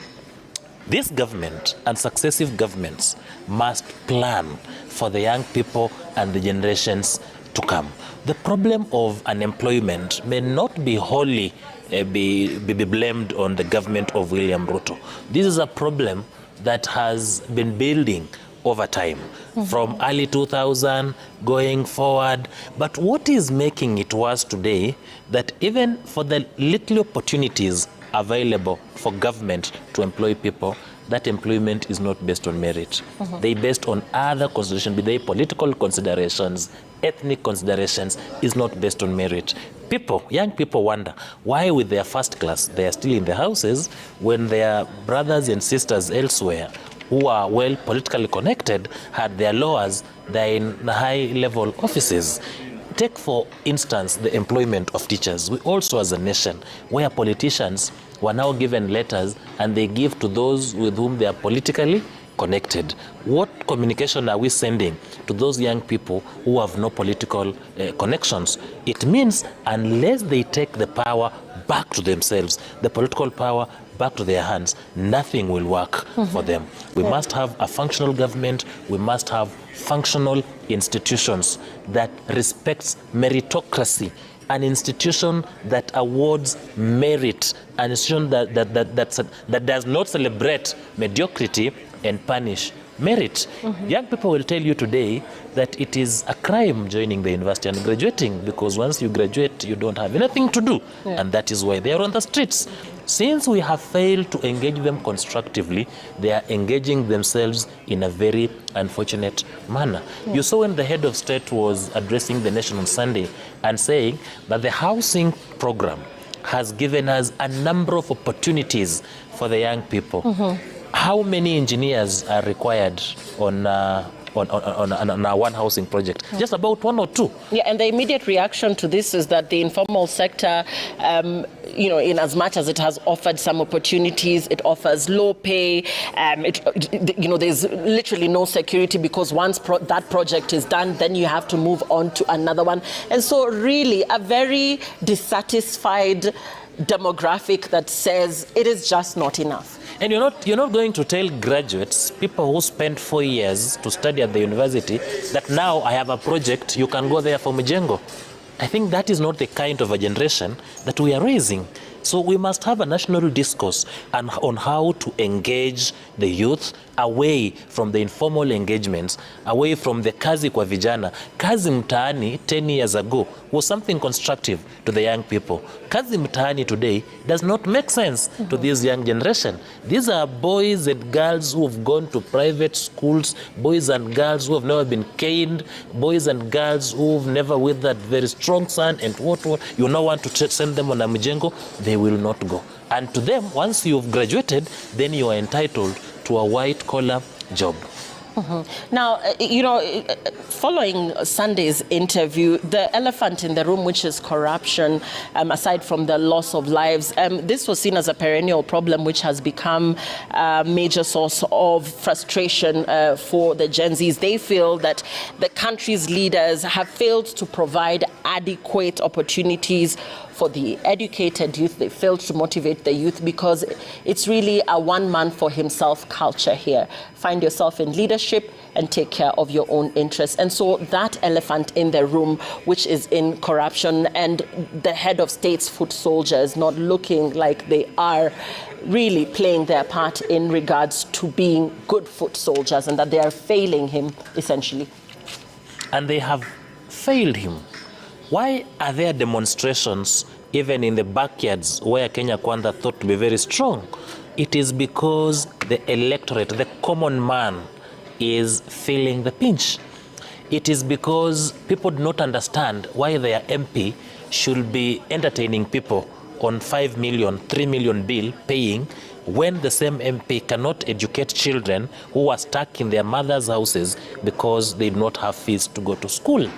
Speaker 11: this government and successive governments must plan for the young people and the generations to come. The problem of unemployment may not be wholly be blamed on the government of William Ruto. This is a problem that has been building over time, from early 2000 going forward. But what is making it worse today, that even for the little opportunities available for government to employ people, that employment is not based on merit. They based on other considerations, be they political considerations, ethnic considerations, is not based on merit. Young people wonder why with their first class they are still in the houses when their brothers and sisters elsewhere who are well politically connected had their lowers, they're in high-level offices. Take, for instance, the employment of teachers. We also, as a nation, where politicians were now given letters and they give to those with whom they are politically connected. What communication are we sending to those young people who have no political connections? It means unless they take the power back to themselves, the political power back to their hands, nothing will work for them. We must have a functional government. We must have functional institutions that respects meritocracy, an institution that awards merit, an institution that does not celebrate mediocrity and punish merit. Young people will tell you today that it is a crime joining the university and graduating, because once you graduate, you don't have anything to do. And that is why they are on the streets. Since we have failed to engage them constructively, they are engaging themselves in a very unfortunate manner. You saw when the head of state was addressing the nation on Sunday and saying that the housing program has given us a number of opportunities for the young people. How many engineers are required on on our one housing project. Just about 1 or 2.
Speaker 9: Yeah, and the immediate reaction to this is that the informal sector, in as much as it has offered some opportunities, it offers low pay. There's literally no security, because once that project is done, then you have to move on to another one. And so really a very dissatisfied demographic that says it is just not enough.
Speaker 11: And you're not going to tell graduates, people who spent 4 years to study at the university, that now I have a project, you can go there for Mijengo. I think that is not the kind of a generation that we are raising. So we must have a national discourse on how to engage the youth away from the informal engagements, away from the kazi kwa vijana. Kazi mtaani 10 years ago was something constructive to the young people. Kazi mtaani today does not make sense to this young generation. These are boys and girls who have gone to private schools, boys and girls who have never been caned, boys and girls who have never withered very strong sun, and what you now want to send them on a Mijengo, they will not go. And to them, once you've graduated, then you are entitled to a white-collar job.
Speaker 9: Now, following Sunday's interview, the elephant in the room, which is corruption, aside from the loss of lives, this was seen as a perennial problem which has become a major source of frustration for the Gen Zs. They feel that the country's leaders have failed to provide adequate opportunities for the educated youth. They failed to motivate the youth, because it's really a one man for himself culture here. Find yourself in leadership and take care of your own interests. And so that elephant in the room, which is in corruption, and the head of state's foot soldiers not looking like they are really playing their part in regards to being good foot soldiers, and that they are failing him essentially.
Speaker 11: And they have failed him. Why are there demonstrations even in the backyards where Kenya Kwanza thought to be very strong? It is because the electorate, the common man, is feeling the pinch. It is because people do not understand why their MP should be entertaining people on 5 million, 3 million bill paying, when the same MP cannot educate children who are stuck in their mother's houses because they do not have fees to go to school.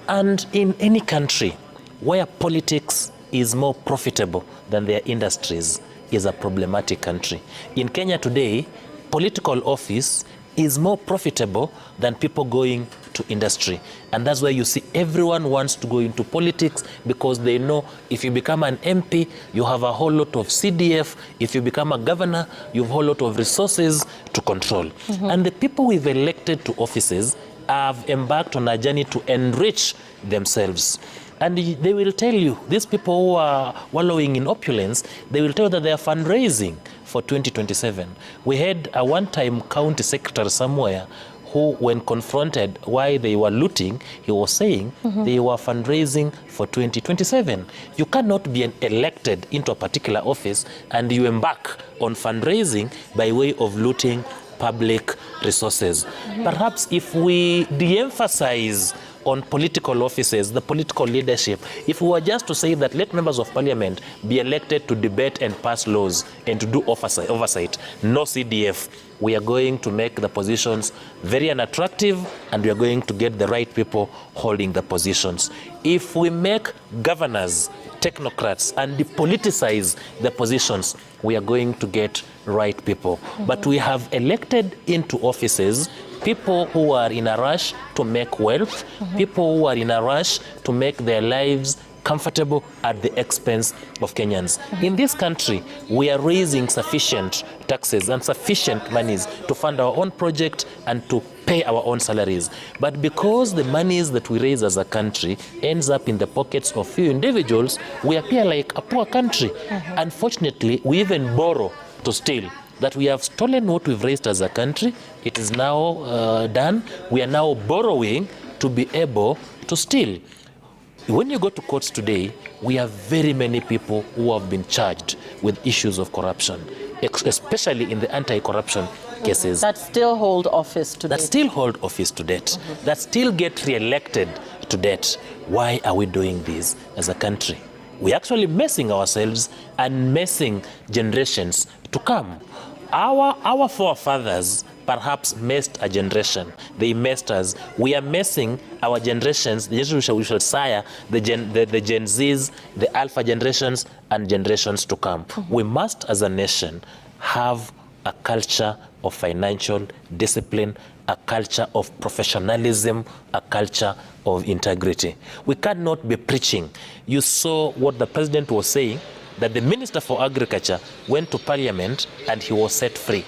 Speaker 11: And in any country where politics is more profitable than their industries is a problematic country. In Kenya today, political office is more profitable than people going to industry. And that's why you see everyone wants to go into politics, because they know if you become an MP, you have a whole lot of CDF. If you become a governor, you have a whole lot of resources to control. And the people we've elected to offices have embarked on a journey to enrich themselves. And they will tell you, these people who are wallowing in opulence, they will tell you that they are fundraising for 2027. We had a one-time county secretary somewhere who, when confronted why they were looting, he was saying they were fundraising for 2027. You cannot be elected into a particular office and you embark on fundraising by way of looting public resources. Perhaps if we de-emphasize on political offices, the political leadership, if we were just to say that let members of parliament be elected to debate and pass laws and to do oversight, no CDF, we are going to make the positions very unattractive, and we are going to get the right people holding the positions. If we make governors technocrats and depoliticize the positions, we are going to get right people. But we have elected into offices people who are in a rush to make wealth, people who are in a rush to make their lives comfortable at the expense of Kenyans. In this country, we are raising sufficient taxes and sufficient monies to fund our own project and to pay our own salaries. But because the monies that we raise as a country ends up in the pockets of few individuals, we appear like a poor country. Unfortunately, we even borrow to steal. That we have stolen what we've raised as a country. It is now done. We are now borrowing to be able to steal. When you go to courts today, we have very many people who have been charged with issues of corruption, especially in the anti-corruption cases.
Speaker 9: That still hold office to date.
Speaker 11: That still hold office to date. That still get re-elected to date. Why are we doing this as a country? We're actually messing ourselves and messing generations to come. Our forefathers perhaps messed a generation. They messed us. We are messing our generations, the generation we shall sire, the Gen Zs, the Alpha generations, and generations to come. We must, as a nation, have a culture of financial discipline, a culture of professionalism, a culture of integrity. We cannot be preaching. You saw what the president was saying, that the Minister for Agriculture went to Parliament and he was set free.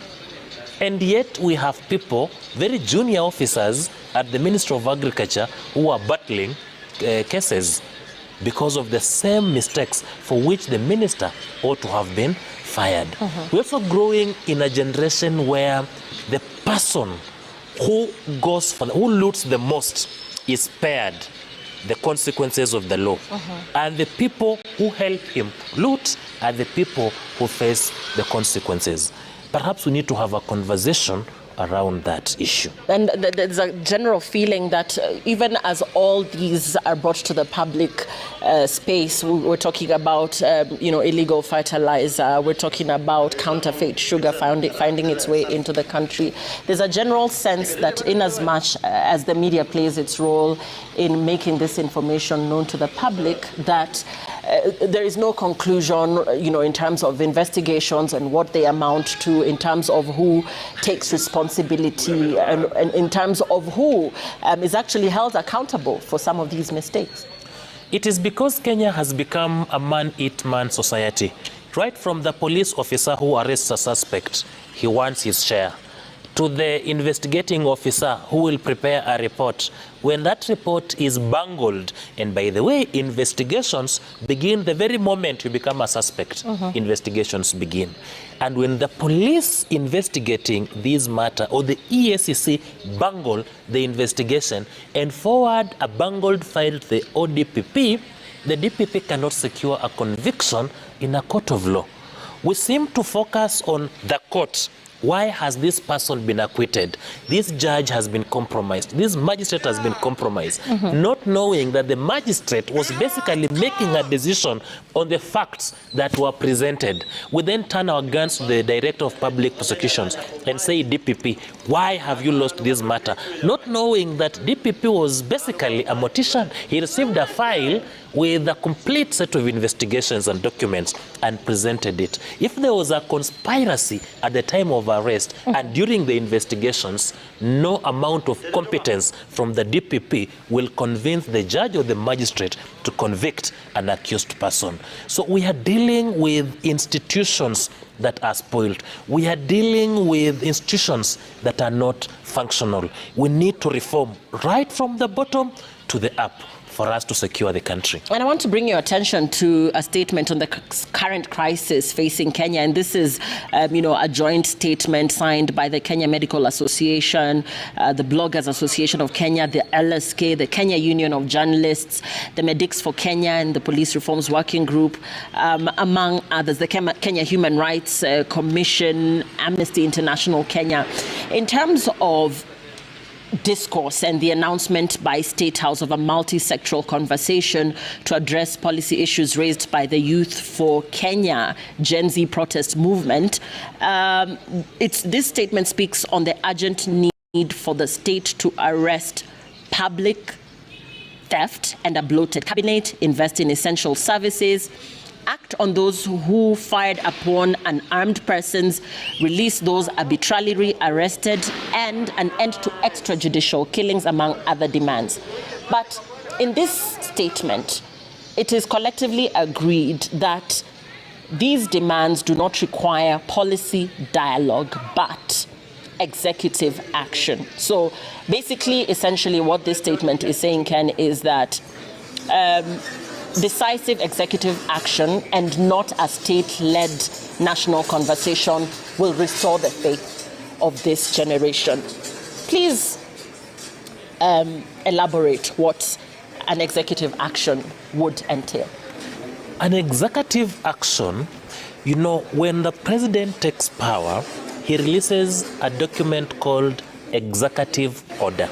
Speaker 11: And yet we have people, very junior officers at the Ministry of Agriculture, who are battling cases because of the same mistakes for which the minister ought to have been fired. We're also growing in a generation where the person who loots the most is spared the consequences of the law. And the people who help him loot are the people who face the consequences. Perhaps we need to have a conversation around that issue.
Speaker 9: And there's a general feeling that even as all these are brought to the public space, we're talking about illegal fertilizer, we're talking about counterfeit sugar finding its way into the country. There's a general sense that in as much as the media plays its role in making this information known to the public, that there is no conclusion, in terms of investigations and what they amount to, in terms of who takes responsibility, and in terms of who is actually held accountable for some of these mistakes.
Speaker 11: It is because Kenya has become a man-eat-man society. Right from the police officer who arrests a suspect, he wants his share, to the investigating officer who will prepare a report. When that report is bungled, and by the way, investigations begin the very moment you become a suspect. Investigations begin. And when the police investigating this matter, or the EACC bungle the investigation and forward a bungled file to the ODPP, the DPP cannot secure a conviction in a court of law. We seem to focus on the court. Why has this person been acquitted? This judge has been compromised. This magistrate has been compromised. Not knowing that the magistrate was basically making a decision on the facts that were presented. We then turn our guns to the Director of Public Prosecutions and say, DPP, why have you lost this matter? Not knowing that DPP was basically a mortician. He received a file with a complete set of investigations and documents and presented it. If there was a conspiracy at the time of arrest and during the investigations, no amount of competence from the DPP will convince the judge or the magistrate to convict an accused person. So we are dealing with institutions that are spoiled. We are dealing with institutions that are not functional. We need to reform right from the bottom to the up for us to secure the country.
Speaker 9: And I want to bring your attention to a statement on the current crisis facing Kenya. And this is, a joint statement signed by the Kenya Medical Association, the Bloggers Association of Kenya, the LSK, the Kenya Union of Journalists, the Medics for Kenya, and the Police Reforms Working Group, among others, the Kenya Human Rights Commission, Amnesty International Kenya. In terms of discourse and the announcement by State House of a multi-sectoral conversation to address policy issues raised by the Youth for Kenya Gen Z protest movement, this statement speaks on the urgent need for the state to arrest public theft and a bloated cabinet, invest in essential services, act on those who fired upon unarmed persons, release those arbitrarily arrested, and an end to extrajudicial killings, among other demands. But in this statement, it is collectively agreed that these demands do not require policy dialogue, but executive action. So basically, essentially, what this statement is saying, Ken, is that decisive executive action and not a state-led national conversation will restore the faith of this generation. Please elaborate what an executive action would entail.
Speaker 11: An executive action, when the president takes power, he releases a document called executive order.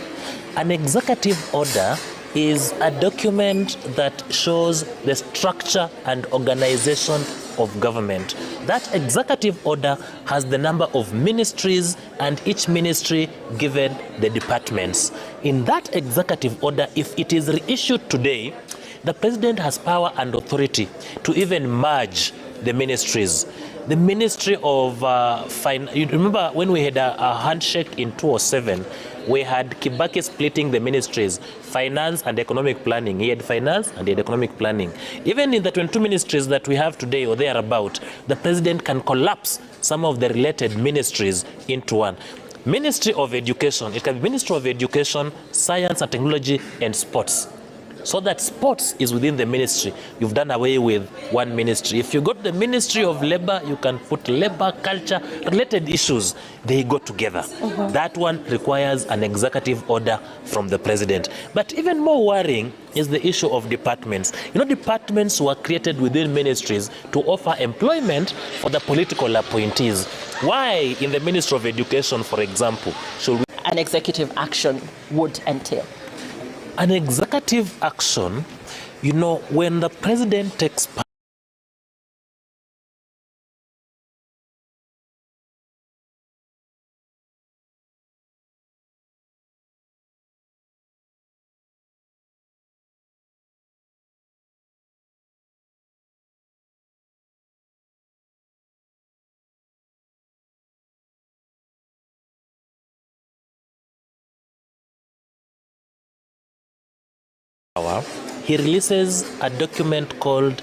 Speaker 11: An executive order is a document that shows the structure and organization of government. That executive order has the number of ministries and each ministry given the departments. In that executive order, if it is reissued today, the president has power and authority to even merge the ministries. The Ministry of Finance, you remember when we had a handshake in 2007, we had Kibaki splitting the ministries, finance and economic planning. He had finance and he had economic planning. Even in the 22 ministries that we have today or thereabout, the president can collapse some of the related ministries into one. Ministry of Education, it can be Ministry of Education, Science and Technology and Sports. So that sports is within the ministry. You've done away with one ministry. If you go to the Ministry of Labor, you can put labor, culture, related issues. They go together. That one requires an executive order from the president. But even more worrying is the issue of departments. You know, departments were created within ministries to offer employment for the political appointees. Why in the Ministry of Education, for example, should we...
Speaker 9: An executive action would entail?
Speaker 11: An executive action, you know, when the president takes power, he releases a document called